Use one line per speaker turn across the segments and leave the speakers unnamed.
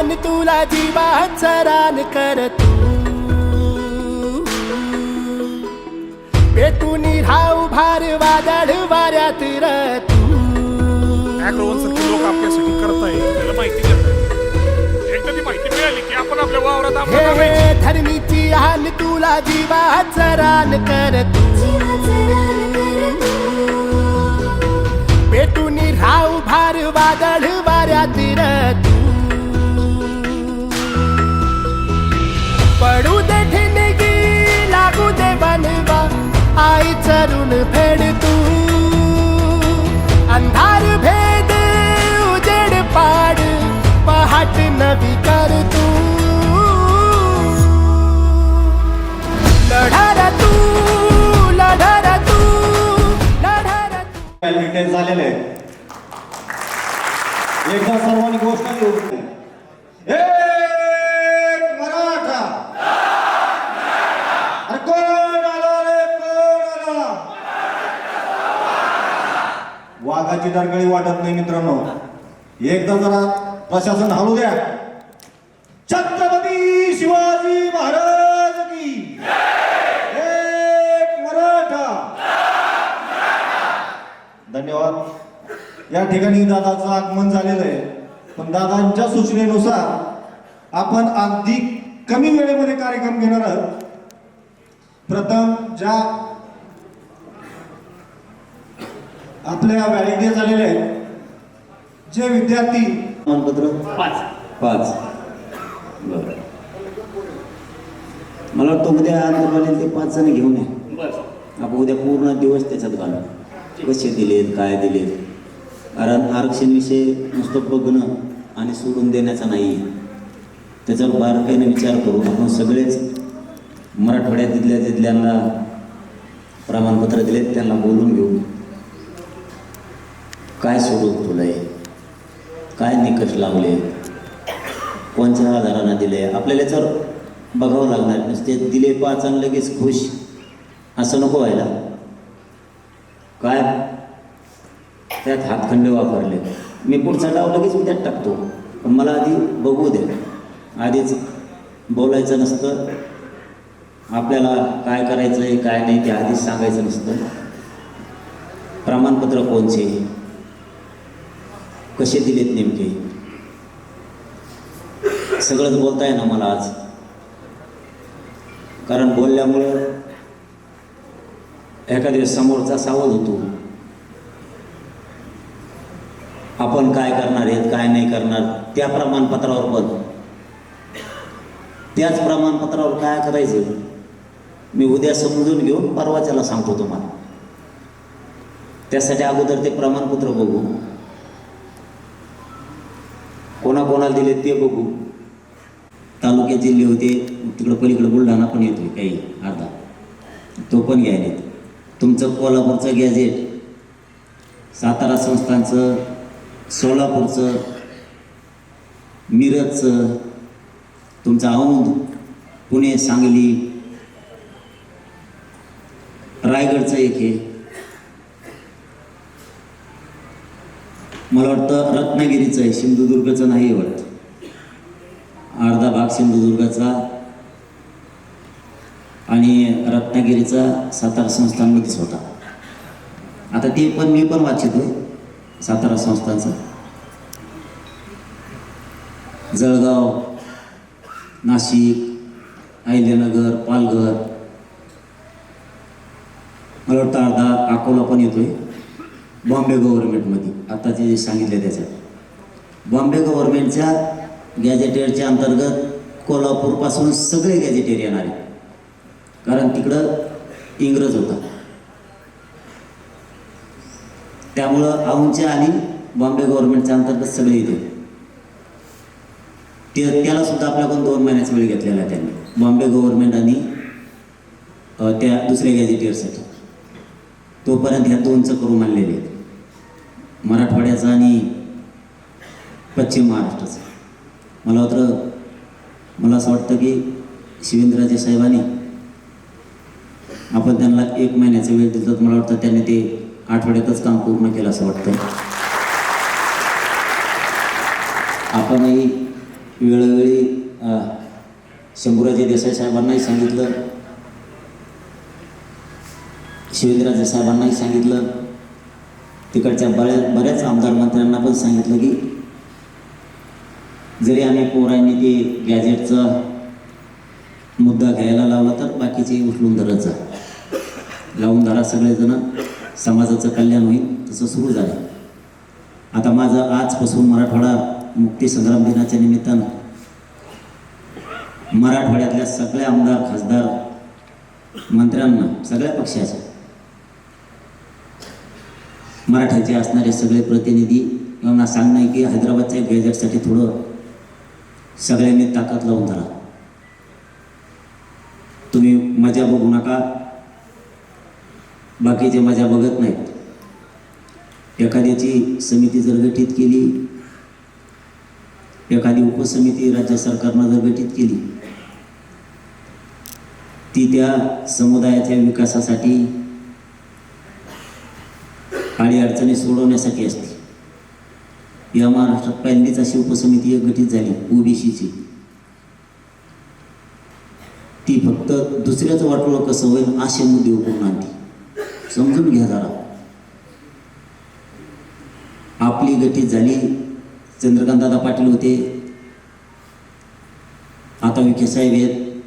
आन तुला जीवाचं रान कर तू पेटूनी राहू भार वादळ वाऱ्यात र तू
ॲग्रोवनसारखी लोक आपल्यासाठी करताय त्याला माहिती देताय एकदा ती माहिती मिळाली की आपण आपल्या वावरात आपण
हे धरणीची आन तुला जीवाचं रान कर तू पेटूनी राहू भार वादळ वाऱ्यात र तू पडू दे ठिणगी लागू दे बनवा आई चरून फेड तू अंधार भेद उजेड पाड पहाट नवी कर तू लढार तू लढार तू लढार तू
डिटेल झालेले एकदा सर्वांनी घोषणा देऊ एक मराठा अरे कोण आला रे कोण आला वाघाची डरगळी वाटत नाही मित्रांनो एकदा जरा प्रशासन हलू द्या छत्रपती शिवाजी महाराज की एक मराठा धन्यवाद या ठिकाणी दादाचं आगमन झालेलं आहे पण दादांच्या सूचनेनुसार आपण अगदी कमी वेळेमध्ये कार्यक्रम घेणार आहोत प्रथम ज्या आपल्या व्हॅलिडे झालेले आहेत जे विद्यार्थी प्रमाणपत्र 5 बरं मला वाटतं उद्या आंदोलन ते 5 जण घेऊन ये आपण उद्या पूर्ण दिवस त्याच्यात घालू कसे दिलेत काय दिलेत कारण आरक्षण विषय नुसतं बघणं आणि सोडून देण्याचा नाही त्याच्यावर बारकाईने विचार करू आपण सगळेच मराठवाड्यात तिथल्यांना प्रमाणपत्र दिलेत त्यांना बोलून घेऊ काय स्वरूप तुला काय निकष लावले कोणत्या आधारानं दिले आपल्याला याच्यावर बघावं लागणार नुसते दिले 5 आणि लगेच खुश असं नको व्हायला काय त्यात हातखंडे वापरले मी पुढचा डाव लगेच उद्यात टाकतो पण मला आधी बघू दे आधीच बोलायचं नसतं आपल्याला काय करायचं आहे काय नाही ते आधीच सांगायचं नसतं प्रमाणपत्र कोणचे कसे दिलेत नेमके सगळंच बोलताय ना मला आज कारण बोलल्यामुळं एखाद्या समोरचा सावध होतो आपण काय करणार आहेत काय नाही करणार त्या प्रमाणपत्रावर पण त्याच प्रमाणपत्रावर काय करायचं मी उद्या समजून घेऊन परवाच्याला सांगतो तुम्हाला त्यासाठी अगोदर ते प्रमाणपत्र बघू कोणाकोणाला दिले ते बघू तालुक्यात जिल्हे होते तिकडं पलीकडं बुलढाणा पण येतोय काही अर्धा तो पण घ्यायला तुमचं कोल्हापूरचं गॅजेट सातारा संस्थांचं सोलापूरचं मिरजचं तुमचं औंध पुणे सांगली रायगडचं एक आहे मला वाटतं रत्नागिरीचं आहे सिंधुदुर्गचं नाही वाटतं अर्धा भाग सिंधुदुर्गाचा आणि रत्नागिरीचा सातारा संस्थांमध्येच होता आता ते पण मी पण वाचितोय सातारा संस्थांचं जळगाव नाशिक अहिल्यानगर पालघर मला वाटतं अर्धा अकोला पण येतोय बॉम्बे गव्हर्नमेंटमध्ये आता जे सांगितले त्याच्यात बॉम्बे गव्हर्नमेंटच्या गॅजेटेअरच्या अंतर्गत कोल्हापूरपासून सगळे गॅजेटेअर येणार आहे कारण तिकडं इंग्रज होता त्यामुळं औंधच्या आणि बॉम्बे गव्हर्नमेंटच्या अंतर्गत सगळे येते त्याला सुद्धा आपल्याकडून 2 महिन्याचा वेळ घेतलेला आहे त्यांनी बॉम्बे गव्हर्नमेंट आणि त्या दुसऱ्या गॅजेटियरसाठी तोपर्यंत ह्या 2चं करून आणलेले आहेत मराठवाड्याचा आणि पश्चिम महाराष्ट्राचा मला असं वाटतं की शिवेंद्रराजे साहेबांनी आपण त्यांना 1 महिन्याचा वेळ दिला तर मला वाटतं त्यांनी ते आठवड्यातच काम पूर्ण केलं असं वाटतं आपणही वेळोवेळी शंभूराजे देसाई साहेबांनाही सांगितलं, शिवेंद्रराजे साहेबांनाही सांगितलं, तिकडच्या बऱ्याच आमदार मंत्र्यांना पण सांगितलं की जरी आम्ही पोरांनी ते गॅजेटचा मुद्दा घ्यायला लावला तर बाकीचे उचलून धरायचा, लावून धरा, सगळेजण समाजाचं कल्याण होईल, तसं सुरू झालं. आता माझं आजपासून मराठवाडा मुक्ती संग्राम दिनाच्या निमित्तानं मराठवाड्यातल्या सगळ्या आमदार, खासदार, मंत्र्यांना, सगळ्या पक्षाच्या, मराठ्याचे असणारे सगळे प्रतिनिधी यांना सांगणं आहे की हैदराबादच्या गॅजेटसाठी थोडं सगळ्यांनी ताकद लावून धरा. तुम्ही मजा बघू नका, बाकीचे मजा बघत नाहीत. एखाद्याची समिती जर गठीत केली, एखादी उपसमिती राज्य सरकारनं जर गठीत केली, ती त्या समुदायाच्या विकासासाठी, अडीअडचणी सोडवण्यासाठी असते. या महाराष्ट्रात पहिलीच अशी उपसमिती एक गठीत झाली ओबीसीची. ती फक्त दुसऱ्याचं वाटोळं कसं होईल असे मुद्दे उकरून आणते. समजून घ्या जरा. आपली गठीत झाली, चंद्रकांतदादा पाटील होते, आता विखे साहेब आहेत,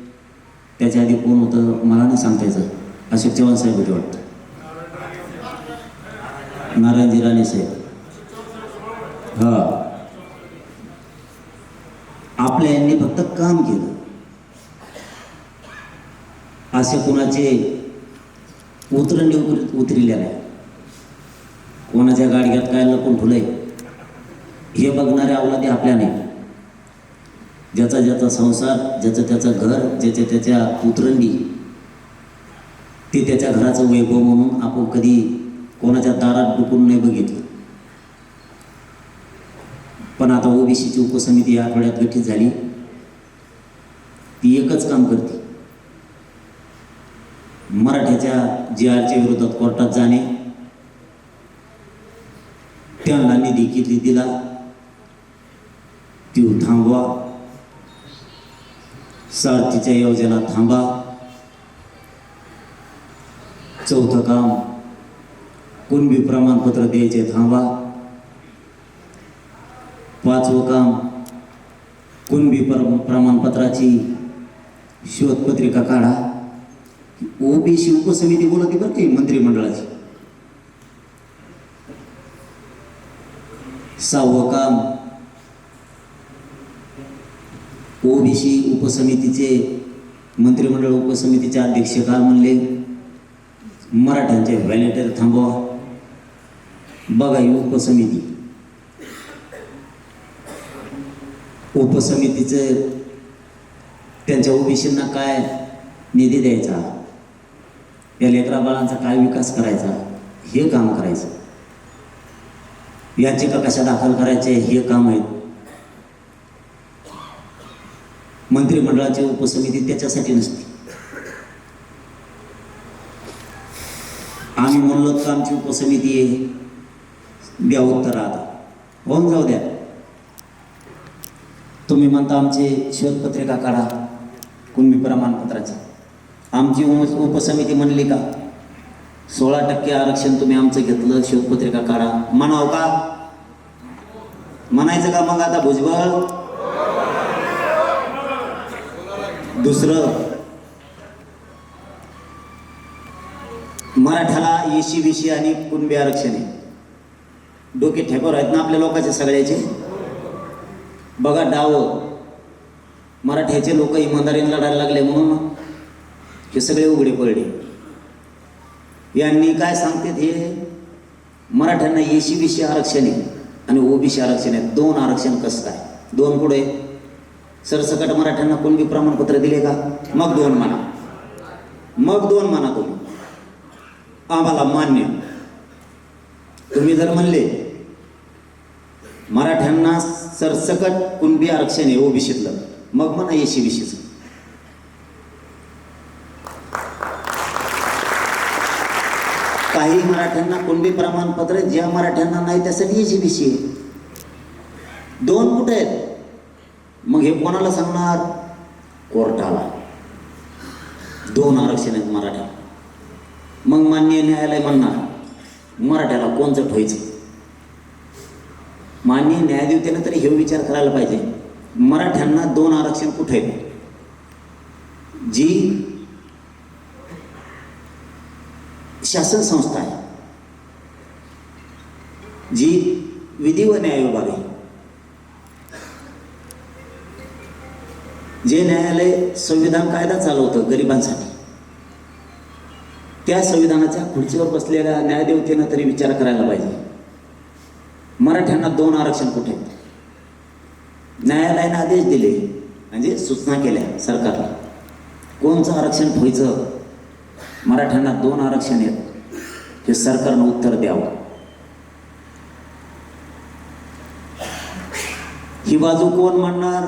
त्याच्या आधी कोण होतं मला नाही सांगता यायचं, अशोक चव्हाण साहेब होते वाटतं, नारायणजी राणे साहेब. आपल्या यांनी फक्त काम केलं. असे कोणाचे उतरंडी उतरिल्या नाही, कोणाच्या गाडग्यात काय लपून ठुलंय हे बघणारे अवलादी आपल्या नाही. ज्याचा ज्याचा संसार, ज्याचं त्याचं घर, ज्याच्या त्याच्या उतरंडी, ते त्याच्या घराचं वैभव म्हणून आपण कधी कोणाच्या दारात डुकून नाही बघितलं. पण आता ओबीसीची उपसमिती या आठवड्यात गठीत झाली. ती एकच काम करते, मराठ्याच्या JRच्या विरोधात कोर्टात जाणे, त्यांना निधी किती दिला ती थांबवा, सारथीच्या योजना थांबा. चौथं काम, कुणबी प्रमाणपत्र द्यायचे थांबा. पाचवं काम, कुणबी प्रमाणपत्राची शोधपत्रिका काढा. ओबीसी उपसमिती बोलते बरं की मंत्रिमंडळाची. सहावं काम, ओबीसी उपसमितीचे मंत्रिमंडळ उपसमितीचे अध्यक्ष काल म्हणले मराठ्यांचे व्हॅलेंटियर थांबवा. बघा ही उपसमिती, उपसमितीचं त्यांच्या ओबीसींना काय निधी द्यायचा, या लेकरा बाळांचा काय विकास करायचा हे काम करायचं. याचिका कशा दाखल करायचे हे काम आहेत. मंत्रिमंडळाची उपसमिती त्याच्यासाठी नसते. आम्ही म्हणलो तर आमची उपसमिती आहे, द्या उत्तर. आता होऊन जाऊ द्या. तुम्ही म्हणता आमची शोधपत्रिका काढा कुणबी प्रमाणपत्राची. आमची उपसमिती म्हणली का 16% आरक्षण तुम्ही आमचं घेतलं, शोधपत्रिका काढा म्हणाव का? म्हणायचं का मग आता भुजबळ? दुसरं, मराठ्याला EC आणि कुणबी आरक्षण आहे. डोके ठेकर आहेत ना आपल्या लोकांचे सगळ्याचे. बघा डाव, मराठ्याचे लोक इमानदारीने लढायला लागले म्हणून हे सगळे उघडे पडले. यांनी काय सांगतात हे, मराठ्यांना EC आरक्षण आहे आणि OBC आरक्षण आहे. 2 आरक्षण कसं काय? 2 पुढे सरसकट मराठ्यांना कुणबी प्रमाणपत्र दिले का? मग 2 म्हणा, मग 2 म्हणा तुम्ही, आम्हाला मान्य. तुम्ही जर म्हणले मराठ्यांना सरसकट कुणबी आरक्षण आहे OBCतलं, मग म्हणा EC. काही मराठ्यांना कुणबी प्रमाणपत्र, ज्या मराठ्यांना नाही त्यासाठी EC आहे. 2 कुठे आहेत? मग हे कोणाला सांगणार? कोर्टाला. 2 आरक्षण आहेत मराठा. मग माननीय न्यायालय म्हणणार मराठ्याला कोणचं ठेवायचं? माननीय न्यायाधीशाने तरी हे विचार करायला पाहिजे, मराठ्यांना 2 आरक्षण कुठे आहेत? जी शासन संस्था आहे, जी विधी व न्याय विभाग आहे, जे न्यायालय संविधान कायदा चालवतं गरिबांसाठी, त्या संविधानाच्या खुर्चीवर बसलेल्या न्यायदेवतेनं तरी विचार करायला पाहिजे मराठ्यांना 2 आरक्षण कुठे आहेत. न्यायालयाने आदेश दिले म्हणजे सूचना केल्या सरकारला, कोणचं आरक्षण ठेवायचं? मराठ्यांना 2 आरक्षण आहेत, हे सरकारनं उत्तर द्यावं. ही बाजू कोण मांडणार?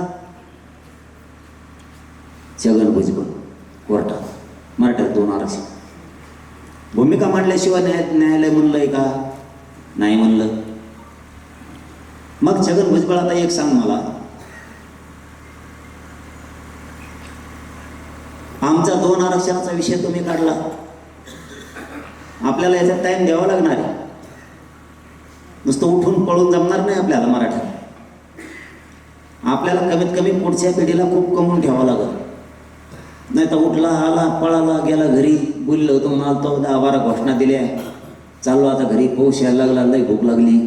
छगन भुजबळ कोर्टात. मराठ्यात 2 आरक्षण. भूमिका मांडल्याशिवाय न्यायालय म्हणलंय का? नाही म्हणलं. मग छगन भुजबळ आता एक सांग मला, आमचा 2 आरक्षणाचा विषय तुम्ही काढला, आपल्याला याचा टाइम द्यावा लागणार आहे. नुसतं उठून पळून जमणार नाही आपल्याला. मराठा आपल्याला कमीत कमी पुढच्या पिढीला खूप कमवून ठेवावं लागेल. नाही तर उठला, आला, पळाला, गेला घरी, बोललो होतो, मालतो, 10-12 घोषणा दिल्या, चाललो आता घरी, पाऊस यायला लागला, लई भूक लागली.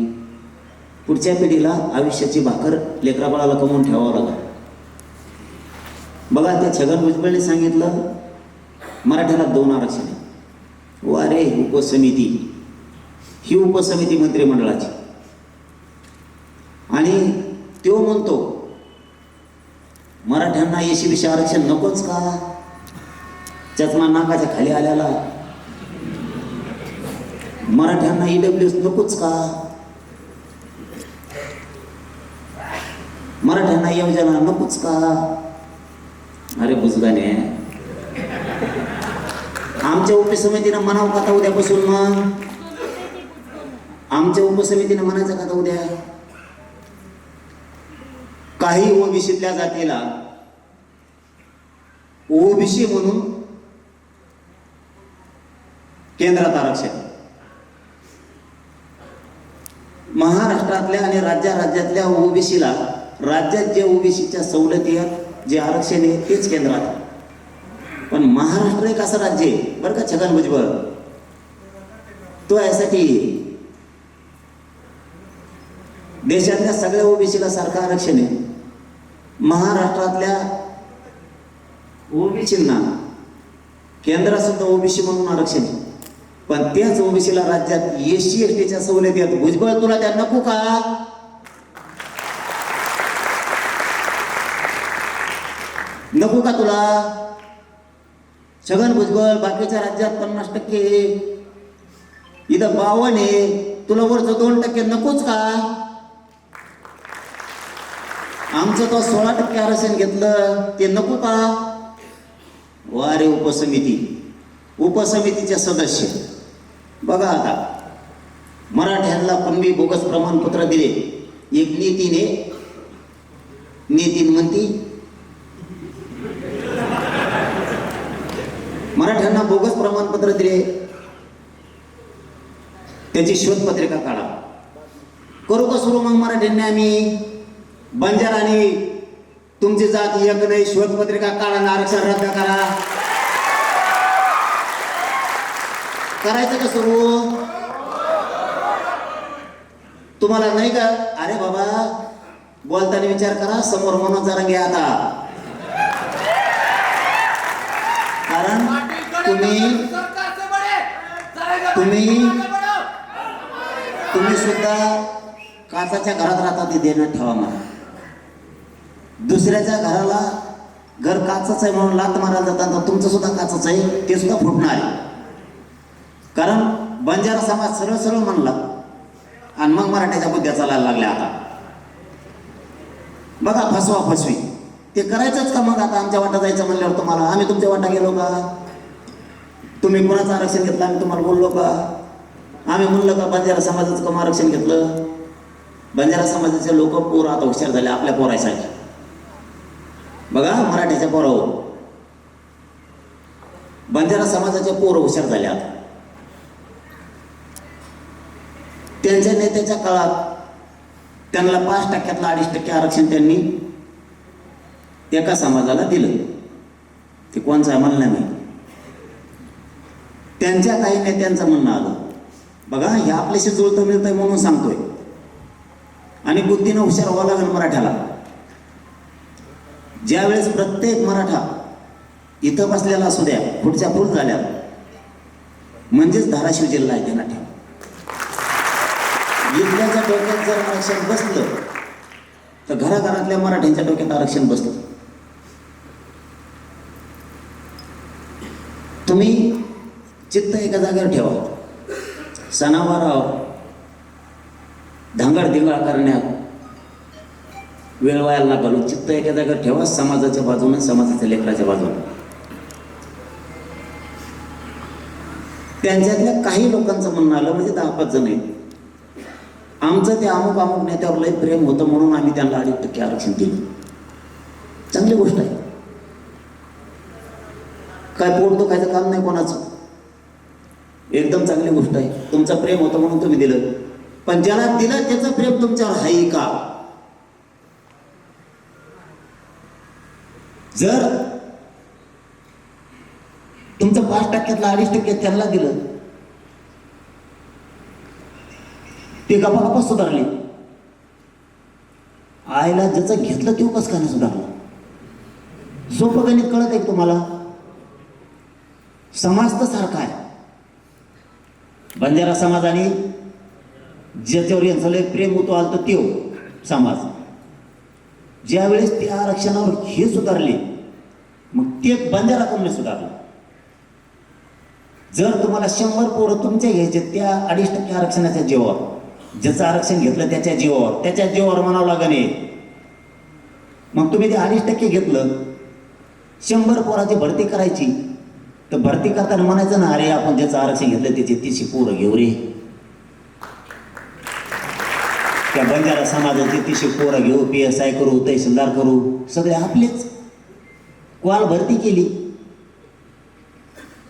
पुढच्या पिढीला आयुष्याची भाकर लेकराबाळाला कमवून ठेवावं लागेल. बघा, त्या छगन भुजबळने सांगितलं मराठ्याला 2 आरक्षण आहे. अरे उपसमिती, ही उपसमिती मंत्रिमंडळाची, आणि तो म्हणतो मराठ्यांना एसी आरक्षण नकोच का? चष्मा नाकाच्या खाली आल्याला मराठ्यांना EWS नकोच का? मराठ्यांना योजना नकोच का? अरे बुजगाने, आमच्या उपसमितीनं म्हणावं का उद्यापासून? मग आमच्या उपसमितीनं म्हणायचं का उद्या? काही ओबीसीतल्या जातीला ओबीसी म्हणून केंद्रात आरक्षण, महाराष्ट्रातल्या आणि राज्यातल्या ओबीसीला राज्यात जे ओबीसीच्या सवलती आहेत, जे आरक्षण आहे तेच केंद्रात. पण महाराष्ट्र एक असं राज्य आहे बरं का छगन भुजबळ, तो यासाठी देशातल्या सगळ्या ओबीसीला सारखं आरक्षण आहे. महाराष्ट्रातल्या ओबीसींना केंद्रात सुद्धा ओबीसी म्हणून आरक्षण आहे, पण त्याच ओबीसीला राज्यात SC STच्या सवलती आहेत. भुजबळ तुला त्या नको का? नको का तुला? छगन भुजबळ, बाकीच्या राज्यात 50% इथं 52 आहे, तुला वरचं 2% नकोच का? आमचं तो 16% आरक्षण घेतलं, ते नको का? वारे उपसमितीचे सदस्य बघा, आता मराठ्यांना कुणबी बोगस प्रमाणपत्र दिले. एक नितीन म्हणती मराठ्यांना बोगस प्रमाणपत्र दिले, त्याची शोधपत्रिका काढा. करू का सुरू? मग मराठ्यांनी आम्ही बंजारांनी तुमची जात एक नाही, शोधपत्रिका काढा, आरक्षण रद्द करा. करायचं का सुरू? तुम्हाला नाही का? अरे बाबा, बोलताना विचार करा. समोर मनोज जरांगे आता, कारण तुम्ही सुद्धा काचाच्या घरात राहता, ते देण्यात ठेवा. मला दुसऱ्याच्या घराला घर काचच आहे म्हणून लात मारायला जातात, तुमचं सुद्धा काचच आहे, ते सुद्धा फुटणार आहे. कारण बंजारा समाज सरळ सरळ म्हणला आणि मग मराठ्याच्या बुद्ध्या चालायला लागल्या. आता बघा, फसवा फसवी ते करायचंच का? मग आता आमच्या वाटा जायचं म्हणल्यावर तुम्हाला, आम्ही तुमच्या वाटा गेलो का? तुम्ही कोणाचं आरक्षण घेतलं आम्ही तुम्हाला बोललो का? आम्ही म्हणलं का बंजारा समाजाचं कम आरक्षण घेतलं? बंजारा समाजाचे लोक पोरं आता हुशार झाले आपल्या पोरायसाठी. बघा मराठीच्या पोरावर बंजारा समाजाच्या पोरं हुशार झाल्या. त्यांच्या नेत्याच्या काळात त्यांना 5%तलं 2.5% आरक्षण त्यांनी एका समाजाला दिलं. ते कोणचं आहे म्हणलं नाही. त्यांच्या काही नेत्यांचं म्हणणं आलं, बघा हे आपल्याशी जुळतं मिळतंय म्हणून सांगतोय आणि बुद्धीनं हुशार व्हावं लागेल मराठ्याला. ज्यावेळेस प्रत्येक मराठा इथं बसलेला असू द्या, पुढच्या फुल झाल्या म्हणजेच धाराशिव जिल्हा आहे त्यांना ठेवा. इथल्याच्या डोक्यात जर आरक्षण बसलं तर घराघरातल्या मराठ्यांच्या डोक्यात आरक्षण बसलं. तुम्ही चित्त एका जागेवर ठेवा. सणावारावर धांगडधिंगा करण्यात वेळ व्हायला नका घालू. चित्त एका जागेवर ठेवा, समाजाच्या बाजूने, समाजाच्या लेकराच्या बाजूने. त्यांच्यातल्या काही लोकांचं म्हणणं आलं, म्हणजे 10-5 जण आहेत, आमचं ते अमुक नेत्यावर लय प्रेम होतं म्हणून आम्ही त्यांना 2.5% आरक्षण दिलं. चांगली गोष्ट आहे, काय पोट दुखायचं काम नाही कोणाचं. एकदम चांगली गोष्ट आहे. तुमचं प्रेम होतं म्हणून तुम्ही दिलं. पण ज्याला दिलं त्याचं प्रेम तुमच्यावर आहे का? जर तुमचं 5%तलं 2.5% त्यांना दिलं, ते गप्पा सुधारले. आईला ज्याचं घेतलं ते कसं का नाही सुधारलं? सोपं गणित कळत आहे तुम्हाला? समाज तर सारखा आहे. बंजारा समाजाने ज्याच्यावर यांचं लय प्रेम होतो आलं तो समाज, ज्यावेळेस त्या आरक्षणावर हे सुधारले, मग ते बंजारा कमी सुधारलं. जर तुम्हाला 100 पोरं तुमचे घ्यायचे त्या 2.5% आरक्षणाच्या जीवावर, ज्याचं आरक्षण घेतलं त्याच्या जीवावर म्हणावं लागेल. मग तुम्ही ते 2.5% घेतलं, 100 पोराची भरती करायची, तर भरती करताना म्हणायचं ना, अरे आपण ज्याचं आरक्षण घेतलं त्याचे 30 पोरं घेऊ रे. त्या बंजारा समाजाचे 30 पोरं घेऊ, PSI करू, तहसीलदार करू, सगळे आपलेच. क्वाल भरती केली.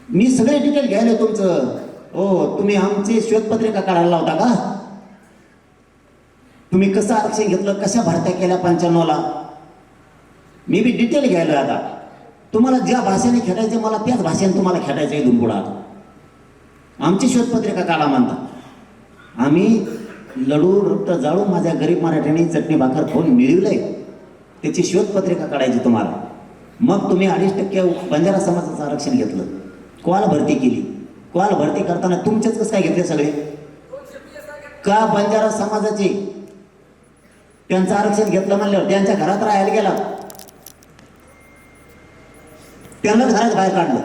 मी सगळे डिटेल घ्यायला तुमचं. हो, तुम्ही आमची श्वेतपत्रिका काढायला लावता का? तुम्ही कसं आरक्षण घेतलं, कशा भरत्या केल्या 95ला, मी बी डिटेल घ्यायला. आता तुम्हाला ज्या भाषेने खेळायचं मला त्याच भाषेने तुम्हाला खेळायचं इथून पुढं. आमची श्वेतपत्रिका काढा म्हणता. आम्ही लढून रक्त जाळून माझ्या गरीब मराठ्यांनी चटणी भाकर खाऊन मिळवलंय, त्याची श्वेतपत्रिका काढायची तुम्हाला. मग तुम्ही 2.5% बंजारा समाजाचं आरक्षण घेतलं, क्वाल भरती केली. क्वाल भरती करताना तुमचेच कसं काय घेतले सगळे का? बंजारा समाजाचे त्यांचं आरक्षण घेतलं म्हणल्यावर त्यांच्या घरात राहायला गेला, त्यांनाच घरात बाहेर काढलं.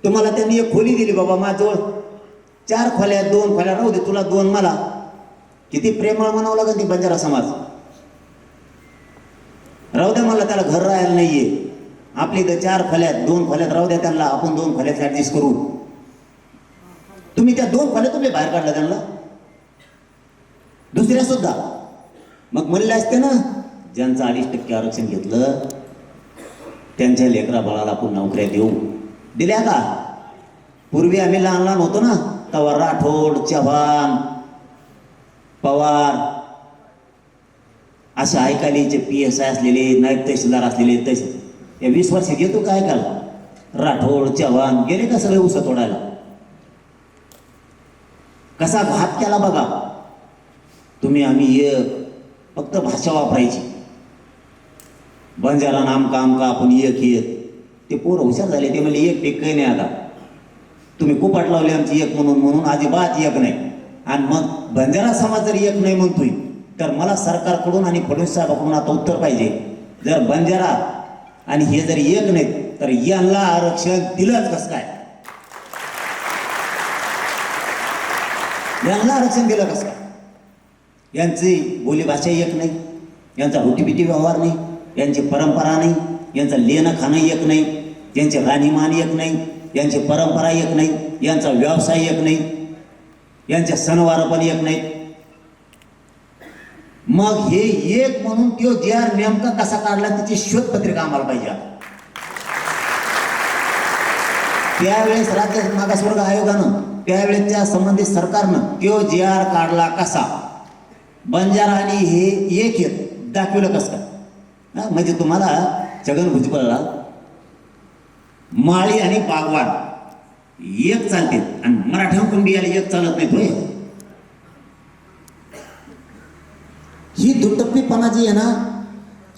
तुम्हाला त्यांनी एक खोली दिली, बाबा माझ्याजवळ 4 खोल्या, 2 खोल्या राहू दे, तुला 2 मला. किती प्रेमळ म्हणावं लागेल ती बंजारा समाज. राहू द्या मला, त्याला घर राहायला नाहीये. आपली तर 4 खोल्यात, 2 खोल्यात राहू द्या त्यांना, आपण 2 खोल्यात ऍडजस्ट करू. तुम्ही त्या 2 खोल्या तुम्ही बाहेर काढला त्यांना, दुसऱ्या सुद्धा. मग म्हणले असते ना, ज्यांचं 2.5% आरक्षण घेतलं त्यांच्या लेकरा बाळाला आपण नोकऱ्या देऊ. दिल्या का? पूर्वी आम्ही लहान होतो ना, तेव्हा राठोड, चव्हाण, पवार अशा ऐकालीचे PSI असलेले, नायब तहसीलदार असलेले, या 20 वर्ष घेतो काय ऐकायला. राठोड, चव्हाण गेले का सगळे ऊस तोडायला? कसा घात केला बघा तुम्ही. आम्ही एक फक्त भाषा वापरायची, बंजारा नाम काम का आपण एक. ते पोरं हुशार झाले, ते म्हणजे एक काही नाही. आता तुम्ही कुपाट लावले आमची एक म्हणून अजिबात एक नाही. आणि मग बंजारा समाज जर एक नाही म्हणतोय तर मला सरकारकडून आणि फडणवीस साहेबांकडून आता उत्तर पाहिजे. जर बंजारा आणि हे जर एक नाही तर यांना आरक्षण दिलंच कसं काय? यांना आरक्षण दिलं कसं काय? यांची बोलीभाषा एक नाही, यांचा रोटीपिटी व्यवहार नाही, यांची परंपरा नाही, यांचं लेणं खाणं एक नाही, यांचे राहणीमान एक नाही, यांची परंपरा एक नाही, यांचा व्यवसाय एक नाही, यांचे सणवार पण एक नाही. मग हे एक म्हणून तो जे आर नेमका कसा काढला त्याची शोधपत्रिका आम्हाला पाहिजे. त्यावेळेस राज्य मागासवर्ग आयोगानं त्यावेळेच्या संबंधित सरकारनं तो जे आर काढला कसा, बंजारा आणि हे एक दाखवलं कसं काय. म्हणजे तुम्हाला छगन भुजबळला माळी आणि बागवान एक चालते आणि मराठा कुंडियाला एक चालत नाही. होय, ही दुटप्पीपणा जी आहे ना,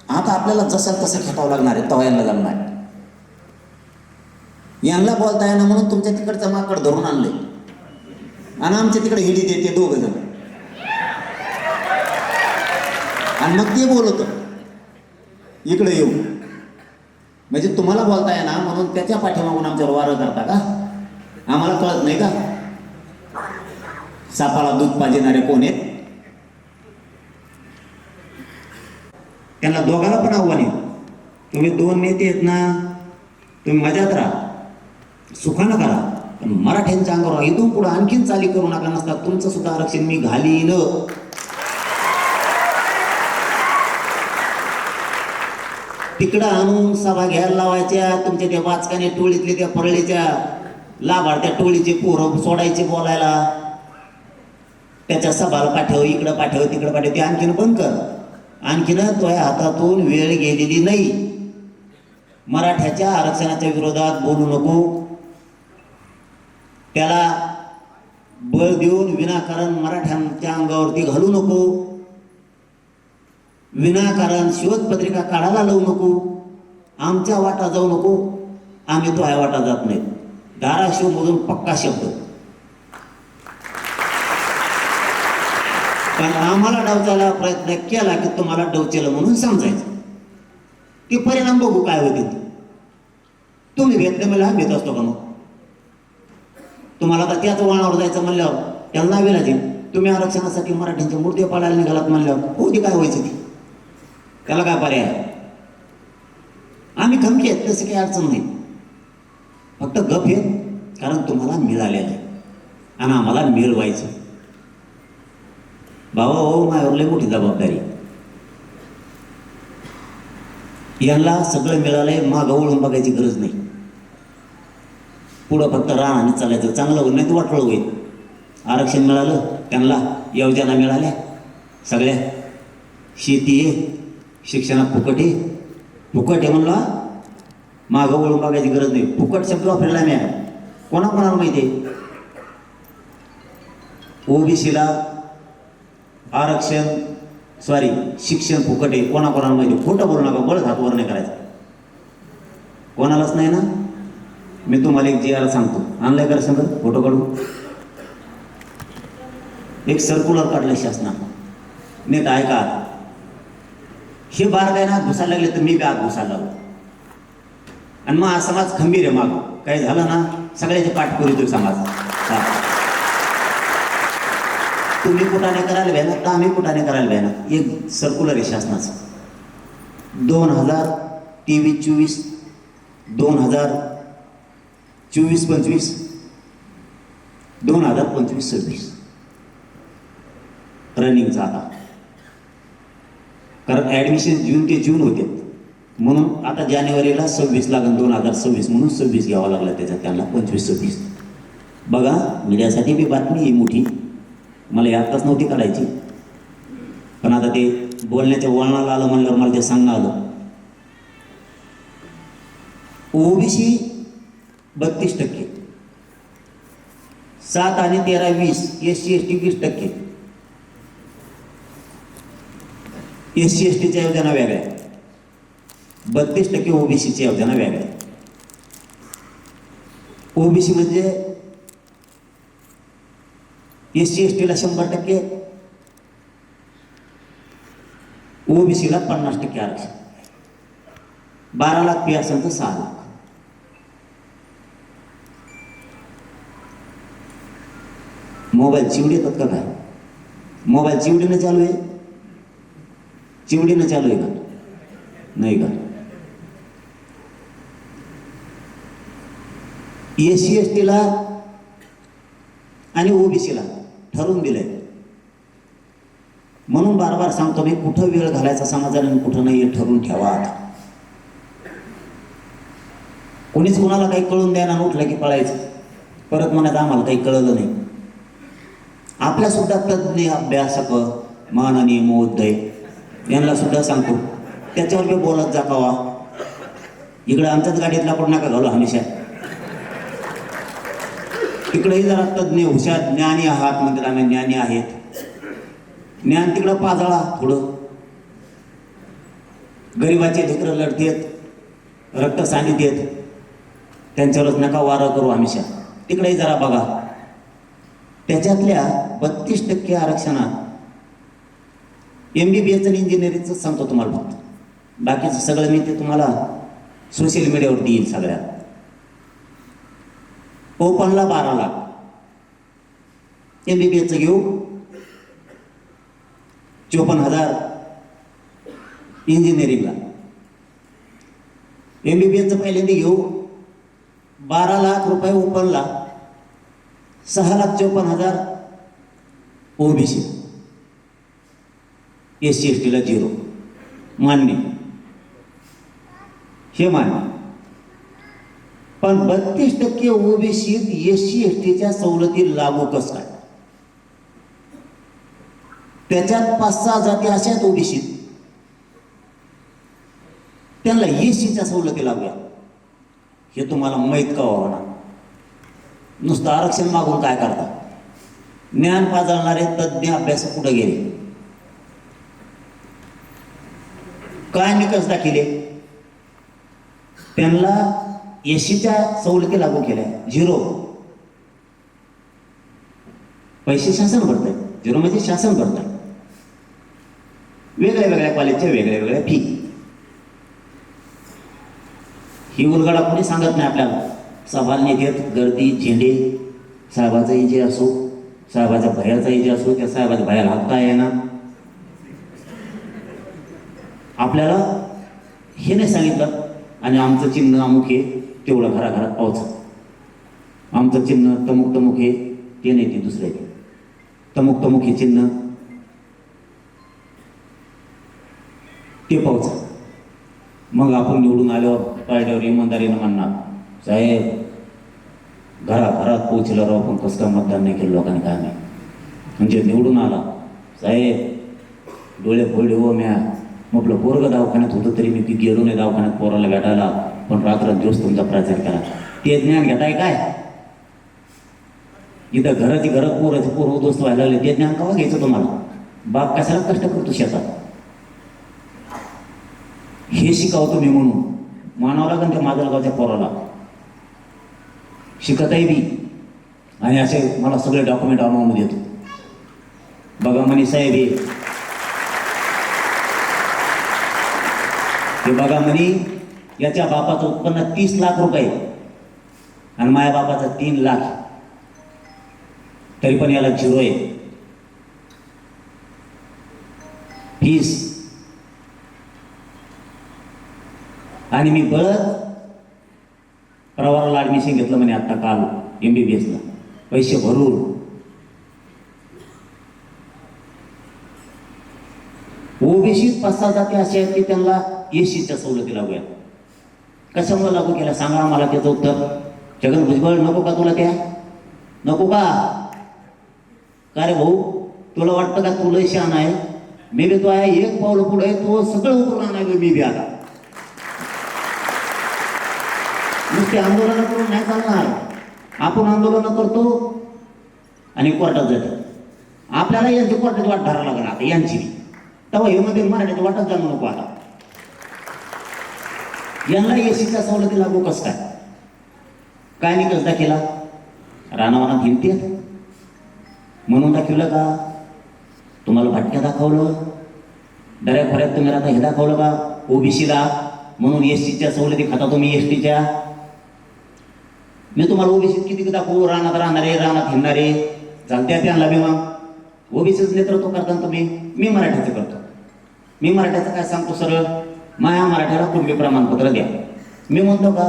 आता आपल्याला जसं तसं खेटावं लागणार आहे, तवायला जमणार. यांना बोलता येणार म्हणून तुमच्या तिकडचं माकड धरून आणलंय आणि आमच्या तिकडे हिडी देते दोघं जण आणि मग ते बोलत इकडे येऊ. म्हणजे तुम्हाला बोलता येणार म्हणून त्याच्या पाठीमागून आमच्यावर वारं करता का? आम्हाला कळत नाही का सापाला दूध पाजणारे कोण आहेत? त्यांना दोघांना पण आव्हान आहे. तुम्ही दोन नेते आहेत ना, तुम्ही मजात राहा, सुखानं करा, पण मराठ्यांच्या अंगावर इथून पुढे आणखीन चाली करू नका. नसता तुमचं सुद्धा आरक्षण मी घालीन. तिकडं आणून सभा घ्यायला लावायच्या, तुमच्या त्या वाचकाने टोळीतले त्या परळीच्या लाभार्थ्या टोळीचे पोरं सोडायचे बोलायला, त्याच्या सभाला पाठव, इकडं पाठव, तिकडं पाठव. ते आणखीन बंद कर. आणखीन तुझ्या हातातून वेळ गेलेली नाही. मराठ्याच्या आरक्षणाच्या विरोधात बोलू नको, त्याला बळ देऊन विनाकारण मराठ्यांच्या अंगावरती घालू नको, विनाकारण शोधपत्रिका काढायला लावू नको, आमच्या वाटा जाऊ नको. आम्ही तो वाटा जात नाही. धाराशिव मधून पक्का शब्द. पण आम्हाला डावचायला प्रयत्न केला की तुम्हाला डवचेलं म्हणून समजायचं. ते परिणाम बघू काय होते. तुम्ही भेटले मला भेट असतो का? मग तुम्हाला आता त्याच वळणावर जायचं म्हणल्यावर त्याला नावे लागेल. तुम्ही आरक्षणासाठी मराठ्यांचे मुर्दे पाडायला निघालात म्हणल्यावर होती काय व्हायचं ती? त्याला काय पर्याय? आम्ही खमकी आहेत, तशी काही अडचण नाही. फक्त गप येत, कारण तुम्हाला मिळालेलं आहे आणि आम्हाला मिळवायचं. बाबा हो, माझ्यावर लय मोठी जबाबदारी. यांना सगळं मिळालंय, मागं वळून बघायची गरज नाही. पुढं फक्त राहणं चालायचं. चांगलं होईल नाही तर वाटलं होईल. आरक्षण मिळालं, त्यांना योजना मिळाल्या सगळ्या. शेती आहे, शिक्षणात फुकट आहे. फुकट आहे म्हणला, मागं वळून बघायची गरज नाही. फुकट शब्द वापरला नाही. कोणाकोणाला माहिती आहे? ओबीसीला आरक्षण शिक्षण फुकट आहे, कोणाकोणाला माहिती? खोटं बोलू नका, बळच हातवर नाही करायचं. कोणालाच नाही ना. मी तुम्हाला एक GR सांगतो, आणलाय करा सांगा फोटो काढून. एक सर्क्युलर काढलं शासनानं, नीट ऐका. हे बार काय ना घुसायला लागले तर मी बी आत घुसायला लागलो. आणि मग समाज खंबीर आहे. मागं काय झालं ना, सगळ्याचे पाठ करू तो समाज. तुम्ही कुठाने करायला भ्या ना, तर आम्ही कुठाने करायला भ्या ना. एक सर्क्युलर आहे शासनाचं 2023-24, 2024-25, 2025-26 रनिंगचा आता. कारण ॲडमिशन जून ते जून होते, म्हणून आता जानेवारीला 26 लागेल. 2026 म्हणून 26 घ्यावा लागला त्याच्यात त्यांना. 25-26 बघा. मीडियासाठी बी बातमी ही मोठी. मला यातच नव्हती काढायची, पण आता ते बोलण्याच्या वळणाला आलं म्हणल्यावर मला ते सांगणं आलं. ओबीसी 32%, 7 आणि 13, 20. SC/ST 20%. SC/STच्या योजना वेगळ्या, 32% ओबीसीच्या योजना वेगळ्या. ओबीसी म्हणजे SC/STला 100%, ओबीसीला 50% आरक्षण. 12 लाख फी असेल तर 6 लाख. मोबाईल चिवडी येतात का? काय मोबाईल चिवडीनं चालू आहे? चिवडीनं चालू आहे का? नाही का? SC/STला आणि ओबीसीला ठरवून दिलंय. म्हणून बार बार सांगतो मी, कुठं वेळ घालायचा समाजाला आणि कुठं नाही हे ठरवून ठेवा. आता कोणीच कोणाला काही कळून द्यायला उठलं की पळायचं, परत म्हणायचं आम्हाला काही कळलं नाही. आपल्या सुद्धा तज्ज्ञ अभ्यासक माननीय महोदय यांना सुद्धा सांगतो, त्याच्यावर मी बोलत जातावा. इकडे आमच्याच गाडीत लाकूड नका घालू हमेशा, तिकडेही जरा तज्ज्ञ हुशार ज्ञानी आहात म्हणजे आम्ही ज्ञानी आहेत, ज्ञान तिकडं पाजाळा थोडं. गरिबाचे लेकरं लढतेत, रक्त सांडितेत, त्यांच्यावरच नका वारं करू हमेशा, तिकडेही जरा बघा. त्याच्यातल्या 32% आरक्षणात MBBS आणि इंजिनिअरिंगचं सांगतो तुम्हाला फक्त, बाकीचं सगळं मी ते तुम्हाला सोशल मीडियावरती येईल. सगळ्या ओपनला 12 लाख, MBBSचं घेऊ 54,000, इंजिनिअरिंगला MBBSचं पहिल्यांदा घेऊ 12 लाख रुपये ओपनला, 6,54,000 OBC, SC STला 0. मान्य, हे मान्य. पण 32% OBC SC STच्या सवलती लागू कसं काय? त्याच्यात 5-6 जाती अशा आहेत OBC, त्यांना SCच्या सवलती लागूया. हे तुम्हाला माहीत का व्हावं? नुसतं आरक्षण मागून काय करता? ज्ञान पाजळणारे तज्ज्ञ अभ्यासक कुठं गेले? काय निकष दाखिले? त्यांना SCच्या सवलती लागू केल्या 0. पैसे शासन भरतंय, 0 म्हणजे शासन भरतंय. वेगळ्या वेगळ्या कॉलेजच्या वेगळ्या वेगळ्या फी. ही उलगडा कोणी सांगत नाही आपल्याला. सभा नेत्यात गर्दी, झेंडे, साहेबाचा इजे असो, साहेबाच्या भयाचा इजे असो, त्या साहेबाच्या भयाला हाकता येणार. आपल्याला हे नाही सांगितलं, आणि आमचं चिन्ह अमुक हे तेवढं घराघरात पावचं, आमचं चिन्ह तमुक तमुक हे, ते नाही ते दुसरे तमुक तमुक हे चिन्ह ते पावचं. मग आपण निवडून आल्यावर पायड्यावर इमानदारीनं म्हणणार, साहेब घराघरात पोहोचल्यावर आपण कसं काय मतदान नाही केलं लोकांनी, काय नाही. म्हणजे निवडून आला, साहेब डोळे फोडले हो म्या, म्हटलं पोरगं दवाखान्यात होतं तरी मी ती गेलो नाही दवाखान्यात पोराला भेटायला, पण रात्रंदिवस तुमचा प्रचार केला. ते ज्ञान घेताय काय? इथं घराची घरात पोराची पोरं उद्ध्वस्त व्हायला लागले, ते ज्ञान केव्हा घ्यायचं तुम्हाला? बाप कशाला कष्ट करतो शेतात? हे शिकावतो मी म्हणून मानावं लागेल त्या माजलगावच्या पोराला. शिकतही बी, आणि असे मला सगळे डॉक्युमेंट आणून देतो. बघा म्हणे साहेब हे बघा म्हणे, याच्या बापाचं उत्पन्न 30 लाख रुपये आणि माझ्या बापाचं 3 लाख, तरी पण याला 0 आहे फीस. आणि मी बळत प्रवाराला ॲडमिशन घेतलं म्हणे आत्ता काल MBBSला, पैसे भरून. OBC 5-6 जाती अशा आहेत की त्यांना SCच्या सवलती लागू आहेत. कशामुळे लागू केल्या सांगा मला त्याचं उत्तर. छगन भुजबळ नको का तुला? त्या नको का? का रे भाऊ, तुला वाटतं का तुला शान आहे? मी बी तो आहे एक पाऊल पुढे, तो सगळं उकरून आणायला मी बी आला. नुसते आंदोलन करून नाही चालणार. आपण आंदोलन करतो आणि कोर्टात जातो. आपल्याला यांची कोर्टाची वाट धरावं लागणार आता यांची. तेव्हा हे मध्ये मराठीची वाटच जाणू नको आता. यांना SCच्या सवलती लागू कसं काय? काय निकष दाखिला? रानावनात हिंडते म्हणून दाखवलं का? तुम्हाला भटक्या दाखवलं? दऱ्याखोऱ्यात तुम्ही आता हे दाखवलं का? OBCला म्हणून SCच्या सवलती खाता तुम्ही STच्या. मी तुम्हाला OBC किती दाखवू? रानात राहणारे, रानात हिंडणारे चालत्या त्यांना बी मग OBCचं नेतृत्व करताना तुम्ही. मी मराठीचं करतो. मी मराठ्याचं काय सांगतो सरळ, माया मराठ्याला कुणबी प्रमाणपत्र द्या. मी म्हणतो का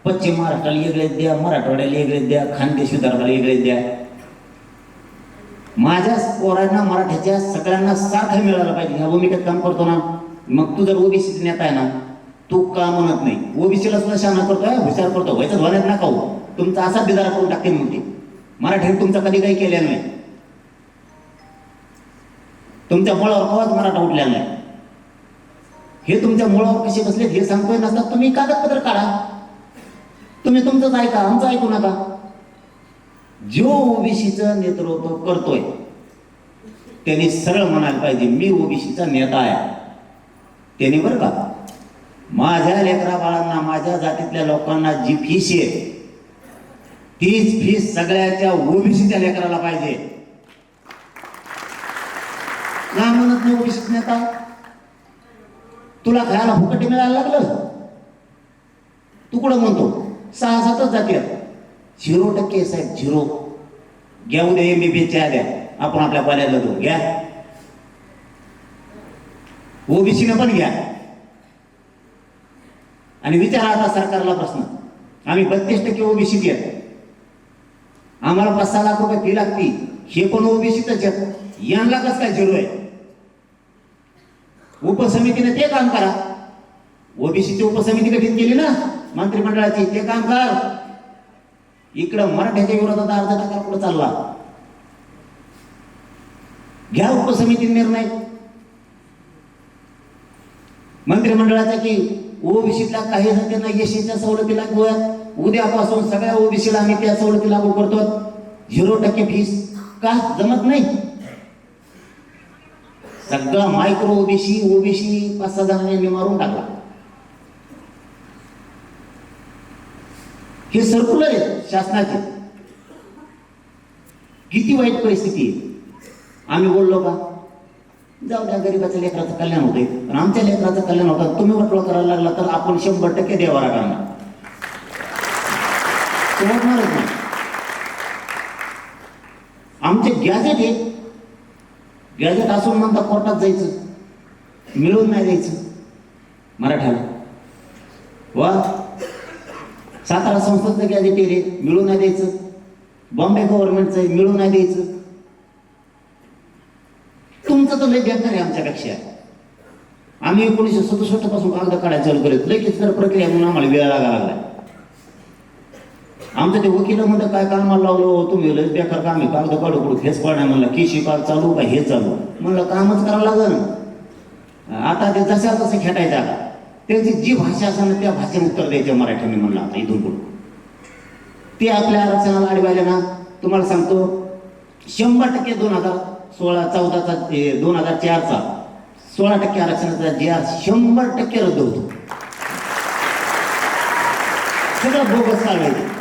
पश्चिम महाराष्ट्राला वेगळेच द्या, मराठवाड्याला वेगळेच द्या, खानदेश विदर्भाला वेगळेच द्या. माझ्या पोरांना मराठ्याच्या सगळ्यांना सारखं मिळालं पाहिजे ह्या भूमिकेत काम करतो ना. मग तू जर ओबीसी नेता आहे ना, तू का म्हणत नाही ओबीसीला सुद्धा शाना करतोय, हुशार करतो, व्हायचं ध्वन्यात ना खाऊ. तुमचा असा बिदारा करून टाकते म्हणते. मराठीने तुमचं कधी काही केलेलं नाही. तुमच्या मुळावर कवाच मराठा उठलेला नाही. हे तुमच्या मुळावर कसे बसलेत हे सांगतोय नसतात. तुम्ही कागदपत्र काढा, तुम्ही तुमचंच ऐका, आमचं ऐकू नका. जो ओबीसीचं नेतृत्व करतोय त्यांनी सरळ म्हणायला पाहिजे मी ओबीसीचा नेता आहे. त्यांनी बरं का माझ्या लेकरा बाळांना, माझ्या जातीतल्या लोकांना जी फीस आहे तीच फीस सगळ्याच्या ओबीसीच्या लेकराला पाहिजे. का म्हणत नाही ओबीसी नेता? तुला खायला फुकट मिळायला लागलं, तू कुठं म्हणतो 6-7च जाती आहेत. 0% साहेब, 0. घ्या उद्या MBBS च्या द्या, आपण आपल्या पाल्याला देऊ. घ्या, ओबीसीने पण घ्या. आणि विचारा आता सरकारला प्रश्न, आम्ही 32% ओबीसी आहेत, आम्हाला 5-6 लाख रुपये फी लागती, हे पण ओबीसीच आहेत, यांना कसं काय 0 आहे? उपसमितीने ते काम करा. ओबीसीची उपसमिती गठीत केली ना मंत्रिमंडळाची, ते काम कर. इकडं मराठ्याच्या विरोधात अर्ज टाका पुढे चालला. घ्या उपसमिती निर्णय मंत्रिमंडळाचा की ओबीसीतल्या काही जातींना एससीच्या सवलती लागू आहेत. उद्यापासून सगळ्या ओबीसीला आम्ही त्या सवलती लागू करतो. 0% फीस का जमत नाही? सगळा मायक्रो ओबीसी 5-6 जणांनी मारून टाकला. हे सर्क्युलर आहे शासनाचे. किती वाईट परिस्थिती आहे. आम्ही बोललो का जाऊ द्या, गरीबाच्या लेकराचं कल्याण होतंय, पण आमच्या लेकराचं कल्याण होतं तुम्ही वटवा करायला लागला तर आपण 100% देवारा करणार. होणारच नाही. आमचे गॅजेट आहे, गॅजेट असून म्हणता कोर्टात जायचं, मिळून नाही द्यायचं मराठ्याला. वा, सातारा संस्थेचं गॅजेट आहे, मिळून नाही द्यायचं. बॉम्बे गव्हर्नमेंटचं आहे, मिळून नाही द्यायचं. तुमचं तर लय बेकार आहे आमच्यापेक्षा. आम्ही 1967 पासून कागद काढायला चालू करत, लगेच तर प्रक्रिया म्हणून आम्हाला वेळ लागा लागला. आमचं ते वकील म्हणतं काय कामाला लावलं तुम्ही, लय बेकार काम आहे, कागद काढू कुठं फेस पाडणार. म्हणलं की काल चालू का हे चालू, म्हणलं कामच करावं लागेल. आता ते जशा तसं खेटायचं. आता त्यांची जी भाषा असेल ना त्या भाषेने उत्तर द्यायचं मराठीने. म्हणलं आता इथून पुढे ते आपल्या आरक्षणाला अडवायला ना, तुम्हाला सांगतो 100% 2016-14चा 2004चा 16% आरक्षणाचा GR 100% रद्द होतो. सगळं बोगस चालवायचं.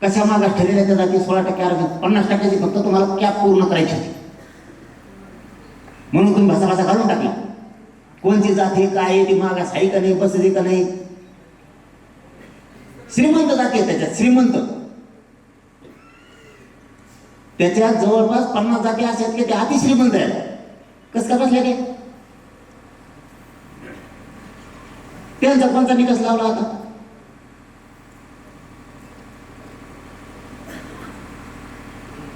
कशा मागास ठरलेल्या त्या जाती 16% आरक्षण, 50%ची फक्त तुम्हाला कॅप पूर्ण करायची होती म्हणून तुम्ही भाषा घालून टाकला. कोणती जात हे काय आहे, ती मागास आहे का नाही, बसली का नाही. श्रीमंत जाती आहे त्याच्यात, श्रीमंत. त्याच्यात जवळपास 50 जाती अशा आहेत की ते अतिश्रीमंत आहेत. कस का बसले ते? त्यांचा कोणता निकष लावला होता?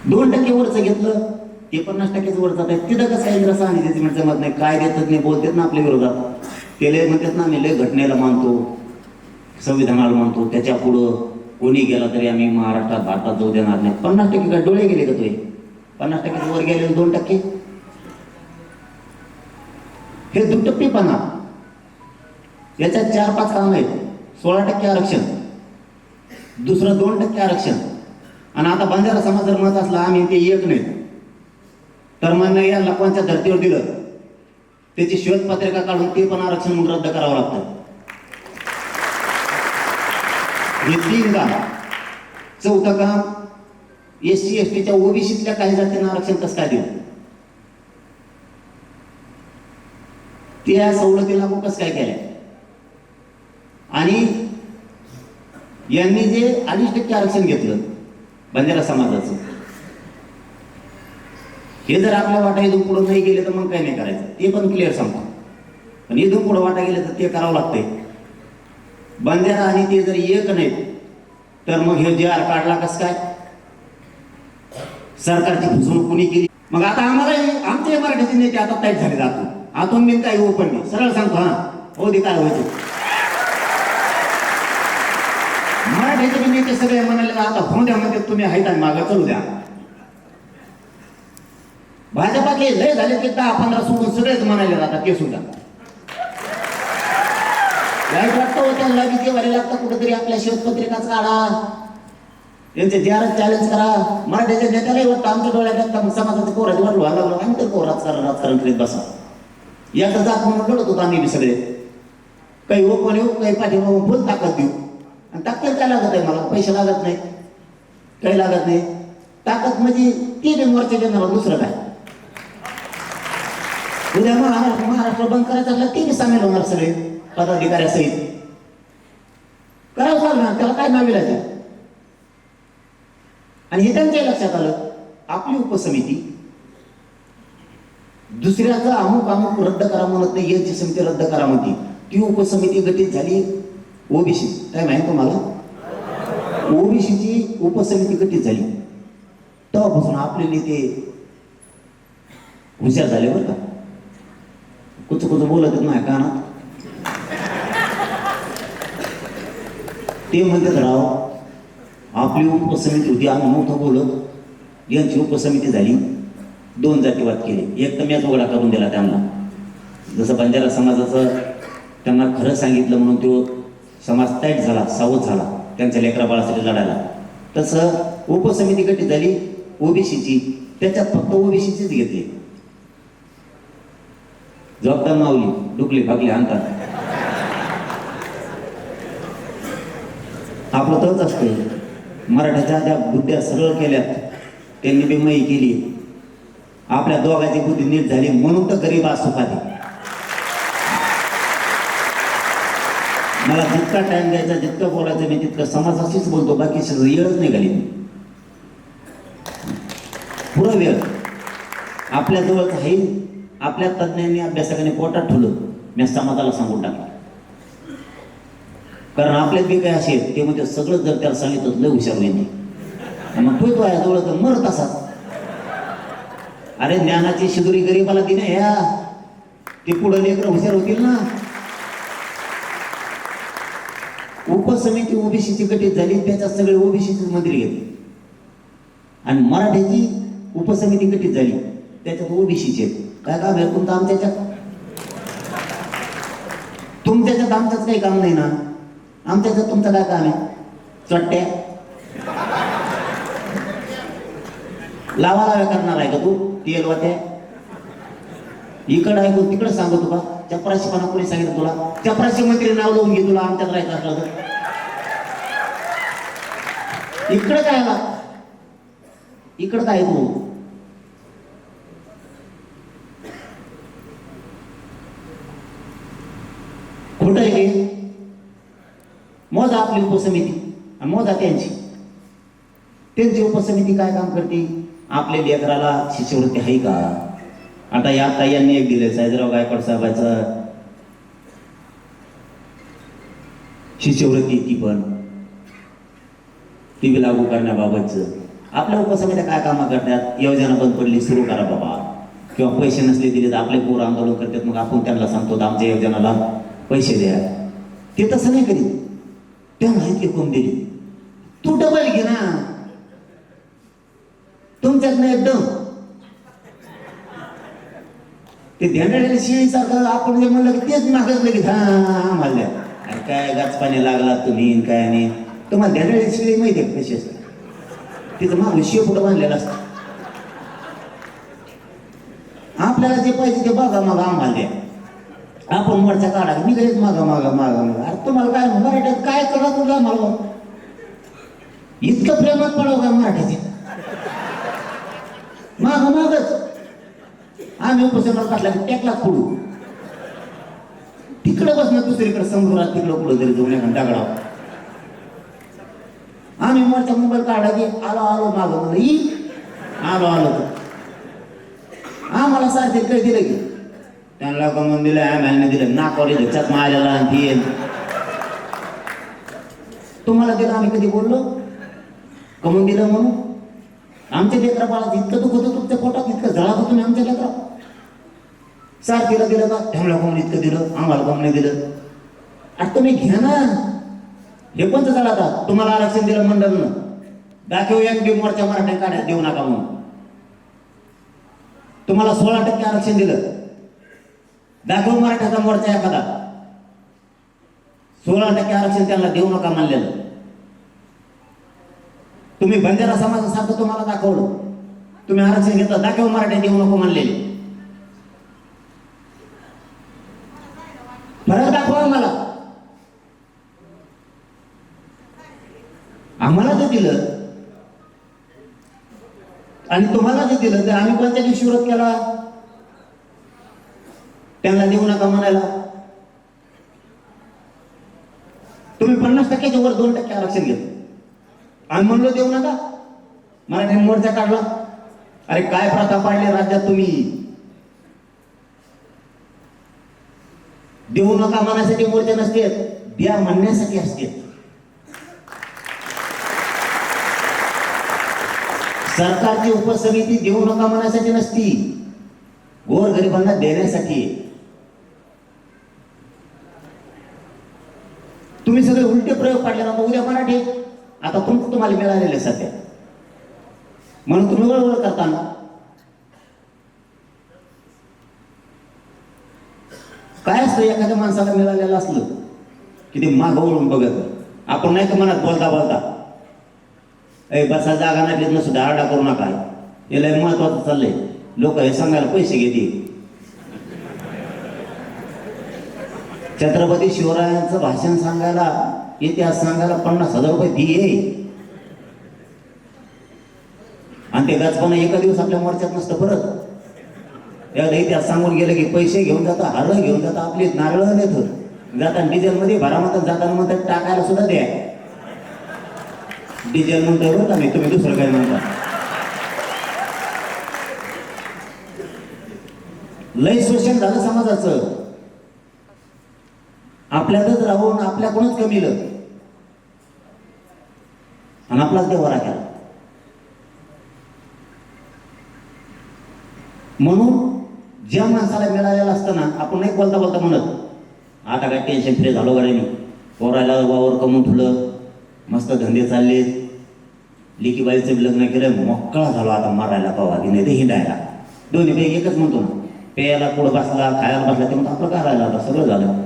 दोन 2% वरचं घेतलं, ते 50% वर जात आहे. तिथं कसं इंद्र सांगितलं म्हणजे जमत नाही, काय देतात नाही, बोलतात ना आपल्या विरोधात. ते लय म्हणतात ना, आम्ही लय घटनेला मानतो, संविधानाला मानतो, त्याच्या पुढं कोणी गेला तरी आम्ही महाराष्ट्रात भारतात जाऊ देणार नाही. 50% काय डोळे गेले का तुझे? 50% वर गेले 2%. हे दुटप्पीपणा. याच्यात 4-5 काम आहेत. 16% आरक्षण, दुसरं 2% आरक्षण. आणि आता बंजारा समाज जर म्हणत असला आम्ही ते एक नाही तर मग या लोकांच्या धर्तीवर दिलं, त्याची श्वेतपत्रिका काढून ते पण आरक्षण म्हणून रद्द करावं लागतं. हे 3 काम. 4थं काम, SC STच्या ओबीसीतल्या काही जातींना आरक्षण कसं काय दिलं, त्या सवलती लागू कसं काय केल्या. आणि यांनी जे 2.5% आरक्षण घेतलं बंजारा समाजाचं, हे जर आपल्या वाटा इथून पुढे नाही गेले तर मग काय नाही करायचं, ते पण क्लिअर सांगतो. पण इथून पुढे वाटा गेले तर ते करावं लागतंय. बंजारा आणि ते जर एक नाहीत तर मग हे GR काढला कसं काय?
सरकारची फसवणूक कोणी केली. मग आता आम्हाला आमचे मराठीचे नेते आता टाईट झाले जातो आतून मी काही ओपन नाही सरळ सांगतो हा हो दे काय व्हायचं. मराठीचे नेते सगळे म्हणाले आता होऊन द्या म्हणजे तुम्ही आहेत आणि मागं चलू द्या. भाजपाचे लय झाले की 10-15 सोडून सगळेच म्हणाले जातात ते सुद्धा वाईट वाटतं त्यांना भीती व्हायला लागतं कुठेतरी आपल्या शोधपत्रिकाच काढा त्यांचे जारच चॅलेंज करा. मराठीच्या नेत्यालाही वाटतं आमच्या डोळ्यात लागतं समाजाचं पोराची वाटलं व्हायला लागलो आम्ही तर राजकारण करीत बसा एकदा जात म्हणून लढत होतो आम्ही सगळे काही ओपन येऊ काही पाठीमागून फुल ताकद देऊ आणि ताकद काय लागत आहे मला पैसे लागत नाही काही लागत नाही ताकद म्हणजे ती बी मोर्चा देणार दुसरं काय उद्या महाराष्ट्र बंद करायचं असलं ते बी सामील होणार सगळे पदाधिकाऱ्यासहित करावंच लागणार त्याला काय नाव आहे. आणि हे त्यांच्या लक्षात आलं आपली उपसमिती दुसऱ्याचं अमुक रद्द करा म्हणत नाही याची समिती रद्द करा म्हणते ती उपसमिती गठीत झाली ओबीसी काय माहिती तुम्हाला ओबीसीची उपसमिती गठीत झाली तेव्हापासून आपले नेते हुशार झाले बरं का कुच बोलत नाही का ना ते म्हणतात राव आपली उपसमिती होती आम्ही नव्हतं बोलत यांची उपसमिती झाली 2 जातीवाद केले एक तर मीच उघडा करून दिला त्यांना जसं बंजारा समाजाचं त्यांना खरं सांगितलं म्हणून तो समाज टाईट झाला सावध झाला त्यांच्या लेकरा बाळासाठी लढायला तसं उपसमिती गठीत झाली ओबीसीची त्याच्यात फक्त ओबीसीचीच घेतली जबाबदार माऊली डुकले फाकले आणतात आपलं तोच असते मराठ्याच्या ज्या बुद्ध्या सरळ केल्यात त्यांनी बी मयी केली आपल्या दोघांची बुद्धी नीट झाली म्हणून तर गरीब आज सुखात आहे. मला जितका टाइम द्यायचा जितकं बोलायचं मी तितकं समाजाशीच बोलतो बाकी येळच नाही घाली पुरा वेळ आपल्या जवळच आहे आपल्या तज्ज्ञांनी अभ्यासकाने पोटात ठेवलं मी समाजाला सांगून टाकलं कारण आपल्यात बी काय असे ते म्हणजे सगळं जर त्याला सांगितलं लय हुशार होईल मग तो आहे जवळ तर मरत असाच. अरे ज्ञानाची शिदुरी गरीबाला दिने ह्या ते पुढे लेकरं हुशार होतील ना. उपसमिती ओबीसीची गठीत झाली त्याच्यात सगळे ओबीसीचे मंत्री घेतले आणि मराठीची उपसमिती गठीत झाली त्याच्यात ओबीसीचे काय काम आहे तुमचं आमच्याच्यात तुमच्याच्यात आमच्याच काही काम नाही ना आमच्याच्यात तुमचं काय काम आहे चट्ट्या लावा करणार आहे का तू तेल वाट्या इकडं ऐकून तिकडं सांगतो का चपराशीपणा कोणी सांगितलं तुला चपराशी मंत्री नाव लावून घे तुला आमच्यात राहायचं असलं तर इकडं काय आला इकडं काय तू कुठं आहे मोजा आपली उपसमिती आणि मोजा त्यांची उपसमिती काय काम करते आपल्या लेकराला शिष्यवृत्ती आहे का आता या ताईंनी एक दिले सायजराव गायकवाड साहेबांचं शिष्यवृत्ती ती पण ती लागू करण्याबाबतचं आपल्या उपसमित्या काय कामं करतात योजना बंद पडली सुरू करा बाबा किंवा पैसे नसले दिले तर आपले पोर आंदोलन करतात मग आपण त्यांना सांगतो आमच्या योजनाला पैसे द्या ते तसं नाही करीत त्या माहिती कोण दिली तू डबल घे ना तुमच्यात नाही एकदम ते ध्यानाला शिळी सारखं आपण जे म्हणलं की तेच मागत लगेच हा म्हणल्या आणि काय गाचपाने लागला तुम्ही काय नाही तुम्हाला ध्यानाला शिळी माहिती आहे कशी असते तिथं मागं शेपुटं बांधलेलं असतं आपल्याला जे पाहिजे ते बघा मग आम्हाला द्या आपण मोर्चा काढा निघालेच मागा मागा मागा मागा अरे तुम्हाला काय मराठ्यात काय करा तुझा मला इतकं प्रेमात पडावं का मराठ्याचे माग मागच आम्ही उपोषणाला काढला की टेकलाच पडू तिकडे बसणं दुसरीकडे समुद्रात तिकडं पुढं तरी जाऊन एखादा दगडाव आम्ही मोर्चा मोबाईल काढला की आलो आलो माग म्हणलं आलो आलो आम्हाला सारखे काही दिलं की त्यांना कमवून दिलं आम्हाला दिलं नाकावर धक्काच मारलेला आणि तुम्हाला दिलं आम्ही कधी बोललो कमवून दिलं म्हणून आमच्या लेकरा बाळात इतकं दुःख होतं तुमच्या पोटात, इतकं जळात तुम्ही आमच्या लेकरा. सारखीला दिलं का ठेवल्या कोण इतकं दिलं, आम्हाला कोण नाही दिलं. आता तुम्ही घ्या ना, हे पण तर आता तुम्हाला आरक्षण दिलं मंडळनं, दाखव एक बी मोर्चा मराठा काढ्या देऊ नका म्हणून. तुम्हाला 16% आरक्षण दिलं, दाखव मराठ्याचा मोर्चा एखादा. 16% आरक्षण त्यांना देऊ नका मानलेलं. तुम्ही बंजारा समाजासारखं तुम्हाला दाखवलं, तुम्ही आरक्षण घेतलं, दाखव मराठा देऊ नको मानलेले. फरक दाखवा आम्हाला जे दिलं आणि तुम्हाला जे दिलं ते आम्ही कोणत्या दिवशी विरोध केला त्यांना देऊ नका म्हणायला. तुम्ही 50%च्या वर 2% आरक्षण घेतलं, आम्ही म्हणलो देऊ नका, मराठी मोर्चा काढला. अरे काय प्रथा पाडली राज्यात तुम्ही. देऊ नका म्हणण्यासाठी मोर्चा नसते, द्या म्हणण्यासाठी असते. सरकारची उपसमिती देऊ नका म्हणण्यासाठी नसती, गोरगरिबांना देण्यासाठी. तुम्ही सगळे उलटे प्रयोग पाडले ना, उद्या मराठी आता तुम्हाला मिळालेले सध्या म्हणून तुम्ही वळवळ करताना. काय असतं एखाद्या माणसाला मिळालेलं असलं की ते मागं वळून बघत, आपण नाही तर मनात बोलता बोलता बसा जागा नाही सुद्धा आरडा करू नका, याला महत्वाचं चाललंय, लोक हे सांगायला पैसे घेतील. छत्रपती शिवरायांचं भाषण सांगायला, इतिहास सांगायला 50,000 रुपये फी आहे. आणि ते गाचपणा एका दिवस आपल्या मोर्चात नसतं. परत एकदा इतिहास सांगून गेलं की पैसे घेऊन जाता, हारं घेऊन जाता, आपली नारळ नेत जाताना डिझेलमध्ये भरा म्हणतात, जाताना म्हणतात टाकायला सुद्धा द्या. डिझेल म्हणतोय बरं का मी, तुम्ही दुसरं काय म्हणता. लय शोषण झालं समाजाचं, आपल्यातच राहून आपल्याकडूनच कमीलं आणि आपलाच देवारा केला. म्हणून ज्या माणसाला मिळालेलं असतं ना, आपण नाही बोलता बोलता म्हणत आता काय टेन्शन फ्री झालो गाड्याने, पोरायला वावर कमवून ठेवलं, मस्त धंदे चालले, लिकीबाईचं लग्न केलं, मोकळा झालो आता मारायला पावादी नाही ते हिंडायला. दोन्ही पैकी एकच म्हणतो ना, प्यायला पुढं बसला, खायला बसला, ते म्हणतो आपलं काय राहिलं, आता सगळं झालं.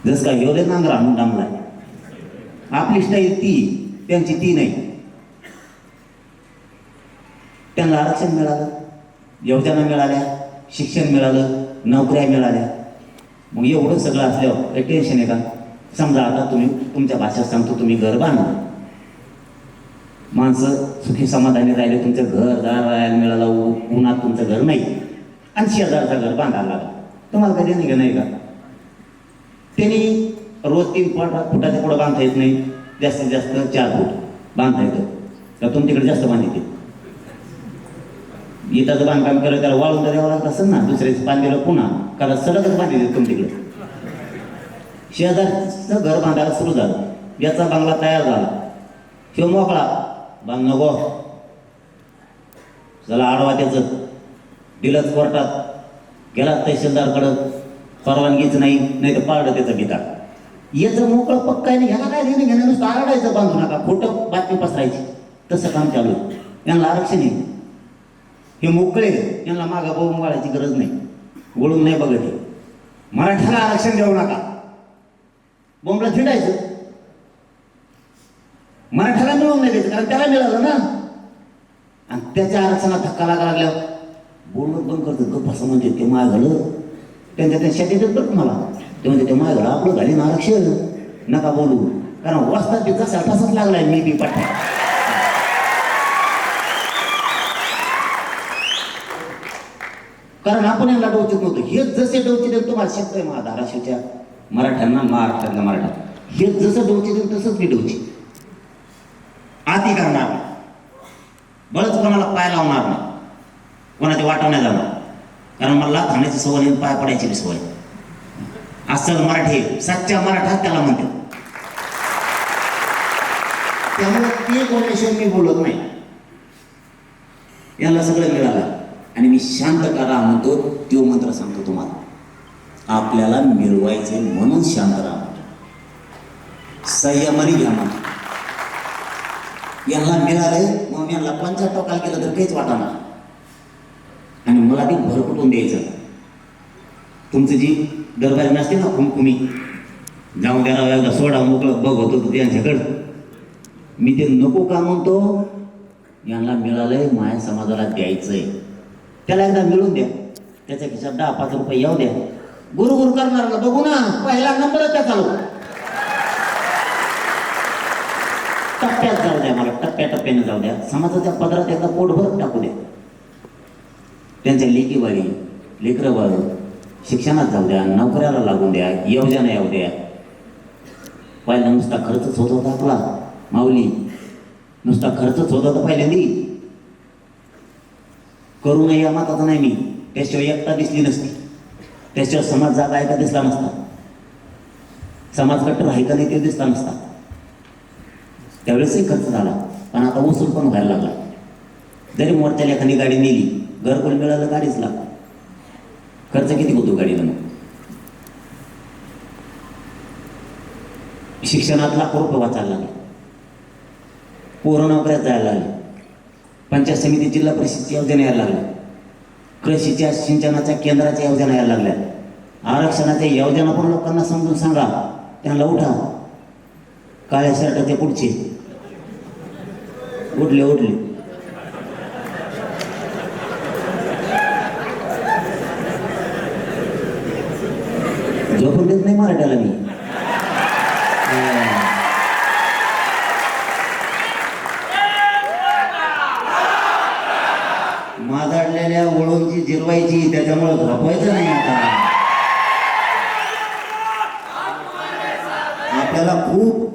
जसं काय एवढे नांगर आणून डांबलाय. आपली स्टाईल ती, त्यांची ती नाही. त्यांना आरक्षण मिळालं, योजना मिळाल्या, शिक्षण मिळालं, नोकऱ्या मिळाल्या. मग एवढं सगळं असल्यावर काही टेन्शन आहे का. समजा आता तुम्ही तुमच्या भाषेत सांगतो, तुम्ही घर बांधलं, माणसं सुखी समाधानी राहिले, तुमचं घर दार राहायला मिळालं, उन्हात तुमचं घर नाही आणि शेजारचं घर बांधायला लागलं, तुम्हाला कधी नाही नाही का. त्यांनी रोज 3 फुटाच्या पुढं बांधता येत नाही, जास्तीत जास्त 4 फूट बांधता येतं, तर तुमच्याकडे जास्त बांधते. इथं बांधकाम केलं त्याला वाळून तर द्यावं लागत असेल ना, दुसऱ्याचं बांधलेलं पुन्हा कारण सडकच बांधली तुमच्याकडे. शेजारचं घर बांधायला सुरू झालं, याचा बांगला तयार झाला, किंवा मोकळा बांध नको, चला आडवा त्याचं दिलंच कोर्टात, गेला तहसीलदारकडं, परवानगीच नाही, नाही तर पाडलं त्याचं बिटाळ. याचं मोकळं पक्का नाही, ह्याला काय देणं घेणं, नुसतं आरडायचं बांधू नका, खोटं बातमी पसरायची, तसं काम चालू आहे. यांना आरक्षण आहे, हे मोकळे, यांना मागं बघून वाढायची गरज नाही, वळून नाही बघत. हे मराठ्याला आरक्षण देऊ नका, बोंबला फिरायचं, मराठ्याला मिळून नाही द्यायचं, कारण त्याला मिळालं ना. आणि त्याच्या आरक्षणात धक्का लागल्यावर बोलणं बंद करतो, गप्प असं म्हणते ते माय झालं, त्यांच्या शेती देत बरं तुम्हाला, ते म्हणते ते माय झालं आपलं घालीन आरक्षण, नका बोलू, कारण वाचतात ते जसा तसाच लागलाय मी बी पाठ्या. कारण आपण यांना डोचित नव्हतं, हेच जसे डोचित तुम्हाला शब्द आहे माझा धाराशिवच्या मराठ्यांना, महाराष्ट्रातल्या मराठा, हेच जसं डोचित तसंच मी डोचित. आती करणार नाही, बळच कोणाला पाय लावणार नाही, कोणाची वाटा नाही जाणार, कारण मला खाण्याची सवय नाही, पाय पडायची सवय. अस्सल मराठी, सच्चा मराठा त्याला म्हणते. त्यामुळे ते बोलल्याशिवाय मी बोलत नाही. यांना सगळं मिळालं आणि मी शांत करा म्हणतो, तो मंत्र सांगतो तुम्हाला. आपल्याला मिळवायचे म्हणून शांत राहा, संयमाने घ्या म्हणतो. यांना मिळाले मग यांना 55 काल केलं तर काहीच वाटणार आणि मला ते भरकुटून द्यायचं. तुमचं जी दरबारी नसते ना खुमखुमी, जाऊन द्या राव एकदा सोडा मोकळं बघत होतो त्यांच्याकडं. मी ते नको का म्हणतो, यांना मिळालंय माया समाजाला द्यायचंय, त्याला एकदा मिळून द्या. त्याच्या खिशात 10-5 रुपये येऊ द्या. गुरु करणारा बघू ना, पहिला नंबरच त्या चालू. टप्प्यात जाऊ द्या, मला टप्प्याटप्प्याने जाऊ द्या. समाजाच्या पदरात एकदा पोटभर टाकू द्या. त्यांच्या लेकीवारी लेकरं शिक्षणात जाऊ द्या, नोकऱ्याला लागून द्या, योजना येऊ द्या. पहिला नुसता खर्चच होत होता आपला माऊली, नुसता खर्चच होत होता पहिल्यांदी. करू नये या माताचा नाही मी, त्याशिवाय एकटा दिसली नसती, त्याशिवाय समाज जागा आहे का दिसला नसता, समाज कट्टर आहे का नाही ते दिसला नसता. त्यावेळेसही खर्च झाला, पण आता वसूल पण व्हायला लागला. जरी मोर्चाला एखादी गाडी नेली, घरकुल मिळालं गाडीच लागला, खर्च किती होतो गाडीला. मग शिक्षणात लाखो रुपये वाचायला लागले, पोरं नोकऱ्यात जायला लागले, पंचायत समिती जिल्हा परिषदची योजना यायला लागल्या, कृषीच्या सिंचनाच्या केंद्राच्या योजना यायला लागल्या, आरक्षणाच्या योजना पण लोकांना समजून सांगा. त्यांना उठा, काळ्या शर्टाचे पुढचे उठले झोपून देत नाही मराठ्याला मी. माजाडलेल्या वळूंची जिरवायची, त्याच्यामुळे झोपायचं नाही. आता आपल्याला खूप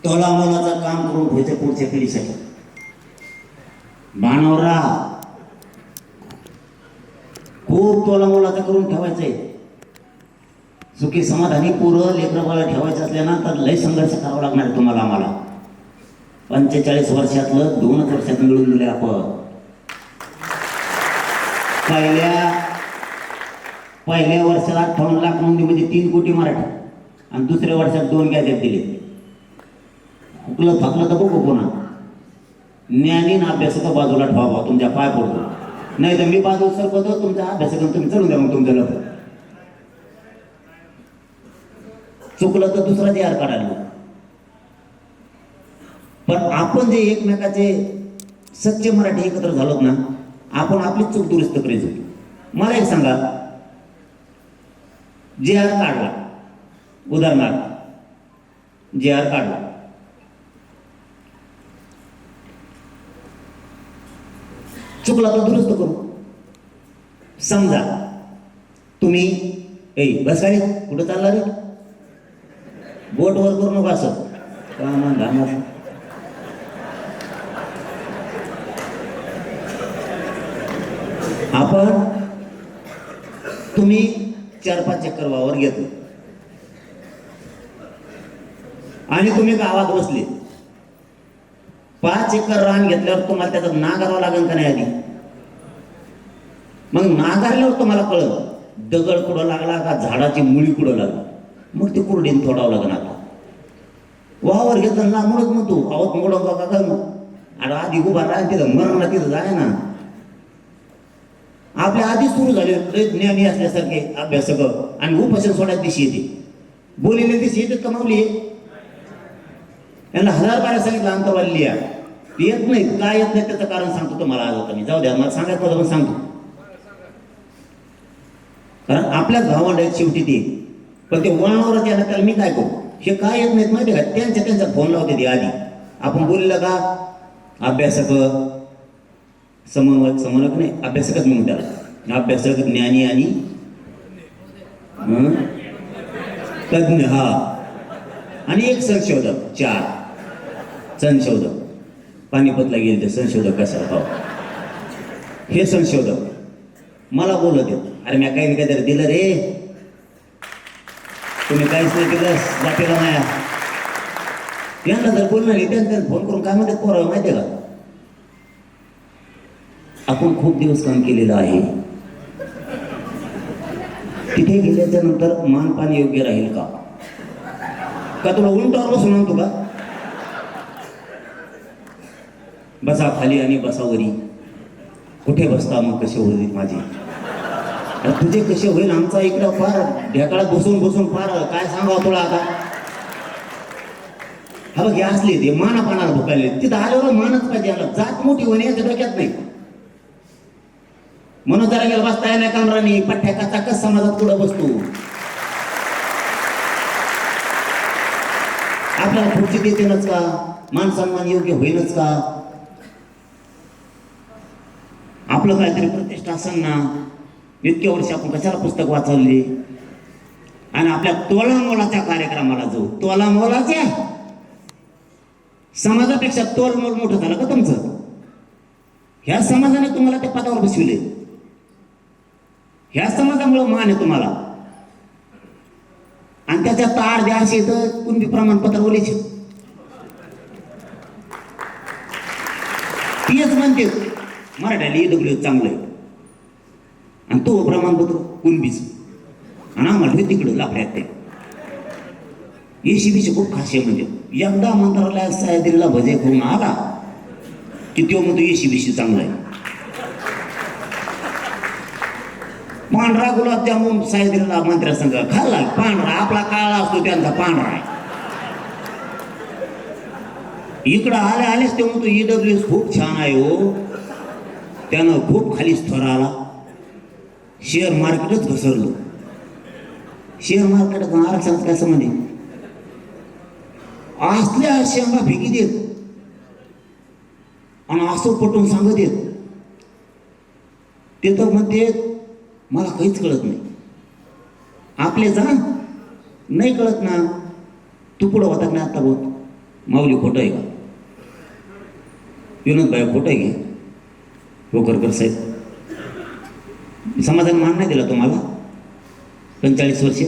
तोलामोलाचं काम करून ठेवायचं पुढच्या पिढीसाठी. बाणावर राहा, खूप तोलामोलाचं करून ठेवायचंय. सुखी समाधानी पूर्व लेकरबाळा ठेवायचं असल्या ना तर लय संघर्ष करावा लागणार आहे तुम्हाला आम्हाला. 45 वर्षातलं 2 वर्षात मिळून दिले आपण. पहिल्या वर्षाला 58 लाख नोंदी म्हणजे 3 कोटी मराठी, आणि दुसऱ्या वर्षात 2 गॅजेट दिले. हुकलं फाकलं तर बघू पुन्हा. ज्ञानी ना अभ्यासाचा बाजूला ठेवा, तुमच्या पाय पडतो. नाही तर मी बाजू सरकवतो, तुमचा अभ्यास करून तुम्ही चढून द्या. मग तुमच्या लप चुकलं तर दुसरा तयार काढायला. पण आपण जे एकमेकाचे सच्चे मराठी एकत्र झालोत ना, आपण आपली चूक दुरुस्त करायचो. मला एक सांगा, JR काढला, उदाहरणार्थ JR काढला, चुकला तर दुरुस्त करू. समजा तुम्ही बस गाडी कुठं चालला रे, बोट वर करू नका असं का म्हणा. आपण तुम्ही 4-5 चक्कर वावर घेतलं आणि तुम्ही गावात बसले. 5 एकर रान घेतल्यावर तुम्हाला त्याचा नांगरावं लागेल का नाही आधी. मग नांगरल्यावर तुम्हाला कळलं दगड कुठं लागला का झाडाची मुळी कुठं लागला, मग ते कुरडीन तोडावं लागेल. आता वावर घेतलं ना म्हणत म्हणतो आवत मोडव का काय मग, आणि आधी उभा राहा तिथं मरणला तिथं जाय ना. आपल्या आधी सुरू झाले ज्ञानी असल्यासारखे अभ्यासक, आणि उपोषण सोडायच्या दिवशी येते, बोलीने दिवशी येते कमावली. यांना 1000 सांगितलं अंतरवाली येत नाही. काय येत नाही त्याचं कारण सांगतो तुम्हाला आज. आता मी जाऊ द्या, मला सांगायचं होतं पण सांगतो. कारण आपल्याच भावंड आहेत शेवटी ते, पण ते वळणावरच येणार. त्याला मी काय करू, हे काय येत नाहीत माहिती का, त्यांच्या फोन लावते ते आधी. आपण बोललं का अभ्यासक, समन्वयक नाही, अभ्यासकच म्हणून त्याला. अभ्यासक, ज्ञानी आणि तज्ञ. हा, आणि एक संशोधक. 4 संशोधक. पानिपतला गेले ते संशोधक कशाला पाहू. हे संशोधक मला बोलत येत, अरे मी काही काहीतरी दिलं रे, तुम्ही काहीच नाही दिलं, वाटेला नाही. त्यांना जर बोलणार नाही त्यांना फोन करून काय म्हणतात पोरं माहिती आहे का, आपण खूप दिवस काम केलेलं आहे, तिथे गेल्याच्या नंतर मानपान योग्य राहील का तुला उंटावर बसून आणतो का, बसा खाली आणि बसावरी, कुठे बसता मग कसे होईल माझे, अरे तुझे कसे होईल, आमचा इकडं फार ढेकळात बसून बसून फार काय सांगावं तुला आता. हा बघ हे असले ते मानापानाला भुकायले, तिथं आल्यावर मानच पाहिजे, याला जात मोठी होणे याच्या डोक्यात नाही. म्हणून जरा गेला बसता येणार कामरानी पठ्ठ्या कचाकच समाजात पुढं बसतो. आपल्याला खुर्ची देतेनच का, मान सन्मान योग्य होईनच का, आपलं काहीतरी प्रतिष्ठा असेल ना. इतक्या वर्ष आपण कशाला पुस्तक वाचवले आणि आपल्या तोलामोलाच्या कार्यक्रमाला जाऊ, तोलामोलाच्या समाजापेक्षा तोलमोल मोठं झालं का तुमचं. ह्या समाजाने तुम्हाला त्या पदावर बसविले, ह्या समाजामुळे मान आहे तुम्हाला, आणि त्याच्या तार द्या असे तर कुणबी प्रमाणपत्र बोलायचे तीच म्हणते मराठ्याला EW चांगलं आहे आणि तो प्रमाणपत्र कुणबीच, आणि आम्हाला तिकडं लाफड्यात ते ECBचे खूप खासियत म्हणजे एकदा मंत्रालयात सह्याद्रीला भजे खाऊन आला की तो म्हणतो ECBC चांगला आहे. पांढरा गुलाबजामुन सह्याद्रीला मंत्र्यासंघ खाल्ला, पांढरा आपला काळा असतो त्यांचा पांढरा आहे. इकडं आलेच ते म्हणतो EW खूप छान आहे हो, त्यानं खूप खाली स्तर आला, शेअर मार्केटच घसरलं. शेअर मार्केट आरक्षणात काय संबंध आहे, असल्या शेंगा फेकी देत आणि असं पटून सांगत येत, ते तर म्हणते मला काहीच कळत नाही. आपले जा नाही कळत ना, तू पुढं होता नाही आता बोल माऊली खोटं आहे का, विनोद भाई खोटं आहे घे भोकरकर साहेब, समाजाने मान नाही दिला तुम्हाला 45 वर्ष.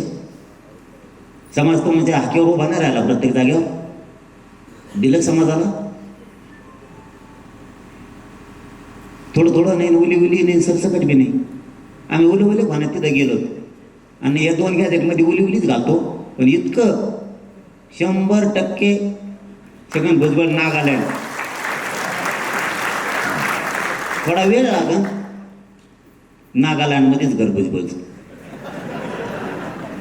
समाज तो म्हणजे हाकेवर उभा नाही राहिला, प्रत्येक जागेवर दिलं समाजाला. थोडं थोडं नाही, उली उली नाही, सरसकट बी नाही. आम्ही उली उली पाण्यात तिथं गेलो आणि या 2 गॅजेटमध्ये उली उलीच घालतो, पण इतकं 100% सगळं भुजबळ नागालँड. थोडा वेळ लागेल, नागालँडमध्येच घर भुजबळचं.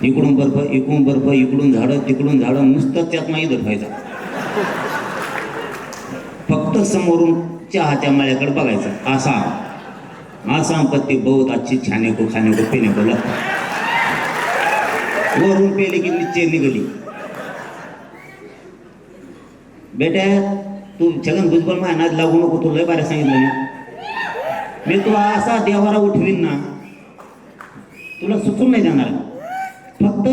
इकडून बर्फ इकडून बर्फ, इकडून झाडं तिकडून झाडं, नुसतं त्यात नाही धरवायचा, फक्त समोरून चहाच्या मळ्याकडे बघायचं. आसाम पत्ती बहुत अच्छी, छाने को खाने को पिने को लगता, वरून पेले की नीचे निघली. बेटा तू छगन भुजबळ माझ्या नाद लागू नको, तू लय बारे सांगितलं ना, मी तुला असा देवारा उठवीन ना, तुला सुचून नाही जाणार. फक्त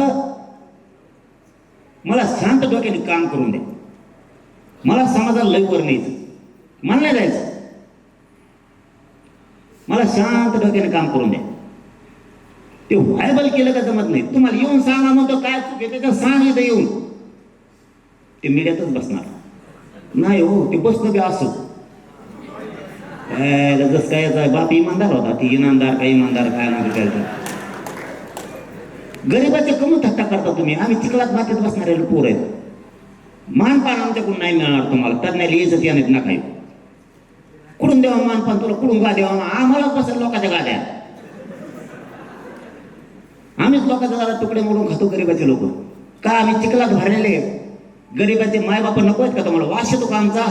मला शांत डोक्याने काम करून दे, मला समाजाला लय वर न्यायचं, मला नाही जायचं, मला शांत डोक्याने काम करून द्या. ते व्हायबल केलं का जमत नाही. तुम्हाला येऊन सांगा म्हणतो काय चुके त्याचं सांग, इथं येऊन ते मीडियातच बसणार नाही हो, ते बसणं बी असो जस काय याचा बाप इमानदार होता, ती इनामदार काय इमानदार काय म्हणजे काय. गरीबाचे कमी थट्टा करता तुम्ही, आम्ही चिखलात मातीत बसणारे पोर आहेत. मानपान आमच्याकडून नाही मिळणार तुम्हाला, तर नाही लिहायचं त्यानेच ना काही. कुठून देवा मानपान तुला, कुठून गा देवा, आम्हालाच बसेल लोकांच्या गाद्या. आम्हीच लोकांच्या गाड्या तुकडे मोडून खातो गरीबाचे लोक. का आम्ही चिखलात भरलेले गरीबाचे मायबाप नको आहेत का तुम्हाला, वास येतो का आमचा.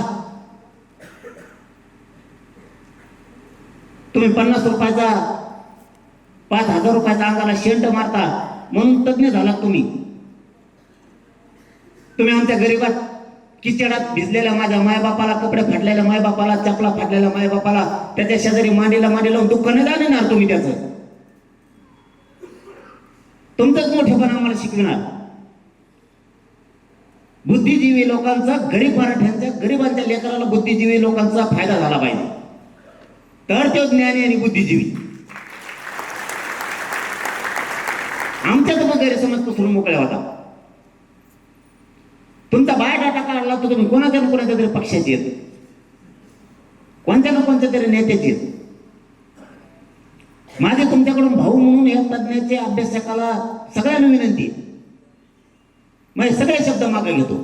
तुम्ही 50 रुपयाचा 5000 रुपयाचा अंगाला शेंट मारता म्हणून तज्ञ झालात तुम्ही. तुम्ही आमच्या गरीबात किचडात भिजलेल्या माझ्या मायबापाला, कपडे फाटलेल्या मायबापाला, चपला फाटलेल्या मायबापाला, त्याच्या शेजारी मांडीला लावून दुःख नाही जाणणार तुम्ही. त्याचं तुमचंच मोठेपण आम्हाला शिकविणार. बुद्धिजीवी लोकांचा, गरीब मराठ्यांच्या, गरिबांच्या लेकराला बुद्धिजीवी लोकांचा फायदा झाला पाहिजे, तर तो ज्ञानी आणि बुद्धिजीवी. आमच्यात मग गैरसमज पसरून मोकळ्या होता. तुमचा बायोडाटा काढला तर तुम्ही कोणाच्या ना कोणाच्या तरी पक्षाचे आहेत, कोणत्या ना कोणत्या तरी नेत्याचे आहेत. माझे तुमच्याकडून भाऊ म्हणून या तज्ञाचे अभ्यासकाला सगळ्यांना विनंती आहे, माझे सगळे शब्द मागे घेतो.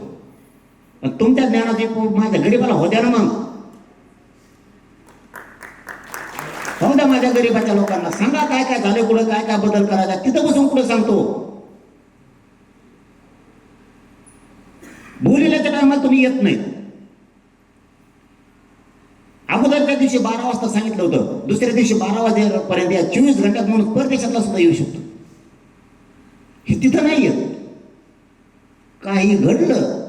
पण तुमच्या ज्ञानाचे माझ्या गरीबाला होत्या ना, मग होऊ द्या माझ्या गरीबाच्या लोकांना. सांगा काय काय झाले, कुठं काय काय बदल करायचा, तिथं बसून कुठं सांगतो. बोलिल्याच्या टायमाला तुम्ही येत नाही. अगोदरच्या दिवशी 12 वाजता सांगितलं होतं, दुसऱ्या दिवशी 12 वाजेपर्यंत या 24 घंट्यात म्हणून परदेशातला सुद्धा येऊ शकतो. हे तिथं नाही येत. काही घडलं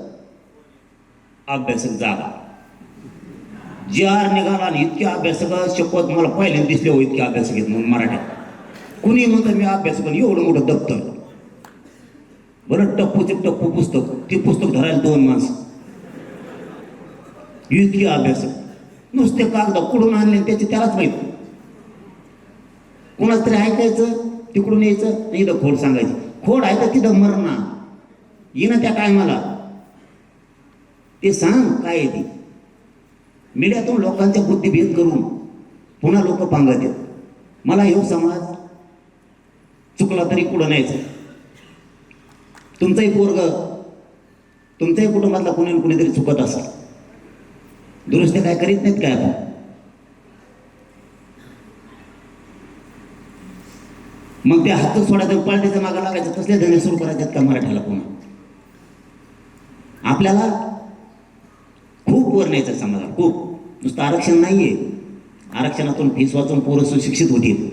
अभ्यासक जागा जार निघाला आणि इतके अभ्यासक शपथ मला पहिल्यांदा दिसले हो, इतके अभ्यासक आहेत म्हणून मराठ्यात. कुणी म्हणतं मी अभ्यासक, एवढं मोठं दप्तर, बरं टप्पूचे टप्पू पुस्तक, ते पुस्तक धरायला 2 माणसं, इतके अभ्यासक. नुसते कागद कुठून आणले त्याची त्यालाच माहित. कोणाच तरी ऐकायचं, तिकडून यायचं, इथं खोड सांगायची. खोड आहे तर तिथं मरणा येणं त्या टायमाला. ते सांग काय आहे ती. मीडियातून लोकांच्या बुद्धिभेद करून पुन्हा लोक पांगत आहेत. मला हे समाज चुकला तरी पुढं न्यायचं. तुमचंही पोरग, तुमच्याही कुटुंबातला कोणी कुणीतरी चुकत असेल, दुरुस्ती काय करीत नाहीत काय आपण. मग ते हात सोडायचं, पळट्याच्या मागं लागायचं, तसले धंदे सुरू करायचे का मराठ्याला पुन्हा. आपल्याला खूप वर न्यायचं समाजाला, खूप. नुसतं आरक्षण नाहीये, आरक्षणातून फीस वाचून पोरं सुशिक्षित होतील,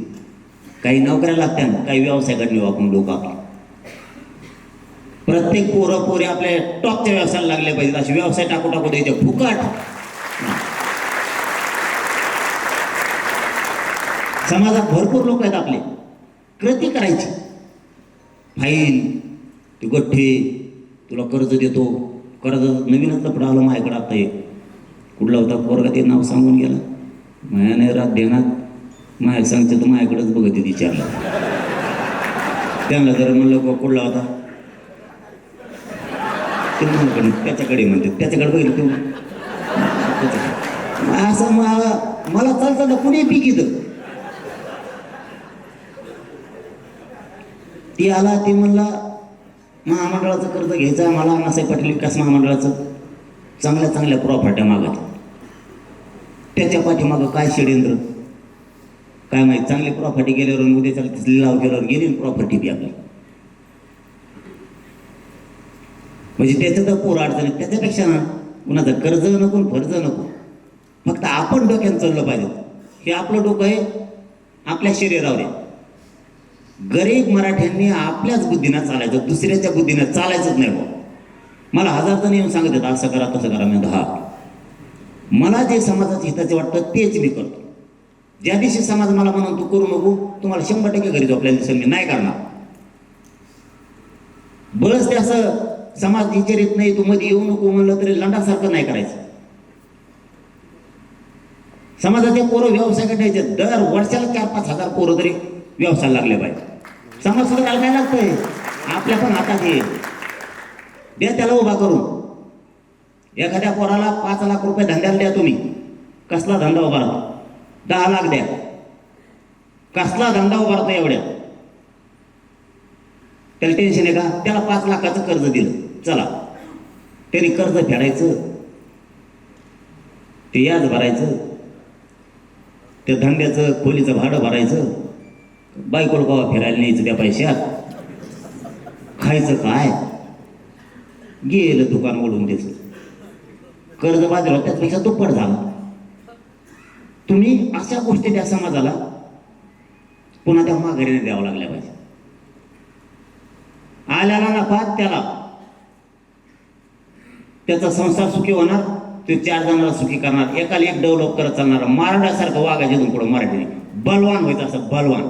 काही नोकऱ्या लागत्या, काही व्यवसायाकडे नेऊ आपण लोक. आपले प्रत्येक पोरं पोरे आपल्या टॉपच्या व्यवसायाला लागले पाहिजेत, असे व्यवसाय टाकू द्यायचे फुकट. समाजात भरपूर लोक आहेत आपले, कृती करायची. फाईल, तू गठ्ठे, तुला कर्ज देतो, कर्ज नवीनच लपडा आलं माझ्याकडे. आता एक कुठला होता पोरगा, ते नाव सांगून गेला, माया नाही रात ध्यानात, माया सांगते तर माझ्याकडेच बघत ते विचारलं. त्यांना जर म्हणलं कुठला होता, ते म्हणलं त्याच्याकडे म्हणते, त्याच्याकडे बघितलं तू असं. मला चालतं कुणी पीक येतं. ती आला, ती म्हणला महामंडळाचं कर्ज घ्यायचं आहे मला, अण्णासाहेब पाटील विकास महामंडळाचं, चांगल्या चांगल्या प्रॉपर्ट्या मागत. त्याच्या पाठीमागं काय षडयंत्र काय माहीत. चांगली प्रॉपर्टी गेल्यावर उद्या लिलाव केल्यावर गेली प्रॉपर्टी बी आपली. म्हणजे त्याचं तर पोर अडचण आहे. त्याच्यापेक्षा ना कुणाचं कर्ज नको, फर्ज नको, फक्त आपण डोक्यानं चाललं पाहिजे. हे आपलं डोकं आहे, आपल्या शरीरावर आहे. गरीब मराठ्यांनी आपल्याच बुद्धीनं चालायचं, दुसऱ्याच्या बुद्धीनं चालायचंच नाही. बा मला 1000 जण येऊन सांगत येतात असं करा तसं करा, मी 10. मला जे समाजाचं हिताचे वाटतं तेच मी करतो. ज्या दिवशी समाज मला म्हणून तू करू नको, तुम्हाला 100% घरी झोपल्या दिसेल मी नाही करणार. बळच ते असं समाज विचारित नाही, तू मध्ये येऊ नको म्हणलं तरी लंडासारखं नाही करायचं. समाजाचे पोरं व्यवसाय करायचे, दर वर्षाला 4-5 हजार पोरं तरी व्यवसाय लागले पाहिजे. समाज सुद्धा काय लागतंय, आपल्या पण हातात ये द्या त्याला उभा करून. एखाद्या पोराला 5 लाख रुपये धंद्याला द्या तुम्ही, कसला धंदा उभारतो? 10 लाख द्या, कसला धंदा उभारतो एवढ्या? त्याला टेन्शन आहे का? त्याला 5 लाखाचं कर्ज दिलं, चला त्यांनी कर्ज फेडायचं, ते याज भरायचं, त्या धंद्याचं खोलीचं भाडं भरायचं, बायकोला गावा फिरायला न्यायचं त्या पैशात, खायचं काय? गेलं दुकान ओढून द्यायचं, कर्ज बाजूला त्याच्यापेक्षा दुप्पट झालं. तुम्ही अशा गोष्टी त्या समाजाला पुन्हा त्या माघारीने द्यावं लागल्या पाहिजे. आल्याला नफा त्याला, त्याचा संसार सुखी होणार, तो 4 जणांना सुखी करणार, एकाला एक डेव्हलप करत चालणार. मराठासारखं वागायचं पुढं मराठीने, बलवान व्हायचं असं बलवान.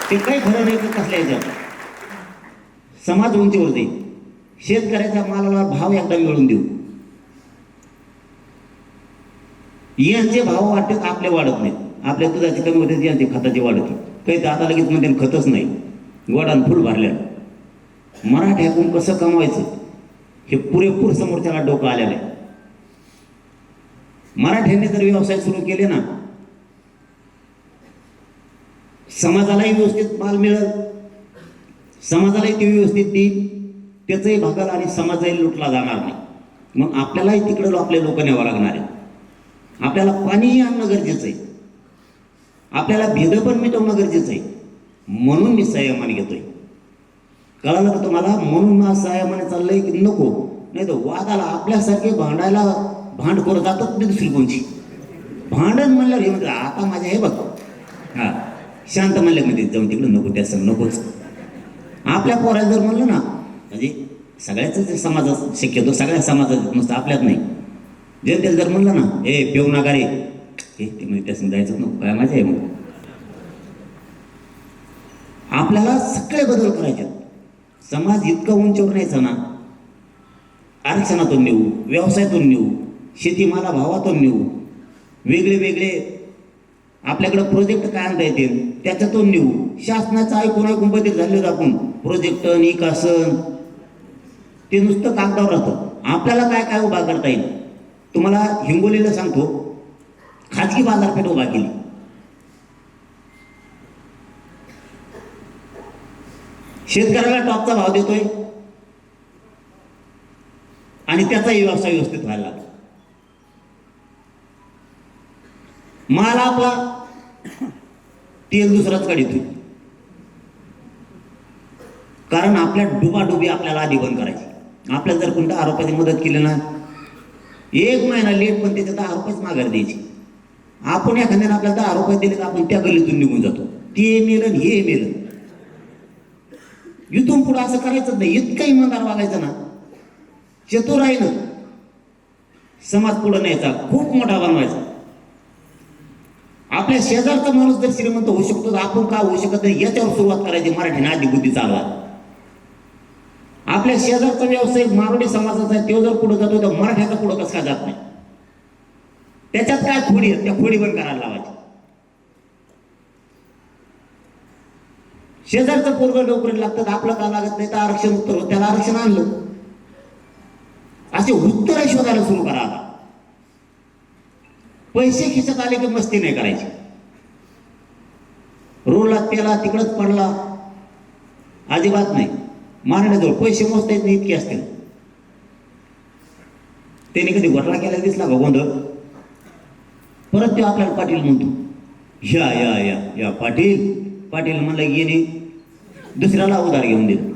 ते काही खरं नाही तर कसल्या याच्यात समाज उंचीवर जाईल. शेतकऱ्याच्या मालाला भाव एकदा मिळून देऊ. यांचे भाव वाटत आपले वाढत नाहीत. आपल्या दुधाची कमी होते, यांची खताची वाढत. काही तर आता लगेच म्हणजे खतच नाही, गोडान फुल भरल्या. मराठ्यातून कसं कमवायचं हे पुरेपूर समोरच्याला डोकं आलेलं आहे. मराठ्यांनी जर व्यवसाय सुरू केले ना, समाजालाही व्यवस्थित माल मिळेल, समाजालाही ते व्यवस्थित देईल, त्याचंही भागाल आणि समाजही लुटला जाणार नाही. मग आपल्यालाही तिकडं आपले लोक न्यावं लागणार आहे. आपल्याला पाणीही आणणं गरजेचं आहे, आपल्याला भेद पण मिटवणं गरजेचं आहे. म्हणून मी संयमाने घेतोय. कळालं का तुम्हाला? म्हणून ना संयमाने चाललंय की नको, नाही तर वादाला आपल्यासारखे भांडायला भांडखोर जातात नाही दुसरी कोणची. भांडण म्हणल्यावर हे म्हणतात आता माझ्या हे बघ, हा शांत म्हणल्यामध्ये जाऊन तिकडं नको, त्या संग नकोच. आपल्या पोराला जर म्हणलं ना, म्हणजे सगळ्याच समाजात शक्यतो सगळ्या समाजात नुसतं आपल्यात नाही, जनतेला जर म्हणलं ना हे पेऊ नका रे, हे ते म्हणजे त्या जायचं नको, काय माझ्या आहे. मग आपल्याला सगळे बदल करायचे. समाज इतका उंचीवर न्यायचा ना, आरक्षणातून नेऊ, व्यवसायातून नेऊ, शेतीमाला भावातून नेऊ, वेगळे वेगळे आपल्याकडे प्रोजेक्ट काय आणता येतील त्याच्यातून नेऊ. शासनाचं ऐकून बदल झाले आपण प्रोजेक्ट निकासन ते नुसतं कागदावर राहतं. आपल्याला काय काय उभा करता येईल. तुम्हाला हिंगोलीला सांगतो, खाजगी बाजारपेठ उभा केली. शेतकऱ्याला टॉपचा भाव देतोय आणि त्याचाही व्यवसाय व्यवस्थित व्हायला लागला. माल आपला, तेल दुसराच काढतोय. कारण आपल्या डुबाडुबी आपल्याला आधी बंद करायची. आपल्याला जर कोणत्या आरोपाची मदत केली ना, 1 महिना लेट पण त्याच्या 10 रुपयेच माघार द्यायची. आपण एखाद्याने आपल्याला 10 रुपये दिले तर आपण त्या गल्लीतून निघून जातो. ते मेलं हे मेलं. इथून पुढे असं करायचं नाही. इतका इमानदार वागायचं ना, चतुर राहिलं, समाज पुढे न्यायचा, खूप मोठा बनवायचा. आपल्या शेजारचा माणूस जर श्रीमंत होऊ शकतो तर आपण का होऊ शकत नाही, याच्यावर सुरुवात करायची. मराठीने आधी बुद्धी चालवा. आपल्या शेजारचा व्यवसाय मारवाडी समाजाचा आहे, तो जर पुढे जातो तर मराठ्याचा पुढे कसं काय जात नाही. त्याच्यात काय खोडी आहे, त्या खोडी पण करायला लावायची. शेजारचं पोरगं नोकरीला लागतं, आपलं का लागत नाही तर आरक्षण उत्तर होत, त्याला आरक्षण आणलं. असे उत्तर शोधायला सुरू करा. आता पैसे खिशात आले की मस्ती नाही करायची. रोडला त्याला तिकडच पडला अजिबात नाही. मारण्याजवळ पैसे मोजता येत नाही इतके असतील. त्याने कधी घोटाळा केला दिसला का गोंधळ? परत ते आपल्याला पाटील म्हणतो, या या या या पाटील. पाटील म्हणलं गेली, दुसऱ्याला उधार घेऊन दिलं.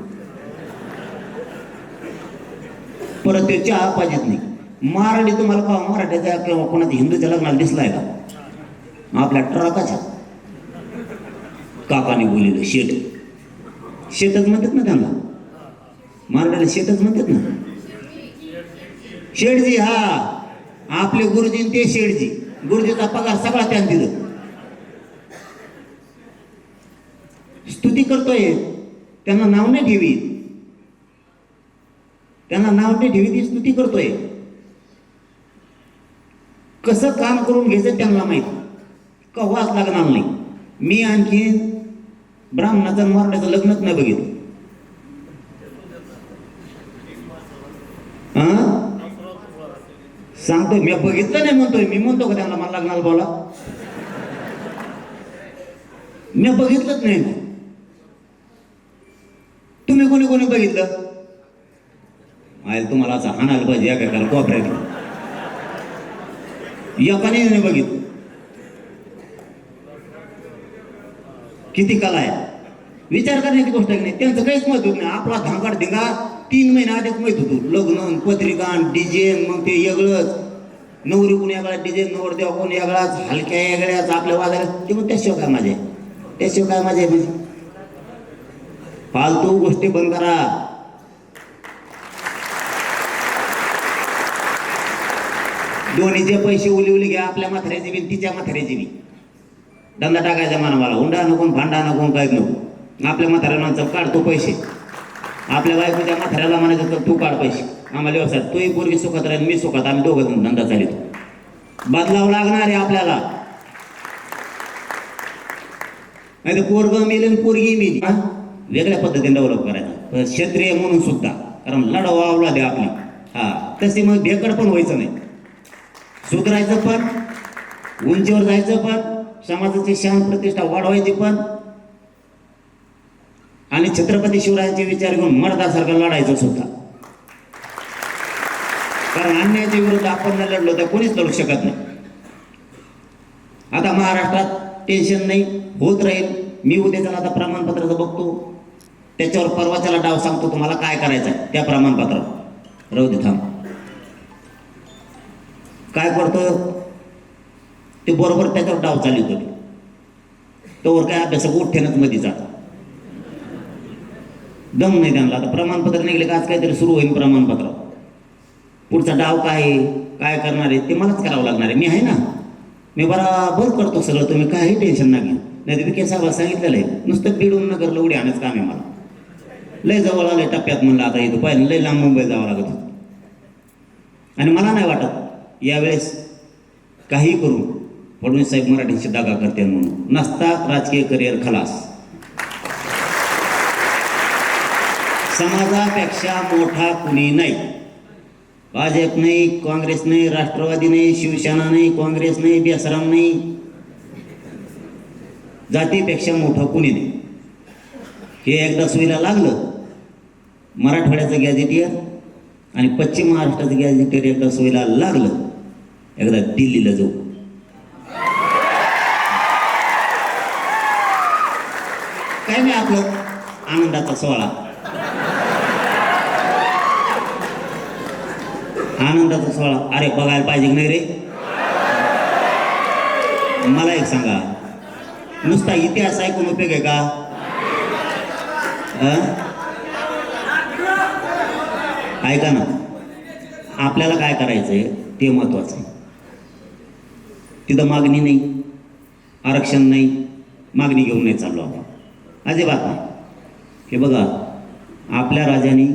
परत ते चहा पाहिजेत नाही. मारणी तुम्हाला का मराठ्याच्या किंवा कोणाच्या हिंदूच्या लग्नाला दिसलाय का? आपल्या ट्रकाच्या काकाने बोलिलं शेट. शेतच म्हणतात ना त्यांना, मराठ्याला शेतच म्हणतात ना. शेठजी, हा आपले गुरुजी ते शेठजी. गुरुजीचा पगार सगळा त्यानं दिलं. स्तुती करतोय, त्यांना नाव नाही ठेवी, त्यांना नाव नाही ठेवी, ती स्तुती करतोय. कसं काम करून घ्यायचं त्यांना माहिती, कव्हाच लागणार नाही. मी आणखी ब्राह्मणाचं मराठ्याचं लग्नच नाही बघितलं. सांगतोय मी बघितलं नाही म्हणतोय. मी म्हणतो का त्यांना मला लग्नाला बोला? मी बघितलंच नाही. तुम्ही कोणी कोणी बघितलं? आयल तुम्हाला असं हाणायला पाहिजे एका कोपऱ्यात. एकाने नाही बघितलं. किती कला आहे, विचार करण्याची गोष्ट नाही. त्यांचं काहीच माहित होत नाही. आपला धांगाड धिंगा 3 महिने आधीच माहित होतो. लग्न, पत्रिका, डिझाईन, मग ते वेगळंच. नवरी कोण वेगळा डिझाईन, नवरदेव कोण वेगळाच, हलक्या वेगळ्याच आपल्या वाजायला. ते मग त्याशिवाय काय माझे, त्याशिवाय काय माझे म्हणजे फालतू गोष्टी बंद करा. दोन्हीचे पैसे उली घ्या. आपल्या म्हाताऱ्याचे बी तिच्या म्हाताऱ्याचे बी. धंदा टाकायचा मानवाला. हुंडा नको, भांडा नको, काहीच नको. आपल्या म्हाताऱ्याला माणसं काढतो पैसे. आपल्या बायकोच्या म्हाताऱ्याला म्हणायचं तर तू काढ पैसे आम्हाला व्यवसाय. तोही पोरगी सुखात राहील, मी सुखात, आम्ही दोघं धंदा चालितो. बदलावं लागणार आहे आपल्याला. नाही तर पोरग मेले पोरगी मेली. वेगळ्या पद्धतीने डेव्हलप करायचा. क्षत्रिय म्हणून सुद्धा कारण लढा वावला द्या आपली. तशी मग भेकड पण व्हायचं नाही, सुधारायचं पण, उंचीवर जायचं पण, समाजाची शान प्रतिष्ठा वाढवायची पण, आणि छत्रपती शिवरायांचे विचार घेऊन मर्दासारखं लढायचं सुद्धा. कारण अन्यायाच्या विरुद्ध आपण न लढलो तर कोणीच लढू शकत नाही. आता महाराष्ट्रात टेन्शन नाही, होत राहील. मी उद्याच्याला आता प्रमाणपत्राचं बघतो, त्याच्यावर परवाच्याला डाव सांगतो तुम्हाला काय करायचं आहे त्या प्रमाणपत्रावर. राहू दे, थांब. काय करतो ते बरोबर त्याच्यावर डाव चालवतो, तोवर काय अभ्यास उठ्ठेनच मध्ये जात, दम नाही त्यांना. आता प्रमाणपत्र निघले का आज काहीतरी सुरू होईल प्रमाणपत्र, पुढचा डाव काय आहे, काय करणार आहे ते मलाच करावं लागणार आहे. मी आहे ना, मी बराबर करतो सगळं, तुम्ही काही टेन्शन नाही घेऊ. नाही तर विखे साहेब सांगितलेलं आहे, नुसतं बिडून नगर उडी आणायचं काम आहे मला. लय जवळ आलंय टप्प्यात म्हणलं आता इथं पाहिजे, लय लांब मुंबई जावं लागत होतं. आणि मला नाही वाटत यावेळेस काही करून फडणवीस साहेब मराठीची दागा करते म्हणून. नसता राजकीय करिअर खलास. समाजापेक्षा मोठा कुणी नाही. भाजप नाही, काँग्रेस नाही, राष्ट्रवादी नाही, शिवसेना नाही, काँग्रेस नाही, बेसराम नाही, जातीपेक्षा मोठं कुणी नाही. हे एकदा सुईला लागलं, मराठवाड्याचं गॅझेटियर आणि पश्चिम महाराष्ट्राचं गॅझेटियर एकदा सुईला लागलं, एकदा दिल्लीला जाऊ. काय नाही, आपलं आनंदाचा सोहळा, आनंदाचा सोहळा. अरे बघायला पाहिजे की नाही रे? मला एक सांगा, नुसता इतिहास ऐकून उपयोग आहे का? ऐका ना, आपल्याला काय करायचंय ते महत्वाचं आहे. तिथं मागणी नाही, आरक्षण नाही, मागणी घेऊन नाही चाललो आपण, अजिबात नाही. हे बघा, आपल्या राजाने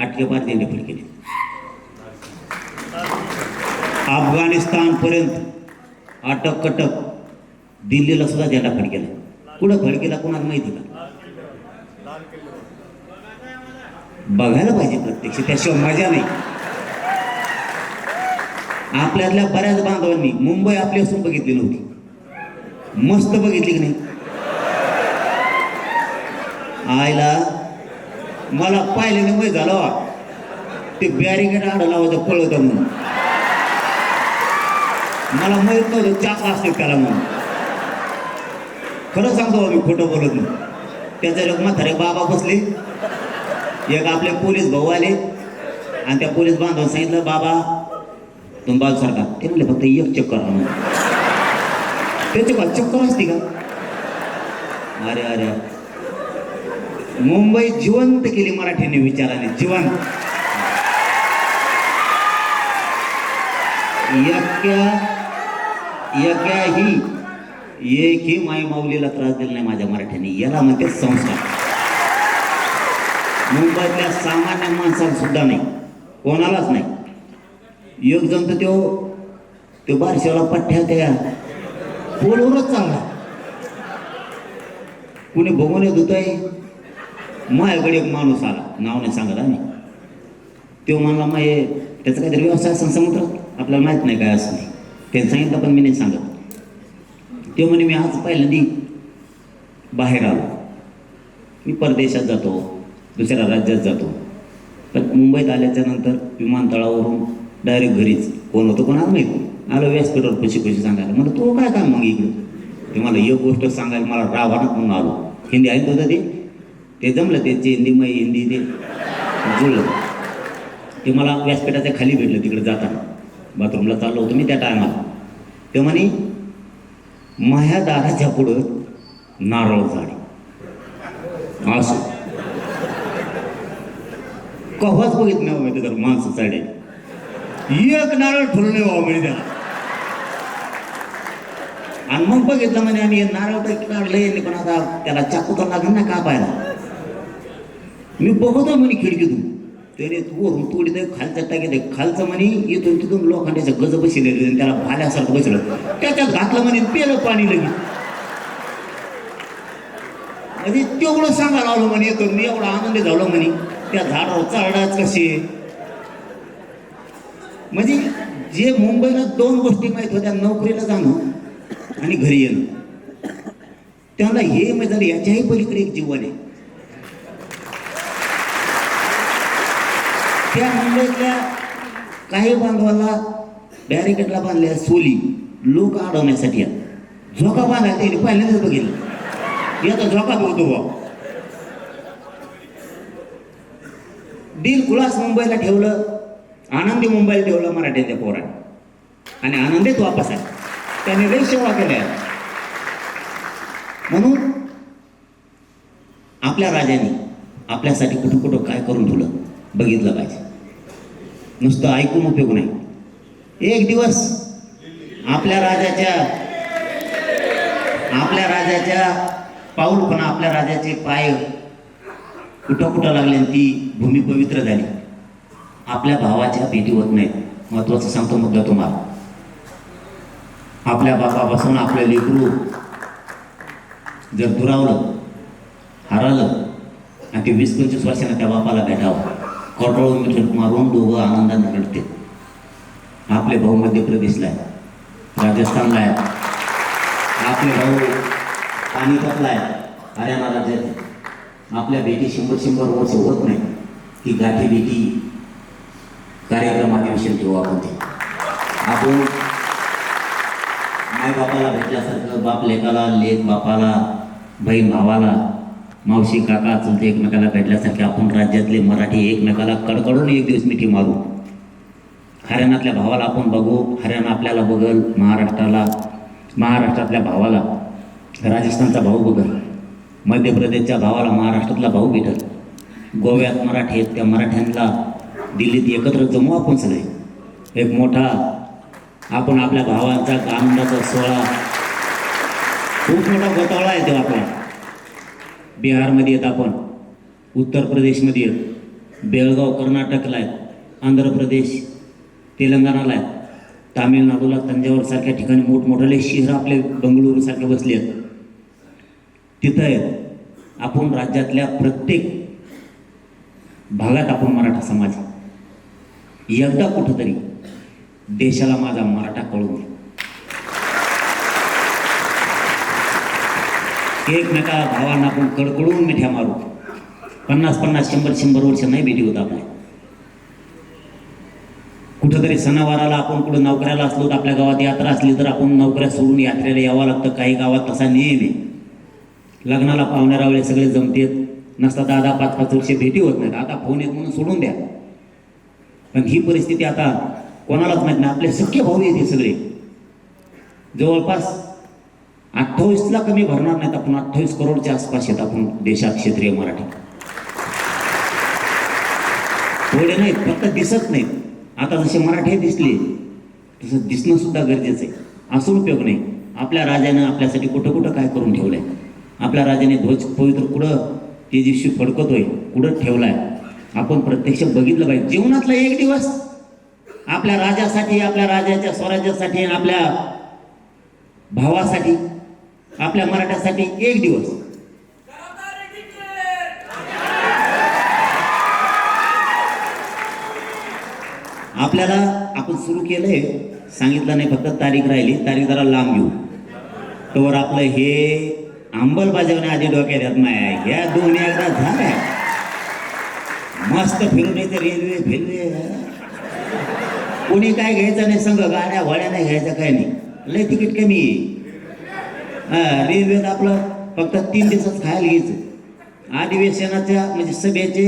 आटकेपार झेंडे फडकेले, अफगाणिस्तानपर्यंत अटक कटक, दिल्लीला सुद्धा झेंडा फडकेला. कुठं फडकेला कोणाला माहिती का? बघायला पाहिजे प्रत्यक्ष, त्याशिवाय मजा नाही. आपल्यातल्या बऱ्याच बांधवांनी मुंबई आपली असून बघितली नव्हती, मस्त बघितली की नाही? आईला मला पाहिल्याने वय झालं, ते बॅरिकेड आड लावायचं पळत म्हणून. मला माहित नव्हतं चाक असते त्याला म्हणून. खरं सांगतो मी, खोटं बोलत नाही. त्याचा एक म्हातारे बाबा बसले, एक आपले पोलीस भाऊ आले, आणि त्या पोलीस बांधवांनी सांगितलं, बाबा तुम्ही बाजू सारखा. ते म्हणले फक्त एक चक्कर म्हणून. त्याची का चक्कर असते का? अरे अरे, मुंबई जिवंत केली मराठीने विचाराने, जिवंत. एकही माई माऊलीला त्रास दिला नाही माझ्या मराठ्याने. याला म्हणते संस्कार. मुंबईतल्या सामान्य माणसाला सुद्धा नाही, कोणालाच नाही. एक जण तर तो बारशाला पठ्ठ्या त्या पोलवरच चालला. कुणी बघून येत होत आहे. माझ्याकडे एक माणूस आला, नाव नाही सांगत आम्ही. तो म्हणला, मग त्याचा काहीतरी व्यवसाय असं समुद्रात, आपल्याला माहीत नाही काय असं. त्यांनी सांगितलं पण मी नाही सांगत. ते म्हणे, मी आज पहिल्यांदा बाहेर आलो, मी परदेशात जातो, दुसऱ्या राज्यात जातो. पण मुंबईत आल्याच्या नंतर विमानतळावरून डायरेक्ट घरीच. कोण होतं कोणाला माहीत. आलो व्यासपीठावर पैसे सांगायला. मला तो काय काम मग इकडं? ते मला एक गोष्ट सांगायला मला रावणात म्हणून आलो. हिंदी ऐकत होतं ते जमलं, त्याची हिंदी ते जुळलं. ते मला व्यासपीठाच्या खाली भेटलं तिकडे जाताना. बाथरूमला चाललो होतो मी त्या टायमाला. ते म्हणे, माझ्या दाराच्या पुढं नारळ झाड असं कव्हाच बघित नाही माहिती तर माणसं चाडे एक नारळ ठुलले व्हा म्हणे त्याला. आणि मग बघितलं म्हणे आम्ही नारळ तर काढले, पण आता त्याला चाकू तर लागेल ना कापायला. मी बघतो म्हणे खिडकीतून, त्याने वरून तोडी दे, खालच्या टाकीत खालचं म्हणे, इथून तिथून लोखंडाचं गज बसले, त्याला भाल्यासारखं बसलं, त्याच्यात घातलं म्हणे, पेलं पाणी लगेच. म्हणजे तेवढं सांगायला आलो म्हणे, येतो मी एवढा आनंद झालो म्हणे. त्या झाडावर चढाच कशी. म्हणजे जे मुंबईला 2 गोष्टी माहीत होत्या, नोकरीला जाणं आणि घरी येणं, त्याला हे म्हणजे याच्याही पलीकडे एक जीवन आहे. त्या मुंबईतल्या काही बांधवाला बॅरिकेडला बांधल्या सोली लोक अडवण्यासाठी झोका बांधायला त्यांनी पहिल्यांदाच बघितलं. याचा झोका बघतो बा. दिल खुलास मुंबईला ठेवलं, आनंदी मुंबईला ठेवलं मराठ्याच्या पोराने आणि आनंदीत वापस आहे. त्याने लई सेवा केल्या. म्हणून आपल्या राजाने आपल्यासाठी कुठं कुठं काय करून ठेवलं बघितलं पाहिजे. नुसतं ऐकून उपयोग नाही. एक दिवस आपल्या राजाच्या पाऊलपणा, आपल्या राजाचे पाय कुठं कुठं लागले आणि ती भूमी पवित्र झाली. आपल्या भावाच्या भेटी होत नाहीत. महत्वाचं सांगतो मुद्दा तुम्हाला. आपल्या बापापासून आपलं लेकरू जर दुरावलं, हरवलं आणि ते 20-25 वर्षांना त्या बापाला भेटावं, कटोळून मिठून मारून दोघं आनंदाने रडते. आपले भाऊ मध्य प्रदेशला आहे, राजस्थानला आहे. आपले भाऊ पानिपतला आहे, हरियाणा राज्यात आहे. आपल्या भेटी 100 वर्ष होत नाही. ती गाठी भेटी कार्यक्रम अधिवेशन ठेवू आपण. ते आपण आई बापाला भेटल्यासारखं, बाप लेकाला, लेक बापाला, बहीण भावाला, मावशी काका चुलते एकमेकाला भेटल्यासारखे आपण राज्यातले मराठी एकमेकाला कडकडून एक दिवस मिठी मारू. हरियाणातल्या भावाला आपण बघू, हरियाणा आपल्याला बघल. महाराष्ट्रातल्या भावाला राजस्थानचा भाऊ बघल. मध्य प्रदेशच्या भावाला महाराष्ट्रातला भाऊ भेटल. गोव्यात मराठी आहेत, त्या मराठ्यांना दिल्लीत एकत्र जमू आपण सगळे. एक मोठा आपण आपल्या भावांचा आनंदाचा सोहळा, खूप मोठा गोतावळा आहे तो आपला. बिहारमध्ये येत आपण, उत्तर प्रदेशमध्ये येत, बेळगाव कर्नाटकला आहेत, आंध्र प्रदेश तेलंगणाला आहेत, तामिळनाडूला तंजावरसारख्या ठिकाणी मोठमोठाले शहरं आपले बंगळुरूसारखे बसले आहेत. तिथं आहेत. आपण राज्यातल्या प्रत्येक भागात आपण मराठा समाज एकदा कुठंतरी देशाला माझा मराठा कळून दे. एकमेका भावांना आपण कडकडून मिठ्या मारू. 50-50, 100-100 वर्ष नाही भेटी होत आपल्या. कुठंतरी सणावाराला आपण कुठं नोकऱ्याला असलो तर आपल्या गावात यात्रा असली तर आपण नोकऱ्या सोडून यात्रेला यावं लागतं. काही गावात तसा नियम आहे. लग्नाला पाहुण्यारावळे सगळे जमतेत. नसता 10-5 वर्ष भेटी होत नाहीत. आता फोन येत म्हणून सोडून द्या. पण ही परिस्थिती आता कोणालाच माहीत नाही. आपले सख्खे भाऊ येते सगळे. जवळपास 28ला कमी भरणार नाहीत आपण. 28 करोडच्या आसपास येत आपण देशात क्षेत्रीय मराठी. थोडे नाहीत, फक्त दिसत नाहीत. आता जसे मराठी दिसले तसं दिसणं सुद्धा गरजेचं आहे. असून उपयोग नाही. आपल्या राजानं आपल्यासाठी कुठं कुठं काय करून ठेवलंय. आपल्या राजाने ध्वज पवित्र कुठं तेजस्वी फडकतोय, कुठं ठेवलाय, आपण प्रत्यक्ष बघितलं पाहिजे. जीवनातला एक दिवस आपल्या राजासाठी, आपल्या राजाच्या स्वराज्यासाठी आणि आपल्या भावासाठी, आपल्या मराठ्यासाठी एक दिवस. आपल्याला आपण सुरू केलंय, सांगितलं नाही, फक्त तारीख राहिली. तारीख जरा लांब घेऊ. तोवर आपलं हे अंमलबजावणी आधी डोक्यात येत नाही. ह्या दोन्ही एकदा झाल्या मस्त फिरून येते. रेल्वे फिरवे कोणी काय घ्यायचं नाही. संघ गाड्या घोड्या नाही घ्यायचं, काय नाही. लय तिकीट कमी आहे. रेल्वेत आपलं फक्त 3 दिवसात खायला घ्यायचं. अधिवेशनाच्या म्हणजे सभेचे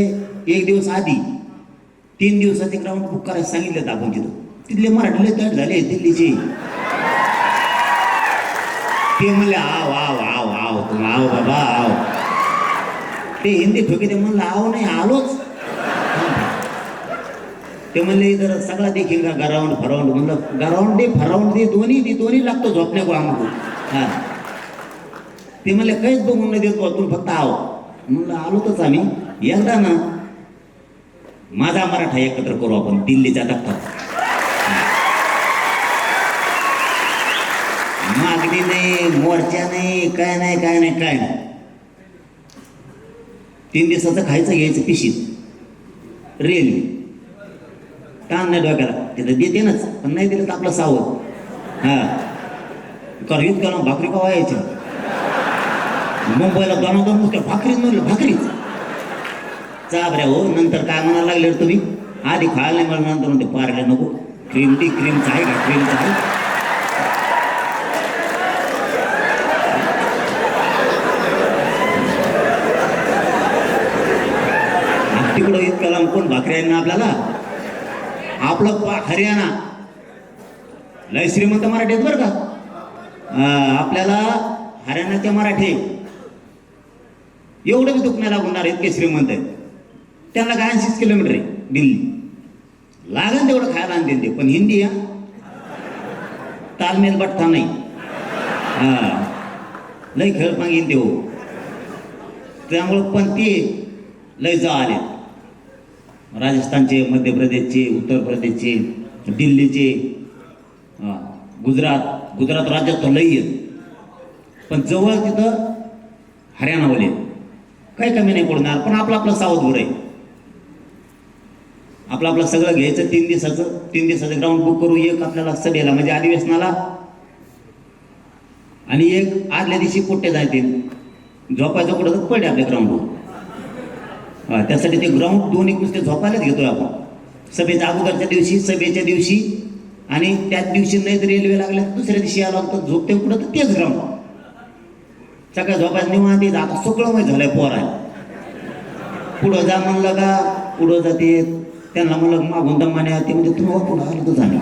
1 दिवस आधी 3 दिवसाचे ग्राउंड बुक करायला सांगितलं आपण. तिथले मराठीले तट झाले दिल्लीचे. ते म्हणले आव आव आव आव तुम आव बाबा आव. ते हिंदी ठोके. ते म्हणलं आव नाही, आलोच. ते म्हणले इधर सगळा देखील का गराउंड फराउंड. म्हणलं गराउंड दे फराउंड दे दोन्ही लागतो झोपण्या को आमको. हा, ते म्हणले काहीच बघून नाही देतो तू, फक्त आव. म्हणलं आलो तच आम्ही. एकदा ना माझा मराठा एकत्र करू आपण दिल्लीच्या दफ्तरात. मागणी नाही, मोर्चा नाही, काय नाही काय नाही काय नाही. 3 दिवसाचं खायचं घ्यायचं पिशीत. रेल्वे ताण नाही डोक्याला, तिथं देते नाच, पण नाही दिलं तर आपलं सावध. हा करवीत करा भाकरी का व्हायच्या, मुंबईला दोन नुसत्या भाकरीच म्हणलं भाकरीच चाबऱ्या हो. नंतर काय म्हणायला लागले तुम्ही, आधी खायला नाही मला, नंतर म्हणते पारले नको, क्रीम ती क्रीमचं आहे का, क्रीमचं आहे. तिकडं इतक्या लांब कोण भाकरी आहे ना आपल्याला. आपलं हरियाणा लय श्रीमंत मराठी आहेत बरं का. आपल्याला हरियाणाचे मराठी एवढं बी दुखण्याला लागणार इतके श्रीमंत आहेत. त्यांना काय 80 किलोमीटर आहे दिल्ली, लागेल तेवढं खायला आणतील ते. पण हिंदी हा तालमेल बठ्ठा नाही. हा लय खेळ मागीन ते हो. त्यामुळं पण ते लय जा आले, राजस्थानचे, मध्य प्रदेशचे, उत्तर प्रदेशचे, दिल्लीचे, गुजरात राज्यात तर लई आहेत. पण जवळ तिथं हरियाणावाले काही कमी नाही पडणार. पण आपलं सावध बरं आहे. आपलं सगळं घ्यायचं 3 दिवसाचं ग्राउंड बुक करू. एक आपल्याला सभेला म्हणजे अधिवेशनाला, आणि एक आदल्या दिवशी पोट्टे जायचे झोपायचं कुठं तर पडे आपल्या ग्राउंडवर. त्यासाठी ते ग्राउंड 2 एक नुसते झोपायलाच घेतोय आपण. सभेच्या अगोदरच्या दिवशी, सभेच्या दिवशी, आणि त्याच दिवशी नाही तर रेल्वे लागल्या दुसऱ्या दिवशी आला तर झोपते कुठं तर तेच ग्राउंड. सगळ्या झोपायचं निवांत. आता सगळं माहीत झालंय पोराय. पुढं जा म्हणलं का पुढं जाते, त्यांना म्हणलं मागून दमाने आते म्हणजे तुम्ही वापरून आलं तर जाणे.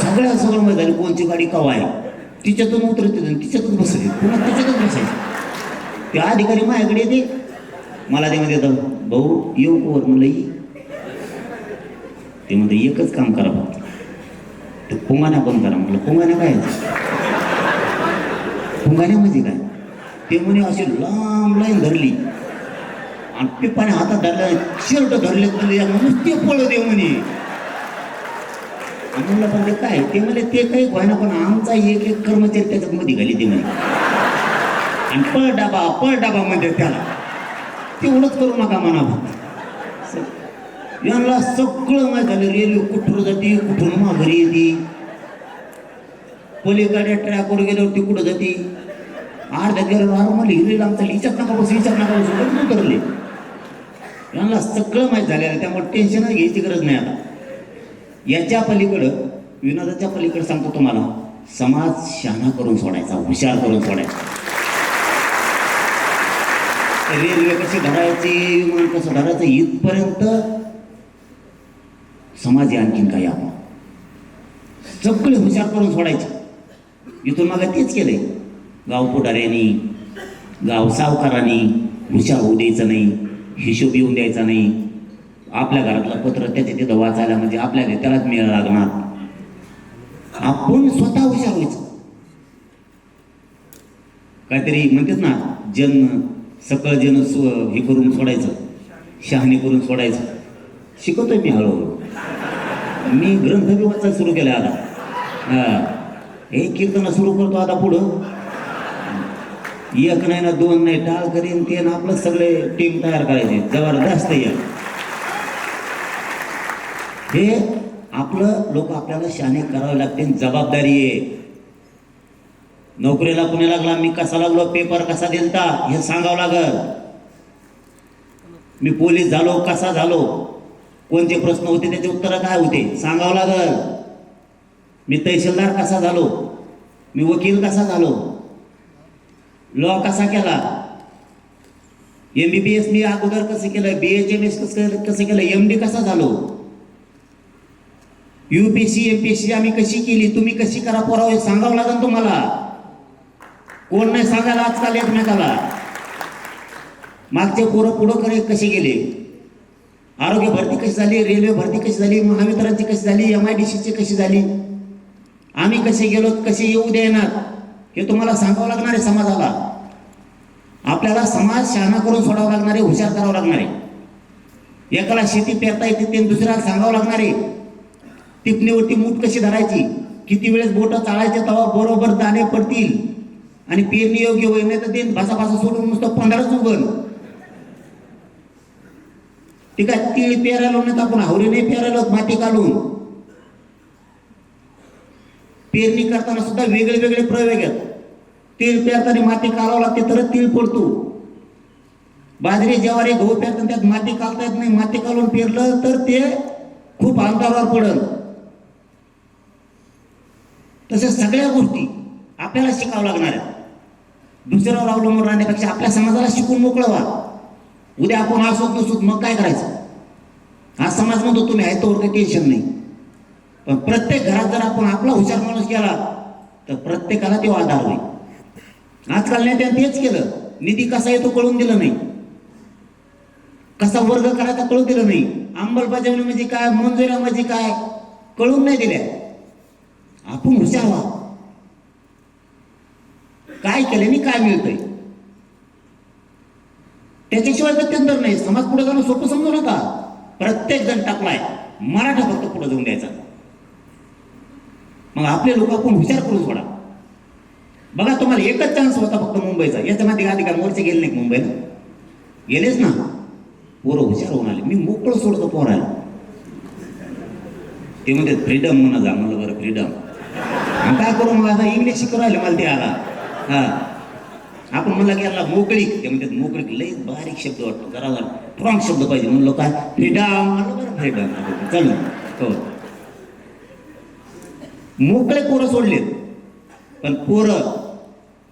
सगळं माहीत झालं कोणची गाडी कवा आहे, तिच्यातून उतरते तिच्यातच बसायचे, पुन्हा तिच्यातच बसायचे. ते अधिकारी माझ्याकडे येते, मला ते म्हणते भाऊ येऊ पोर म्हणलं ये. ते म्हणते एकच काम करा भाऊ, ते पुंगाण्या बंद करा. म्हटलं पुंगाण्या काय, पुंगाण्या म्हणजे काय. ते म्हणे अशी लांब लाईन धरली आणि पिपाने हातात धरला, शर्ट धरले नुसते पळत ये म्हणे. म्हणलं पण ते काय, ते म्हणे ते काही व्हायना, पण आमचा एक कर्मचारी त्याच्यात मध्ये घाली ते म्हणे, आणि पळ डाबा म्हणजे त्याला तेवढंच करू नका म्हणा. यांना सगळं माहीत झालं. रेल्वे कुठून जाते, कुठून माघारी येते, पलीकडे ट्रॅकवर गेल्यावर ती कुठं जाते. अर्ध्या गेल्यावर मला हिरे आमचा हिच्यात नका बसू उतरले. यांना सगळं माहीत झालेलं आहे. त्यामुळे टेन्शनच घ्यायची गरज नाही. आता याच्या पलीकडं, विनोदाच्या पलीकडं सांगतो तुम्हाला, समाज शहाणा करून सोडायचा, हुशार करून सोडायचा. रेल्वे कशी धरायची, विमान कसं धरायचं, इथपर्यंत समाज आहे. आणखीन काही आपण सगळे हुशार करून सोडायचे. इथून मागे तेच केलंय. गाव पुढाऱ्यांनी, गाव सावकारांनी हुशार होऊ द्यायचं नाही, हिशोब येऊन द्यायचा नाही. आपल्या घरातलं पत्र त्याच्या तिथं वाचायला म्हणजे आपल्या त्यालाच मिळायला लागणार. आपण स्वतः हुशार व्हायचं. काहीतरी म्हणतात ना, सकळ जन हे करून सोडायचं, शहाणी करून सोडायचं. शिकवतोय मी हळूहळू. मी ग्रंथ बी वाचायला सुरू केलं आता. हे कीर्तन सुरू करतो आता पुढं. 1 नाही ना 2 नाही, टाळ करीन ते ना आपलं सगळे टीम तयार करायचे जबरदस्त. हे आपलं लोक आपल्याला शहाणे करावे लागते, जबाबदारी आहे. नोकरीला कुणी लागला, मी कसा लागलो, पेपर कसा दिलता हे सांगावं लागल. मी पोलीस झालो कसा झालो, कोणते प्रश्न होते त्याचे उत्तर काय होते सांगावं लागल. मी तहसीलदार कसा झालो, मी वकील कसा झालो, लॉ कसा केला, MBBS मी अगोदर कसं केलं, BHMS कसं केलं, MD कसा झालो, UPSC MPSC आम्ही कशी केली, तुम्ही कशी करा पोराव हे सांगावं लागेल तुम्हाला. कोण नाही सांगायला आजकाल एकमेकाला. मागचे पोरं पुढं कसे गेले, आरोग्य भरती कशी झाली, रेल्वे भरती कशी झाली, महावितरणची कशी झाली, MIDCची कशी झाली, आम्ही कसे गेलो, कसे येऊ देणार हे तुम्हाला सांगावं लागणार आहे समाजाला. आपल्याला समाज शहाणा करून सोडावं लागणार आहे, हुशार करावं लागणार आहे. एकाला शेती पेरता येते ते दुसऱ्याला सांगावं लागणार आहे. टिपणीवरती मूठ कशी धरायची, किती वेळेस बोटं चाळायचे तेव्हा बरोबर दाणे पडतील आणि पेरणी योग्य होईल, नाही तर ते भासा सोडून नुसतं 15च उगल. ठीक आहे, तीळ पेरायला नाही तर आपण हावरे नाही पेरायला माती काढून. पेरणी करताना सुद्धा वेगळे वेगळे प्रयोग आहेत. तीळ पेरताना माती काढावं लागते तरच तीळ पडतो. बाजरी ज्वारी गहू पेरताना त्यात माती काढता येत नाही, माती काढून पेरलं तर ते खूप अंतरावर पडल. तसे सगळ्या गोष्टी आपल्याला शिकावं लागणार आहेत. दुसऱ्यावर अवलंबून राहण्यापेक्षा आपल्या समाजाला शिकून मोकळं व्हा. उद्या आपण असोत नसोत मग काय करायचं? हा समाज म्हणतो तुम्ही आहे तोवर काही टेन्शन नाही, पण प्रत्येक घरात जर आपण आपला हुशार माणूस केला तर प्रत्येकाला ते आधार होईल. आजकाल नेत्याने तेच केलं. निधी कसा येतो कळून दिलं नाही, कसा वर्ग करायचा कळून दिलं नाही, अंमलबजावणी म्हणजे काय, मंजुऱ्या म्हणजे काय कळून नाही दिल्या. आपण हुशार व्हा. काय केल्याने काय मिळतंय त्याच्याशिवाय गत्यंतर नाही. समाज पुढे जाणं सोपं समजू नका. प्रत्येक जण टाकलाय, मराठा फक्त पुढे जाऊन द्यायचा. मग आपले लोक आपण हुशार करून सोडा. बघा तुम्हाला एकच चान्स होता फक्त मुंबईचा. याच्या मध्ये आधी काय मोर्चे गेले नाही मुंबईला? गेलेच ना. पोरं हुशार होऊन आले. मी मोकळं सोडतो पोरायला. ते म्हणते फ्रीडम म्हणा जा. म्हणलं बरं फ्रीडम काय करू मग आता इंग्लिश शिकू राहिले मला ते आला. हा आपण म्हणला गेला मोकळीक. ते म्हणतात मोकळीक लई बारीक शब्द वाटतो, जरा स्ट्रॉंग शब्द पाहिजे. म्हणलं काय फ्रीडम. म्हणलं बरं फ्रीडम चालू. हो मोकळे पोरं सोडलेत, पण पोरं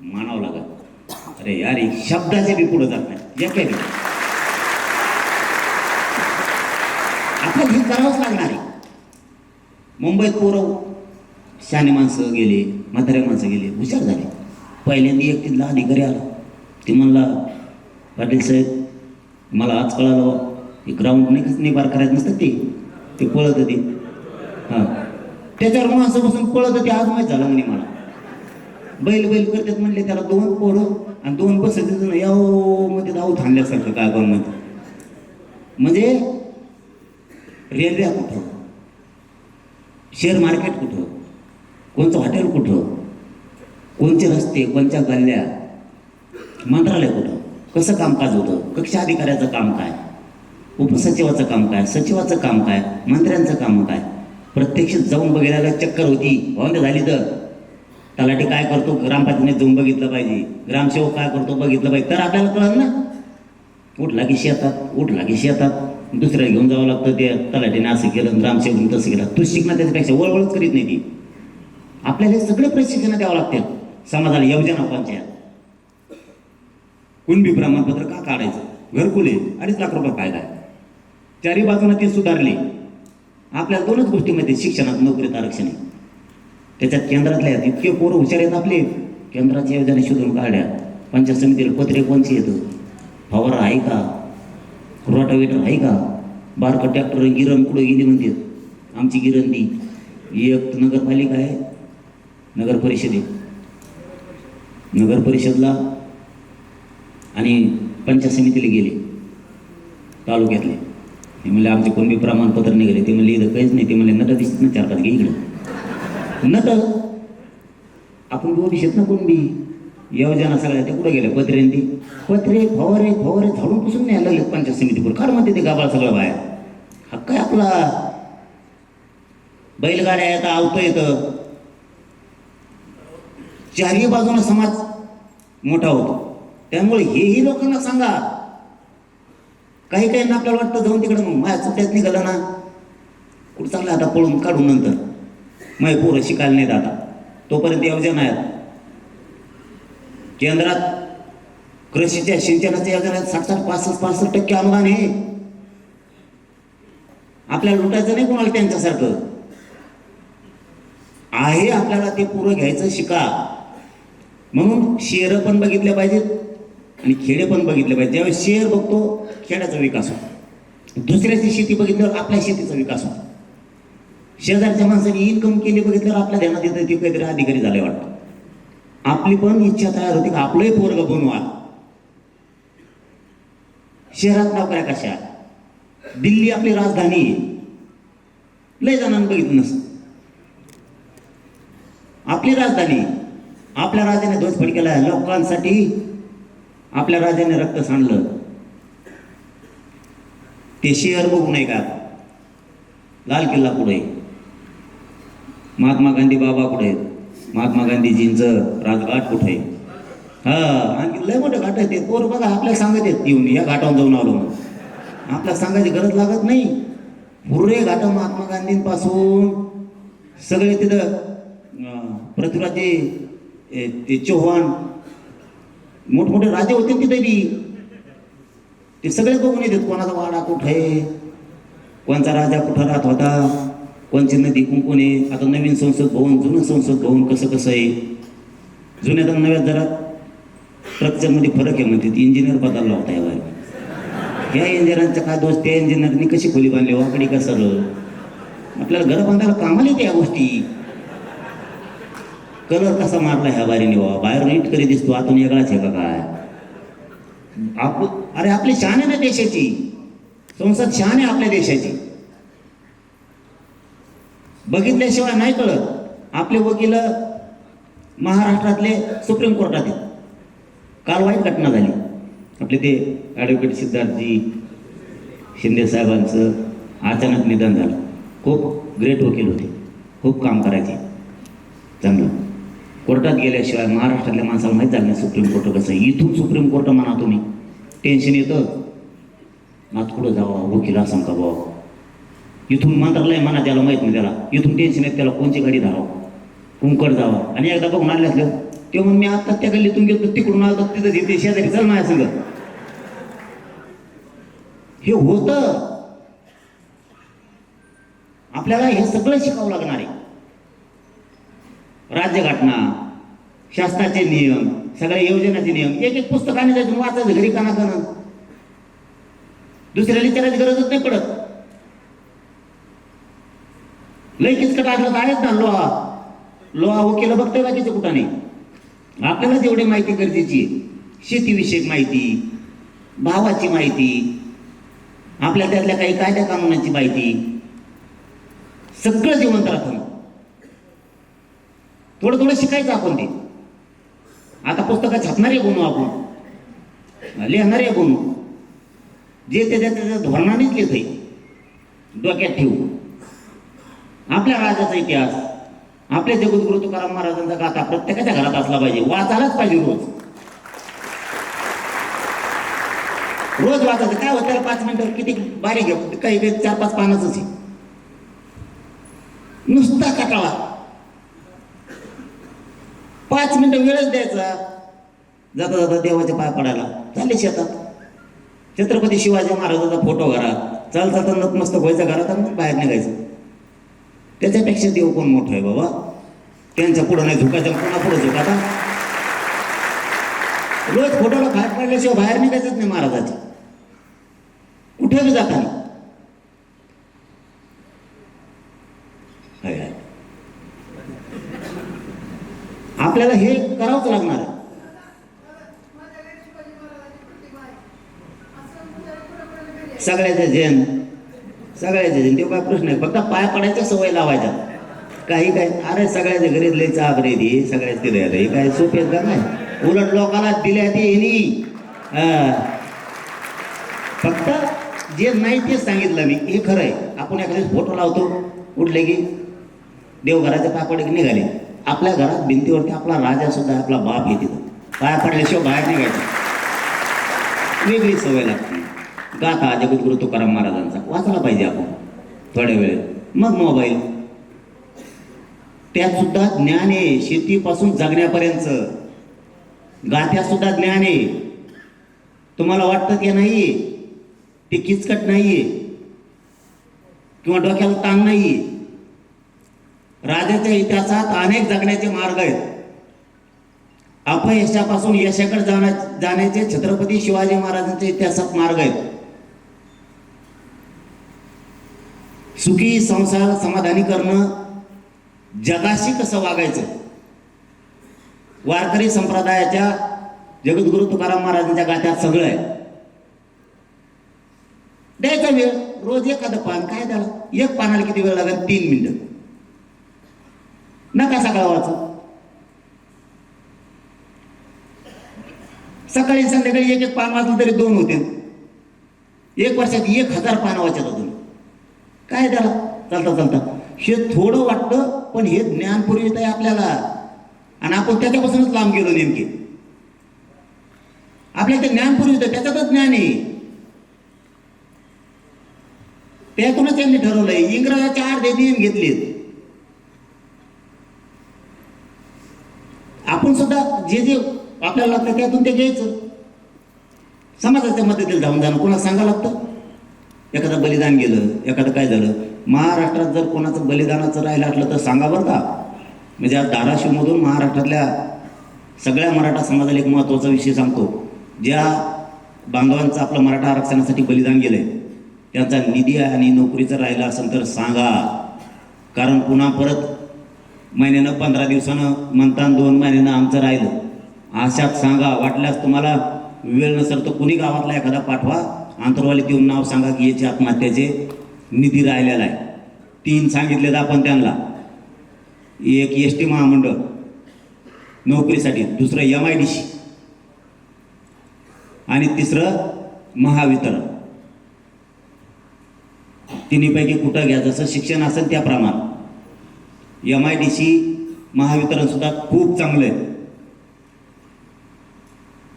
मानावं लागत. अरे यार शब्दाचे बी पुढे जात नाही. या काय आपल्याला हे करावंच लागणार आहे. मुंबईत पोरं शहाणे माणसं गेले, म्हातारे माणसं गेले, हुशार झाले. पहिल्यांदा एक तिथला अधिकारी आला. ते म्हणला पाटील साहेब मला आज कळालं हे ग्राउंड नाही बार करायचं नसतं ते पळत होते. हां त्याच्यावर माणसं बसून पळत होते. आज माहीत झालं म्हणे मला. बैल करतात म्हणले त्याला 2 पोरं आणि 2 बस यावं मध्ये धाव थांबल्यासारखं काय गमत. म्हणजे रेल्वे कुठं, शेअर मार्केट कुठं, कोणतं हॉटेल कुठं, कोणते रस्ते, कोणत्या गल्ल्या, मंत्रालय कुठं, कसं कामकाज होतं, कक्षा अधिकाऱ्याचं काम काय, उपसचिवाचं काम काय, सचिवाचं काम काय, मंत्र्यांचं काम काय. प्रत्यक्ष जाऊन बघायला चक्कर होती. भावंड झाली तर तलाठी काय करतो ग्रामपंचायतीने जाऊन बघितलं पाहिजे, ग्रामसेवक काय करतो बघितलं पाहिजे, तर आपल्याला कळलं ना. उठला की शेतात दुसऱ्या घेऊन जावं लागतं. ते तलाठीने असं केलं, ग्रामसेवकने तसं केलं. तू शिकणं त्याच्यापेक्षा वळवळच करीत नाही ती. आपल्याला सगळे प्रशिक्षण द्यावं लागते. समाजाला योजना कोणत्या, कुणबी प्रमाणपत्र का काढायचं, घरकुले 2.5 लाख रुपये फायदा आहे. चारी बाजूने ते सुधारले. आपल्याला 2च गोष्टीमध्ये शिक्षणात नोकरीत आरक्षण आहे. त्याच्यात केंद्रातल्या इतके पोरं हुशार आहेत आपले. केंद्राच्या योजना शोधून काढल्या. पंचायत समितीला पत्रे कोणचे येतं, फवारा आहे का, रोटावेटर आहे का, बारका ट्रॅक्टर गिरण कुठं गेली म्हणतात. आमची गिरण दी एक नगरपालिका आहे, नगर परिषदला आणि पंचायत समितीला गेले तालुक्यातले. ते म्हणले आमचे कोणबी प्रमाणपत्र निघाले. ते म्हणले इथं काहीच नाही. ते म्हणले नट दिसत ना 4-5 घे इकडं. नट आपण दोन दिसत ना कोणबी योजना सगळ्या ते कुठे गेल्या. पत्रे फवारे झाडून पुसून नाही लागले पंचायत समितीवर. काढ म्हणते ते गाबाळ सगळं बाहेर. हक्क आहे आपला. बैलगाड्या येतं, आवतं येतं. चारही बाजूने समाज मोठा होतो. त्यामुळे हेही लोकांना सांगा. काही ना आपल्याला वाटतं जाऊन तिकडं मग माझ्या सुट्ट्यात निघालं ना कुठं चाललं आता पळून काढून नंतर माझे पोरं शिकायला नाहीत आता. तोपर्यंत योजना आहेत केंद्रात. कृषीच्या सिंचनाच्या योजना 60-65% अनुदान आहे. आपल्याला लुटायचं नाही कोणाला त्यांच्यासारखं आहे. आपल्याला ते पुरं घ्यायचं शिका. म्हणून शहरं पण बघितल्या पाहिजेत आणि खेडे पण बघितले पाहिजे. ज्यावेळेस शहर बघतो खेड्याचा विकास होतो. दुसऱ्याची शेती बघितल्यावर आपल्या शेतीचा विकास होतो. शेजारच्या माणसाने इन्कम केली बघितल्यावर आपल्या ध्यानात येतं ते काहीतरी अधिकारी झाले वाटतं. आपली पण इच्छा तयार होती की आपलंही पोरग बनवा. शहरात नोकऱ्या कशा, दिल्ली आपली राजधानी लय जणांना बघितलं नसतं. आपली राजधानी, आपल्या राजाने ध्वजफड केला लोकांसाठी. आपल्या राजाने रक्त सांडलं. ते शेअर बघू नये का? लाल किल्ला कुठे आहे? महात्मा गांधी बाबा कुठे आहेत? महात्मा गांधीजींचं राजघाट कुठे आहे? हा, आणखी लय मोठं घाट आहे ते. पोर बघा आपल्याला सांगत येत येऊन या घाटावर जाऊन आलो म्हणून. आपल्याला सांगायची गरज लागत नाही. पुरे घाट महात्मा गांधींपासून सगळे तिथं पृथ्वीराजे ते चौहान मोठमोठे राजे होते तिथे बी. ते सगळे बघून येतात. कोणाचा वाडा कुठं आहे, कोणचा राजा कुठं राहत होता, कोणची नदी कुंकून आहे. आता नवीन संसद भवन, जुनं संसद भवन कसं कसं आहे. जुन्यात आणि नव्यात जरा स्ट्रक्चरमध्ये फरक आहे म्हणते. इंजिनियर बदलला होता यावर. या इंजिनियरांचा काय दोष, त्या इंजिनियरनी कशी खोली बांधली वाकडी का सरळ. आपल्याला घर बांधायला कामाला येते या गोष्टी. कलर कसा मारला ह्या बारीने बाबा, बाहेर नीट करी दिसतो, आतून वेगळाच आहे का काय. अरे आपली शान आहे ना देशाची, संसद शान आहे आपल्या देशाची. बघितल्याशिवाय नाही कळत. आपले वकील महाराष्ट्रातले सुप्रीम कोर्टात आहेत. काल वाईट घटना झाली. आपले ते ॲडव्होकेट सिद्धार्थजी शिंदे साहेबांचं अचानक निधन झालं. खूप ग्रेट वकील होते, खूप काम करायचे चांगलं. कोर्टात गेल्याशिवाय महाराष्ट्रातल्या माणसाला माहीत झालं नाही सुप्रीम कोर्ट कसं आहे. इथून सुप्रीम कोर्ट म्हणा तुम्ही, टेन्शन येतं. नात कुठं जावं, वकील असं का बाबा. इथून मंत्रालय म्हणा, त्याला माहीत नाही, त्याला इथून टेन्शन येत, त्याला कोणची गाडी धारावं, कुंकड जावं. आणि एकदा बघून आणले असलं ते म्हणून मी आता त्या गल्लीतून गेलो, तिकडून आलो तिथं येते शेजारी, चल माझ्या सगळं. हे होतं. आपल्याला हे सगळं शिकावं लागणार आहे. राज्यघटना, शासनाचे नियम, सगळ्या योजनाचे नियम एक एक पुस्तकाने जायचं वाचायचं घरी कानाकानं. दुसऱ्याला विचारायची गरजच नाही पडत. लय किचकट असलं तर आहेच ना लोहा वकील बघतोय बाकीचं कुठं नाही. आपल्याला जेवढी माहिती गरजेची आहे, शेतीविषयक माहिती, भावाची माहिती, आपल्या त्यातल्या काही कायद्या कानूनाची माहिती, सगळं जिवंत राहतं. थोडं थोडं शिकायचं आपण ते. आता पुस्तकात छापणारे बनू, आपण लिहिणारे बनू. जे त्याच्या धोरणानेच लिहित आहे, डोक्यात ठेवू. आपल्या राजाचा इतिहास, आपल्या जगद्गुरु तुकाराम महाराजांचा गाथा प्रत्येकाच्या घरात असला पाहिजे, वाचायलाच पाहिजे रोज. रोज वाचायचं. काय होतं 5 मिनिटं किती बारीक आहे, काही 4-5 पानाच आहे. नुसता कटाळा. 5 मिनिटं वेळच द्यायचा. जाता जाता देवाच्या पाय पडायला चालले शेतात. छत्रपती शिवाजी महाराजांचा फोटो घरात, चालता नतमस्तक व्हायचं घरात आणि बाहेर निघायचं. त्याच्यापेक्षा देव कोण मोठं आहे बाबा. त्यांच्या पुढं नाही झुकायचं, पुन्हा पुढं झुकायचा. रोज फोटोला फाट पडल्याशिवाय बाहेर निघायचंच नाही महाराजाचे, कुठेही जाताना. आपल्याला हे करावंच लागणार आहे. सगळ्याचे जैन तेव्हा काय प्रश्न आहे. फक्त पाय पडायच्या सवय लावायच्या. काही काय अरे सगळ्याच्या घरी लय चाप रे ती, सगळ्याच ते हे काय सोपे का नाही. उलट लोकांना दिल्या ते येणी. फक्त जे नाही तेच सांगितलं मी. हे खरं आहे. आपण एखाद्या फोटो लावतो, उठले की देवघराच्या पाय पडले की निघाले. आपल्या घरात भिंतीवरती आपला राजा सुद्धा, आपला बाप आहे तिथं. पाय पडल्याशिवाय बाहेर निघायचं. वेगळी सवय लागते. गाथा जगद्गुरु तुकाराम महाराजांचा वाचायला पाहिजे आपण थोड्या वेळ. मग मोबाईल, त्यात सुद्धा ज्ञान आहे. शेतीपासून जगण्यापर्यंत गाथ्यात सुद्धा ज्ञान आहे. तुम्हाला वाटतं ते नाहीये, ते किचकट नाहीये किंवा डोक्याला ताण नाहीये. राजाच्या इतिहासात अनेक जगण्याचे मार्ग आहेत. अपयशापासून यशाकडे जाण्याचे छत्रपती शिवाजी महाराजांच्या इतिहासात मार्ग आहेत. सुखी संसार समाधानी करणं, जगाशी कसं वागायचं, वारकरी संप्रदायाच्या जगद्गुरु तुकाराम महाराजांच्या गाथ्यात सगळं आहे. द्यायचा वेळ, रोज एखादं पान. काय त्याला एक पानाला किती वेळ लागेल? 3 मिनिटं. नका सकाळ वाचू. सकाळी संध्याकाळी एक पान वाचलं तरी 2 होते. 1 वर्षात 1000 पानं वाचत तुम्ही. काय त्याला चालता चालता हे थोडं वाटतं, पण हे ज्ञान पुरवित आहे आपल्याला, आणि आपण त्याच्यापासूनच लांब गेलो नेमके. आपल्याला ते ज्ञान पुरवित, त्याच्यातच ज्ञान आहे. त्यातूनच त्यांनी ठरवलंय. इंग्रजाचे 8 नियम घेतलेत. आपण सुद्धा जे जे आपल्याला लागतं त्यातून ते घ्यायचं. समाजाच्या मदतीला धावून जाणं. कोणाला सांगायला लागतं? एखादं बलिदान गेलं, एखादं काय झालं. महाराष्ट्रात जर कोणाचं बलिदानाचं राहिलं असलं तर सांगा बरं का. म्हणजे आज धाराशिवमधून महाराष्ट्रातल्या सगळ्या मराठा समाजाला एक महत्त्वाचा विषय सांगतो. ज्या बांधवांचं आपलं मराठा आरक्षणासाठी बलिदान गेलंय त्यांचा निधी आणि नोकरीचं राहिलं असेल तर सांगा. कारण पुन्हा परत महिन्यानं 15 दिवसानं म्हणता 2 महिन्यानं आमचं राहिलं अशात सांगा. वाटल्यास तुम्हाला वेळ नसेल तर कुणी गावातला एखादा पाठवा, आंतरवालीत येऊन नाव सांगा की याचे आत्महत्याचे निधी राहिलेला आहे. 3 सांगितलेत आपण त्यांना. एक ST महामंडळ नोकरीसाठी, दुसरं MIDC आणि तिसरं महावितरण. तिन्हीपैकी कुठं घ्या, जसं शिक्षण असेल त्याप्रमाणे. MIDC महावितरण सुद्धा खूप चांगलं आहे,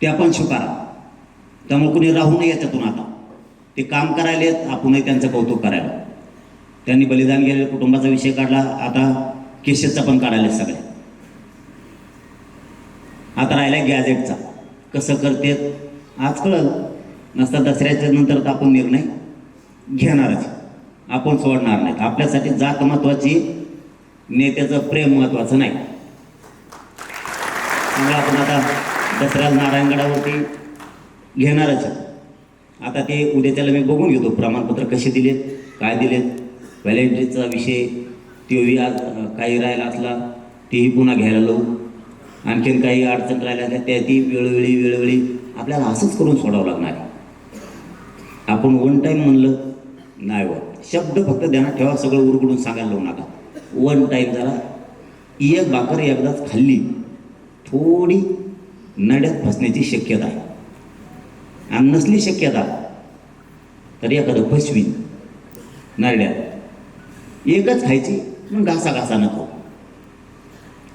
ते आपण स्वीकारा. त्यामुळे कुणी राहू नये याच्यातून. आता ते काम करायलेत, आपणही त्यांचं कौतुक करायला. त्यांनी बलिदान गेलेल्या कुटुंबाचा विषय काढला, आता केसेसचा पण काढायला सगळे. आता राहिला गॅजेटचा. कसं करतेत आज कळलं. नसता दसऱ्याच्या नंतर तर आपण निर्णय घेणारच, आपण सोडणार नाही. आपल्यासाठी जात महत्वाची, नेत्याचं प्रेम महत्वाचं नाही. त्यामुळे आपण आता दसऱ्याला नारायणगडावरती घेणारच. आता ते उद्याच्याला मी बघून घेतो प्रमाणपत्र कसे दिलेत, काय दिलेत. व्हॅलिडिटीचा विषय तोही आज काही राहिला असला तेही पुन्हा घ्यायला लावू. आणखीन काही अडचण राहिल्या असल्या त्या ती वेळोवेळी आपल्याला असंच करून सोडावं लागणार आहे. आपण 1 टाईम म्हणलं नाही व शब्द फक्त ध्यानात ठेवा. सगळं उरगडून सांगायला लावू नका. 1 टाईम जरा एक भाकर एकदाच खाल्ली, थोडी नड्यात फसण्याची शक्यता आहे. आणि नसली शक्यता तर एखादं फसवीन नरड्यात. एकच खायची मग घासा नको.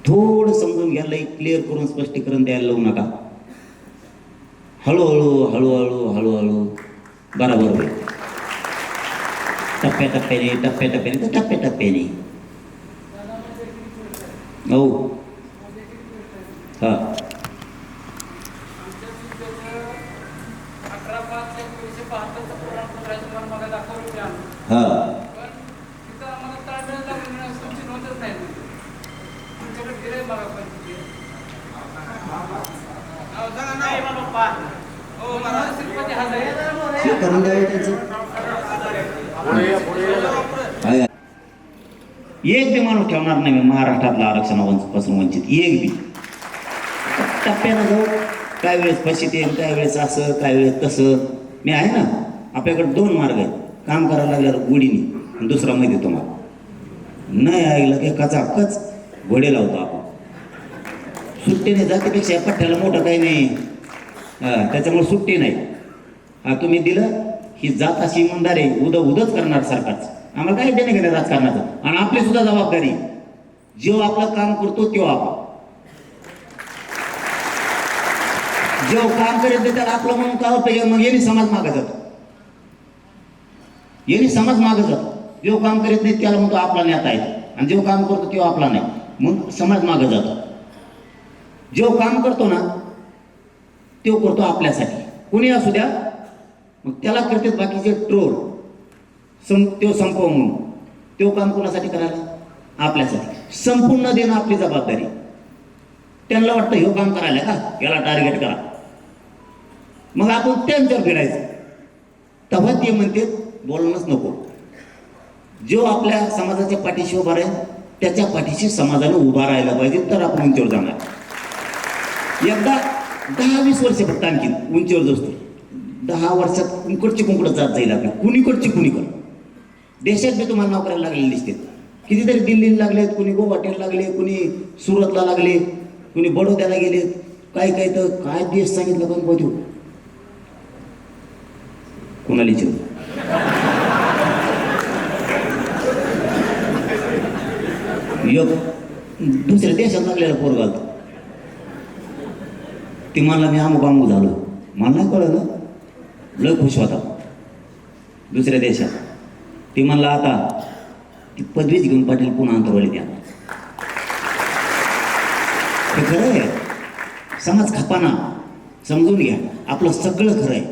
थोडं समजून घ्यायला क्लिअर करून स्पष्टीकरण द्यायला लावू नका. हळूहळू बरोबर होईल. टप्प्याटप्प्याने हो. हां हां करून द्यावं त्यांचं. एक बी माणूस ठेवणार नाही मी महाराष्ट्रातला आरक्षणापासून वंचित. एक बी. टप्प्यानं जाऊ. काय वेळेस फशीत येईल, काय वेळेस असं, काय वेळेस तसं. मी आहे ना. आपल्याकडे 2 मार्ग आहेत. काम करायला लागल्यावर गोडीने, आणि दुसरा माहिती आहे तुम्हाला. नाही ऐकलं की कचाकच घोडे लावतो आपण. सुट्टीने जातीपेक्षा पठ्ठ्याला मोठं काही नाही. त्याच्यामुळे सुट्टी नाही. तुम्ही दिलं ही जात अशी इमानदार आहे. उदच करणार सरकारचं. आम्हाला काही देणे घेणे राजकारणाचं. आणि आपली सुद्धा जबाबदारी. जो आपलं काम करतो तो आपण. जो काम करेल ते त्याला आपलं म्हणून काय होतं, मग यांनी समाज मागं जातो. जो काम करीत नाही त्याला म्हणतो आपला नेता आहे, आणि जो काम करतो तो आपला नाही, मग समाज मागं जातो. जो काम करतो ना तो करतो आपल्यासाठी. कुणी असू द्या, मग त्याला करतात बाकीचे ट्रोल. तो संपव म्हणून. तो काम कोणासाठी करायला? आपल्यासाठी. संपूर्ण देणं आपली जबाबदारी. त्यांना वाटतं हे काम करायला का, याला टार्गेट करा, मग आपण त्यांच्यावर फिरायचं. तेव्हा ते म्हणते बोलणंच नको. जो आपल्या समाजाच्या पाठीशी उभा राहील त्याच्या पाठीशी समाजाने उभा राहायला पाहिजे, तर आपण उंचीवर जाणार. एकदा 10-20 वर्ष फक्त आणखी उंचीवर जातो. 10 वर्षात कुणकडची कुंकडं जात जाईल आपल्या. कुणीकडं. देशात बी तुम्हाला नोकऱ्याला लागलेले दिसते. कितीतरी दिल्लीला लागलेत, कुणी गुवाहाटीला लागले, कुणी सुरतला लागले, कुणी बडोद्याला गेलेत. काय तर काय देश सांगितलं पण बघू. कोणाला विचारू? दुसऱ्या देशात लागलेला पोरगा होता. ते म्हणला मी अमुक झालो. मला नाही कळलं, लय खुश होता. दुसऱ्या देशात ते म्हणला आता ती पदवीच घेऊन पाटील पुन्हा अंतरवाली द्या. हे खरं आहे. समाज खपाना समजून घ्या, आपलं सगळं खरं आहे.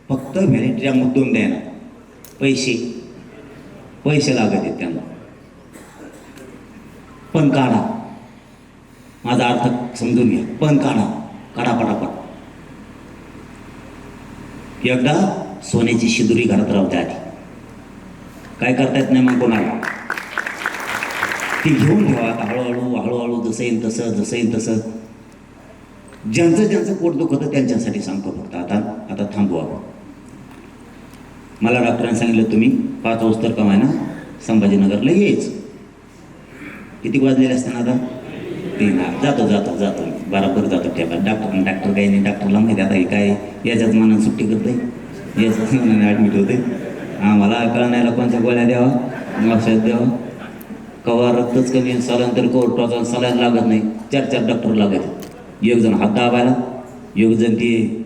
फक्त व्हॅलिटीला मुद्दून द्या ना. पैसे लागत आहेत त्यांना. पण काढा, माझा अर्थ समजून घ्या. पण काढा पटापट. एकदा सोन्याची शिदुरी घरात राहते. आधी काय करता येत नाही मग कोणाला. ती घेऊन ठेवा आता हळूहळू जसं येईल तसं. ज्यांचं पोट दुखतं त्यांच्यासाठी सांगतो फक्त. आता थांबवा. मला डॉक्टरांनी सांगितलं तुम्ही 5 वाजता कमाय ना संभाजीनगरला यायचं. किती वाजलेले असताना आता 3. जातो बरोबर जातो. ठेवा डॉक्टर काही नाही. डॉक्टरला माहिती आता हे काय याच्याच मनानं सुट्टी करते, याच्याच मनाने ॲडमिट होते. आम्हाला कळणायला कोणत्या गोळ्या द्यावा, औषध द्यावा. कवा रक्तच कमी सलांतर कोर्टाचा सलाईन लागत नाही. 4 डॉक्टर लागत. एक जण हात दाबायला, एक जण ते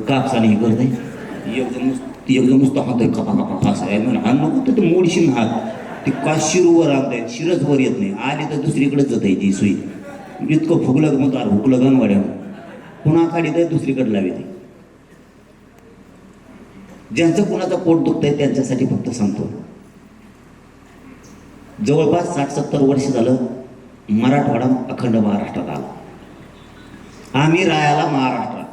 कापसाने हे करते, एक जण नुसतं हात खपा असं आहे. म्हणून हा नको तर ते मोडशीन हात. ते का शिरूवर आणताय, शिरच वर येत नाही. आली तर दुसरीकडेच जात आहे ती सुई. इतकं फुगलं मग हुकलं गणवाड्या पुन्हा काढी तर दुसरीकडे लावी. ज्यांचं कुणाचं पोट दुखतंय त्यांच्यासाठी फक्त सांगतो. जवळपास 60-70 वर्ष झालं मराठवाडा अखंड महाराष्ट्रात आला. आम्ही राहायला महाराष्ट्रात,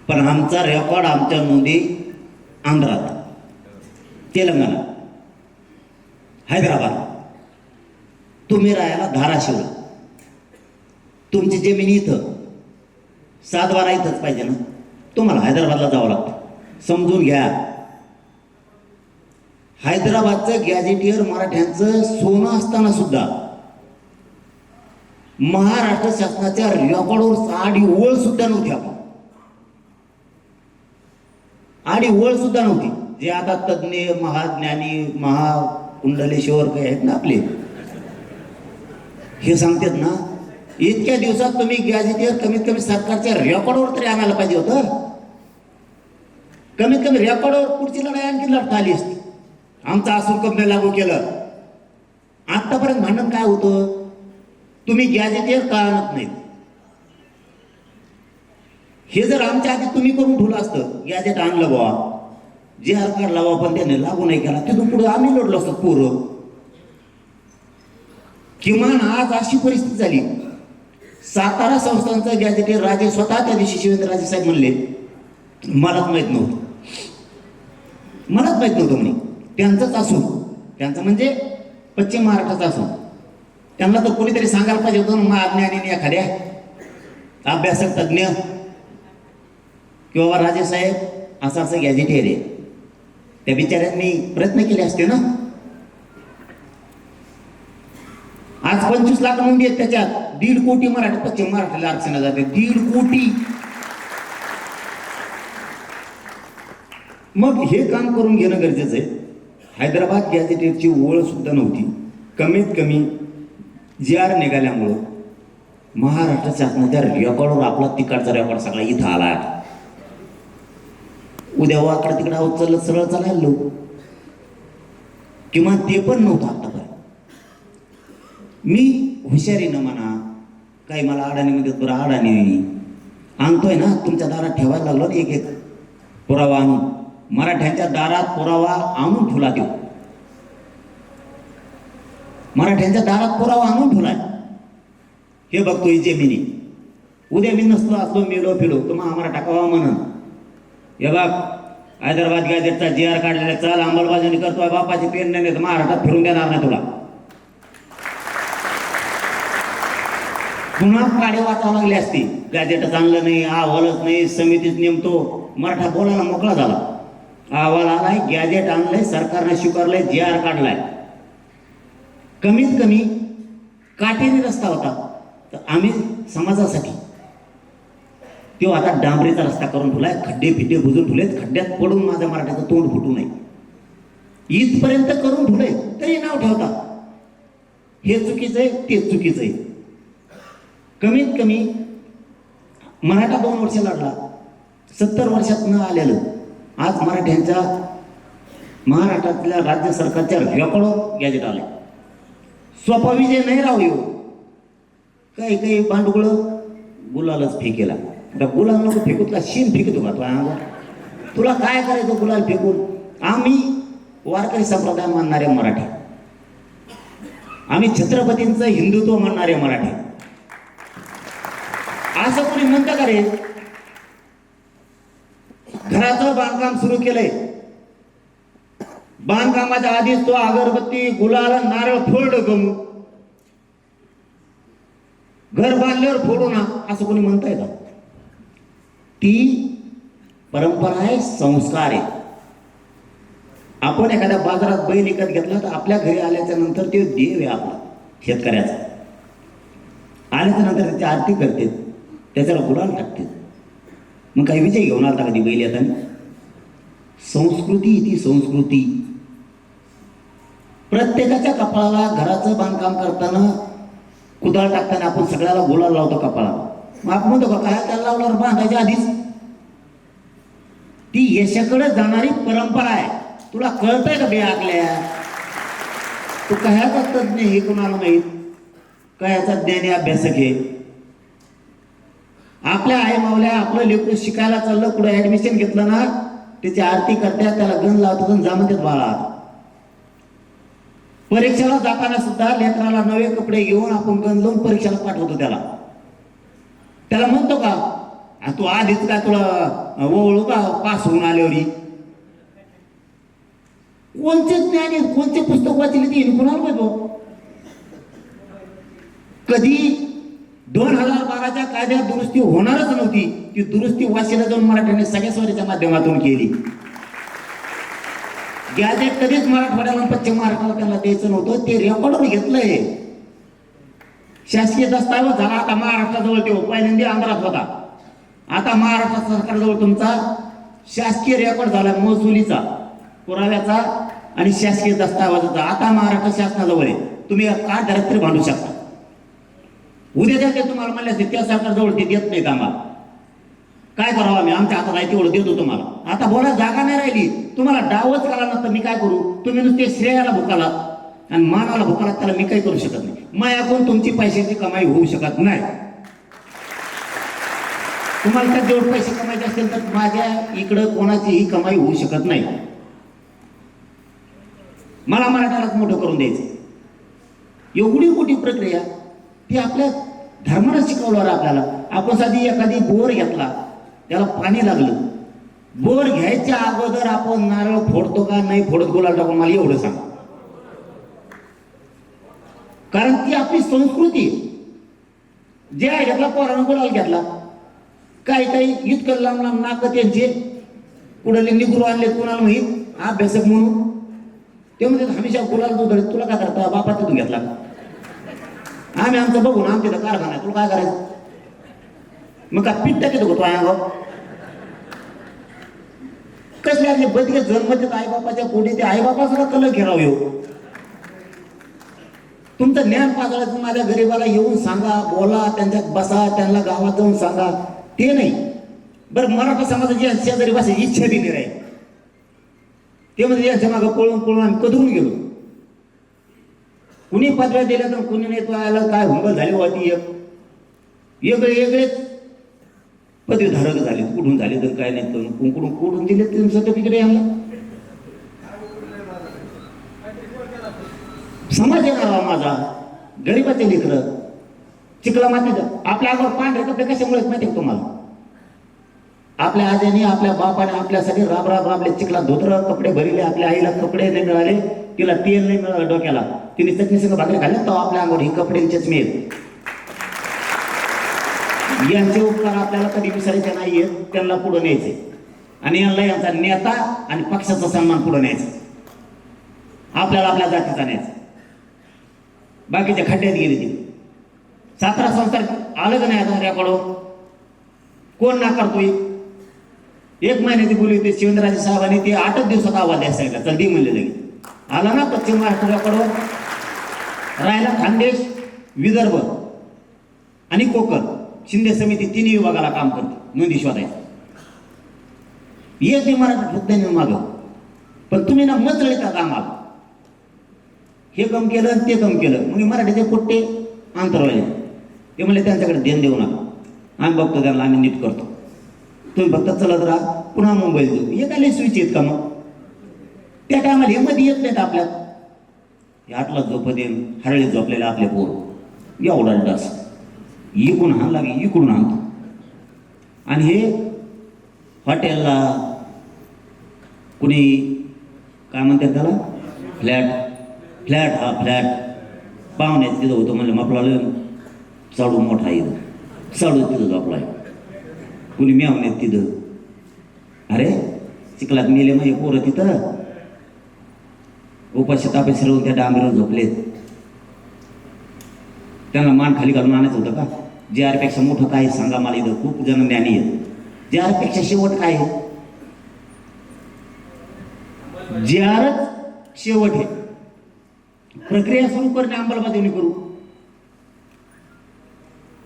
पण आमचा रेकॉर्ड, आमच्या नोंदी आंध्रात, तेलंगणा, हैदराबाद. तुम्ही राहायला धाराशिवला. तुमची जमीन इथं 7-12 इथंच पाहिजे ना. तुम्हाला हैदराबादला जावं लागतं. समजून घ्या. हैदराबादचं गॅझेटियर मराठ्यांचं सोनं असताना सुद्धा महाराष्ट्र शासनाच्या रेकॉर्डवर साडी ओळ सुद्धा नव्हती. आपण आडी ओळ सुद्धा नव्हती. जे आता तज्ज्ञ, महाज्ञानी, महाकुंडलेश्वर काही आहेत ना आपले, हे सांगतात ना, इतक्या दिवसात तुम्ही गॅझेटियर कमीत कमी सरकारच्या रेकॉर्डवर तरी आणायला पाहिजे होतं. कमीत कमी रेकॉर्डवर पुढची लढाई आणखी लढता आली असती. आमचा असूल कंपनी लागू केलं. आतापर्यंत भांडण काय होतं, तुम्ही गॅझेटियर का आणत नाहीत. हे जर आमच्या आधी तुम्ही करून ठेवलं असतं, गॅझेट आणलं बाबा, जे आर काढला बाबा, पण त्याने लागू नाही केला, तिथून पुढे आम्ही लढलो असतो पोरं. किमान आज अशी परिस्थिती झाली. सातारा संस्थांचं गॅझेटियर राजे स्वतः त्या दिवशी शिवेंद्रराजे साहेब म्हणले मलाच माहित नव्हतं म्हणे. त्यांचंच असून, त्यांचं म्हणजे पश्चिम महाराष्ट्राचं असून त्यांना तर कोणीतरी सांगायला पाहिजे होतं ना, अज्ञानी एखाद्या अभ्यासक तज्ज्ञ किंवा राजेसाहेब असं गॅझेटियर आहे. त्या बिचाऱ्यांनी प्रयत्न केले असते ना. आज 25 लाख नोंदी आहेत. त्याच्यात 1.5 कोटी मराठी पश्चिम महाराष्ट्राला आरक्षण जाते. 1.5 कोटी. मग हे काम करून घेणं गरजेचं आहे. हैदराबाद गॅझेटियरची ओळ सुद्धा नव्हती. कमीत कमी GR निघाल्यामुळं महाराष्ट्र शासनाच्या रेकॉर्डवर आपला तिकडचा रेकॉर्ड सगळा इथं आला. उद्या वाकडं तिकडं सरळ चालायला लोक. किंवा ते पण नव्हतं आतापर्यंत. मी हुशारीनं म्हणा काही मला अडाणीमध्ये बरं अडाणी आणतोय ना, तुमच्या दारात ठेवायला लागलो ना एक पुरावा आणून. मराठ्यांच्या दारात पुरावा आणून ठेवला. देऊ मराठ्यांच्या दारात पुरावा आणून ठेवलाय. हे बघतोय जमिनी. उद्या मी नसलो असलो मेलो फिरो तुम्हाला आम्हाला टाकावा म्हणून. हे बघ हैदराबाद गॅझेटचा GR काढलेला, चल अंमलबजावणी करतोय, बापाची पेन नाही तर महाराष्ट्रात फिरून देणार नाही तुला. पुन्हा काढे वाचावं लागले असते. गॅझेटच आणलं नाही, अहवालच नाही, समितीच नेमतो, मराठा बोलायला मोकळा झाला. अहवाल आलाय, गॅझेट आणलंय, सरकारने स्वीकारलंय, GR काढलाय. कमीत कमी काटेरी रस्ता होता. तर आम्ही समाजासाठी तो आता डांबरीचा रस्ता करून ठेवलाय, खड्डे फिड्डे बुजून ठेवलेत, खड्ड्यात पडून माझ्या मराठ्याचं तोंड फुटू नये इथपर्यंत करून ठेवलंय, तरी नाव ठेवता हे चुकीचं आहे, ते चुकीचं आहे. कमीत कमी मराठा 2 वर्ष लढला, 70 वर्षात न आलेलं आज मराठ्यांच्या महाराष्ट्रातल्या राज्य सरकारच्या रेकॉर्ड गॅजेट आले. सोपा विजय नाही राहू येऊ. काही काही भांडुगळ गुलालच फेकेला. गुलाल नको फेकू, तुला शिन फेकतो का तो? तुला काय करायचं गुलाल फेकून? आम्ही वारकरी संप्रदाय मानणारे मराठी, आम्ही छत्रपतींचं हिंदुत्व मानणारे मराठी. असं कोणी म्हणतं का रे? घराचं बांधकाम सुरू केलंय, बांधकामाच्या आधीच तो अगरबत्ती गुलाल नारळ फोड गमू, घर बांधल्यावर फोडू ना असं कोणी म्हणताय का? ती परंपरा आहे, संस्कार आहे. आपण एखाद्या बाजारात बैल विकत घेतला तर आपल्या घरी आल्याच्या नंतर ते देव आहे आपला शेतकऱ्याचा. आल्याच्या नंतर त्याची आरती करते, त्याच्यावर गुलाल टाकते. मग काही विजय घेऊन आलता कधी बैल येताना? संस्कृती ती संस्कृती. प्रत्येकाच्या कपाळाला घराचं बांधकाम करताना कुदाळ टाकताना आपण सगळ्याला गुलाल लावतो कपाळाला. मग आपण म्हणतो का काय त्याला लावणार बांधायच्या आधीच? ती यशाकडे जाणारी परंपरा आहे. तुला कळतंय का बे आकल्या? तू कशाचा तज्ञ हे कोणाला माहीत? कशाचा ज्ञानी अभ्यासक आहे? आपल्या आई मावल्या आपलं लेकरू शिकायला चाललं, पुढे ऍडमिशन घेतलं ना, त्याची आरती करतात, त्याला गण लावतात, जमतात बाळा. परीक्षेला जाताना सुद्धा लेकराला नवे कपडे घेऊन आपण गण लावून परीक्षेला पाठवतो. त्याला म्हणतो का तू आधीच काय तुला ओळू का पास होऊन आल्यावर? कोणते ज्ञानी, कोणते पुस्तक वाचले ते कुणाला माहिती? कधी 2012च्या कायद्यात दुरुस्ती होणारच नव्हती, ती दुरुस्ती वाशीला जाऊन मराठ्यांनी सगळ्या स्वारीच्या माध्यमातून केली. गॅजेट कधीच मराठवाड्याला पश्चिम महाराष्ट्राला त्यांना द्यायचं नव्हतं, ते रेकॉर्डवर घेतलंय. शासकीय दस्तावेज झाला. आता महाराष्ट्राजवळ तो पहिल्यांदा आंध्रात होता, आता महाराष्ट्र सरकारजवळ तुमचा शासकीय रेकॉर्ड झाला, महसुलीचा, पुराव्याचा आणि शासकीय दस्तावेजाचा. आता महाराष्ट्र शासनाजवळ आहे, तुम्ही काय घरात तरी भांडू शकता. उद्या ते तुम्हाला म्हणले असते त्या सरकारजवळ ते देत नाहीत आम्हाला, काय करावं आम्ही? आमच्या हातात आहे तेवढं देतो तुम्हाला. आता बोला जागा नाही राहिली, तुम्हाला डावच करा ना, तर मी काय करू? तुम्ही नुसते श्रेयाला भुकाला आणि मानाला भुकाला, त्याला मी काही करू शकत नाही. माझ्याकडून तुमची पैशाची कमाई होऊ शकत नाही. तुम्हाला त्यात जेवढे पैसे कमायचे असतील तर माझ्या इकडं कोणाचीही कमाई होऊ शकत नाही. मला मराठ्यालाच मोठं करून द्यायचं, एवढी मोठी प्रक्रिया ती आपल्या धर्मानं शिकवलं आपल्याला. आपण साधी एखादी बोर घेतला, त्याला पाणी लागलं, बोर घ्यायच्या अगोदर आपण नारळ फोडतो का नाही फोडत? गुलाल टाकून मला एवढं सांगा. कारण ती आपली संस्कृती. जे घेतला पोरानं गुलाल घेतला, काही इतकं लांब लांब नाक त्यांचे कुणाले निगरू आणले कुणाला माहीत, अभ्यासक म्हणून ते म्हणजे हमेशा गुलाल दुधडे. तुला काय करता? बापा तिथून घेतला, आम्ही आमचं बघून आमच्या कारखाना आहे, तुला काय करायचं? मग का पीठ टाकतो का तो अंगावर? कसले बदले जन्मतात आई बापाच्या पोटी, ते आई बापा सुद्धा कलर घेराव येऊ. तुमचं ज्ञान पाजळायचं माझ्या गरीबाला येऊन सांगा, बोला, त्यांच्यात बसा, त्यांना गावात जाऊन सांगा, ते नाही. बरं मराठा समाजाची शेजारी बसायची इच्छा बी नाही राहील. ते म्हणजे यांच्या मागं पळून पळून आम्ही कधून गेलो. कुणी पदव्या दिल्या तर कुणी नाही. तो आला काय हुंबल झाली होती, वेगळेच पदवीधारक झाले. कुठून झाले तर काय नाही, कुठून दिले सर्टिफिकेट यांना? समाज येणार माझा, गरीबाचे लेकरं चिखला मातीचं. आपल्या अंगावर पांढरे कपडे कशामुळे माहिती आहे तुम्हाला? आपल्या आजीने आपल्या बापाने आपल्यासाठी राबले, चिखला धोतर कपडे भरले. आपल्या आईला कपडे नाही मिळाले, तिला तेल नाही मिळालं डोक्याला, तिने चटणी सगळं भाकरी खाल्लं, तर आपल्या अंगावर ही कपड्यांचेच मिळेल. यांचे उपकार आपल्याला कधी विसरायचे नाहीये. त्यांना पुढे न्यायचे आणि यांना यांचा नेता आणि पक्षाचा सन्मान पुढे न्यायचा, आपल्याला आपल्या जातीचा न्यायचा. बाकीच्या खड्ड्यात गेले ते 17 संस्कार आलं का नाही आता रेकॉर्ड? कोण नाकारतोय? 1 महिन्याची बोली होती शिवेंद्रराजे साहेबांनी, ते 8च दिवसात आवाज द्या सांगितला, चल दे म्हणले लगेच. आला ना पश्चिम महाराष्ट्राकडं. राहिला खानदेश, विदर्भ आणि कोकण, शिंदे समिती 3 विभागाला काम करते नोंदी शोधायचं. येत नाही मराठी फक्त मागं, पण तुम्ही ना मचळीतात आम्हाला. हे कम केलं ते कम केलं, मग मराठीचे पोट्टे अंतरवाले ते म्हणले त्यांच्याकडे देण देऊ नका, आम्ही बघतो त्यांना, आम्ही नीट करतो, तुम्ही फक्त चलत राहा, पुन्हा मुंबईला जाऊ. हे काय स्विच आहेत का? मग त्या टायमाला हे मध्ये येत नाहीत आपल्यात. हे आटला झोपदेन हरळे झोपलेले आपले पोर एवढा डास इकडून हाण लागे, इकडून आणतो. आणि हे हॉटेलला कुणी काय म्हणतात त्याला, फ्लॅट हा फ्लॅट पाहुण्याचं तिथं होतं. म्हणलं आपला चाडू मोठा इथं, चाडू तिथं झोपला आहे. कुणी म्यावण्यात तिथं, अरे चिखलात मेले माझे पोरं तिथं उपाशी तापाशी राहून त्या डांबरीवर झोपलेत. त्यांना मान खाली घालून आणायचं होतं का? JR पेक्षा मोठं काय सांगा मला? इथं खूप जण ज्ञानी आहेत. JR पेक्षा शेवट काय आहे? JRच शेवट आहे. प्रक्रिया सुरू करणे, अंमलबजावणी करू.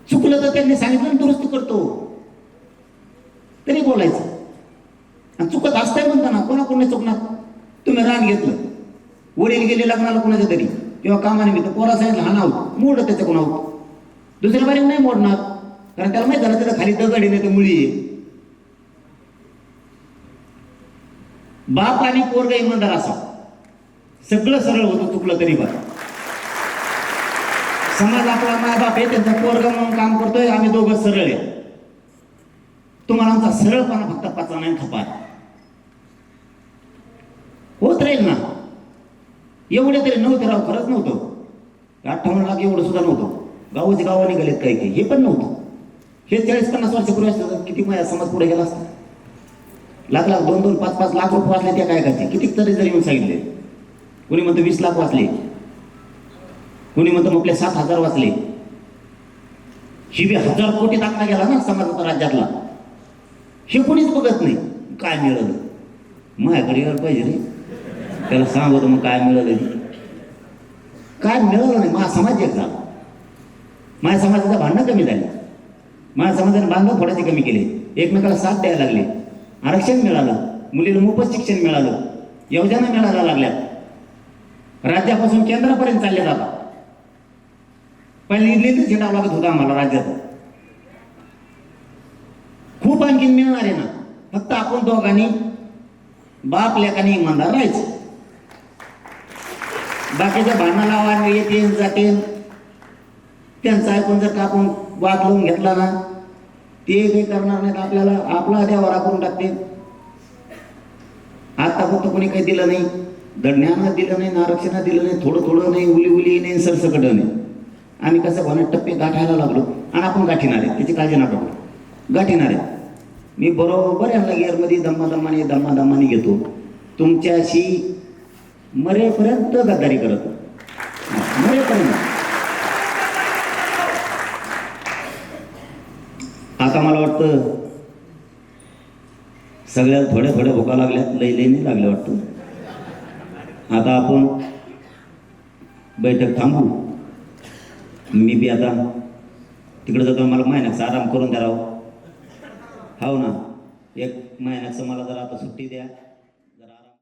चुकलं तर त्यांनी सांगितलं दुरुस्त करतो तरी बोलायचं. आणि चुकत असताय म्हणताना कोणाकोणी चुकणार? तुम्ही रान घेतलं, वडील गेले लग्नाला कोणाच्या तरी किंवा कामानिमित्त, पोरा सांगितलं हा नाव मोड, त्याचं कोण आहोत, दुसऱ्या बारीक नाही मोडणार, कारण त्याला माहित झालं त्याला खाली दगड नाही तर मुळी आहे. बाप आणि पोरगा इमानदार असा सगळं सरळ होतं, चुकलं तरी बरं. समाज आपला माय बाप आहे, त्यांचा पोरगा म्हणून काम करतोय, आम्ही दोघं सरळ आहे. तुम्हाला आमचा सरळपणा फक्त पचा नाही खपा होत राहील ना. एवढे तरी नव्हते राव, खरंच नव्हतं. 58 लाख एवढं सुद्धा नव्हतं. गावाचे गावा निघालेत काही काही, हे पण नव्हतं. हे 40-50 वर्षापूर्वी असतं किती माझ्या समाज पुढे गेला असता. लाख 2-2, 5-5 लाख रुपये वाचले, त्या काय करायचे? किती तरी जरी येऊन सांगितले. कोणी म्हणतं 20 लाख वाचले, कोणी म्हणतं आपले 7,000 वाचले. ही 1000 कोटी टाकला गेला ना समाजाचा, राज्यातला. हे कोणीच बघत नाही काय मिळालं. माझ्याकडे यायला पाहिजे रे, त्याला सांगतो मग काय मिळालं. काय मिळालं नाही. माझा समाज एक झाला, माझ्या समाजाचं भांडणं कमी झाले, माझ्या समाजाने बांधणं थोड्याचे कमी केले, एकमेकाला साथ द्यायला लागले, आरक्षण मिळालं, मुलीला मोफत शिक्षण मिळालं, योजना मिळायला लागल्यात, राज्यापासून केंद्रापर्यंत चालले जातात. पहिले इडलीच झेंडावं लागत होता आम्हाला राज्यात. खूप आणखीन मिळणार आहे ना, फक्त आपण दोघांनी बाप लेकांनी इमानदार राहायचं. बाकीच्या भांडणं लावा येते जाते, त्यांचं ऐकून जर का आपण वाद लावून घेतला ना, ते काही करणार नाहीत आपल्याला, आपला देवारा करून टाकते. आता फक्त कोणी काही दिलं नाही, दंड्यानं दिलं नाही, आरक्षणात दिलं नाही, थोडं थोडं नाही, उली नाही, सरसकट नाही. आम्ही कसं होणार टप्पे गाठायला लागलो, आणि आपण गाठीणार आहे, त्याची काळजी नका करू, गाठीणार आहे. मी बरोबर यांना गिअरमध्ये दम्मादम्माने घेतो. तुमच्याशी मरेपर्यंत गद्दारी करत, मरेपर्यंत. आता मला वाटतं सगळ्यात थोड्या भुका लागल्यात, लई नाही लागल्या वाटतं. आता आपण बैठक थांबू. मी बी आता तिकडे जातो, मला महिन्याचा आराम करून द्यावं. हो ना, 1 महिन्याचं मला जरा आता सुट्टी द्या.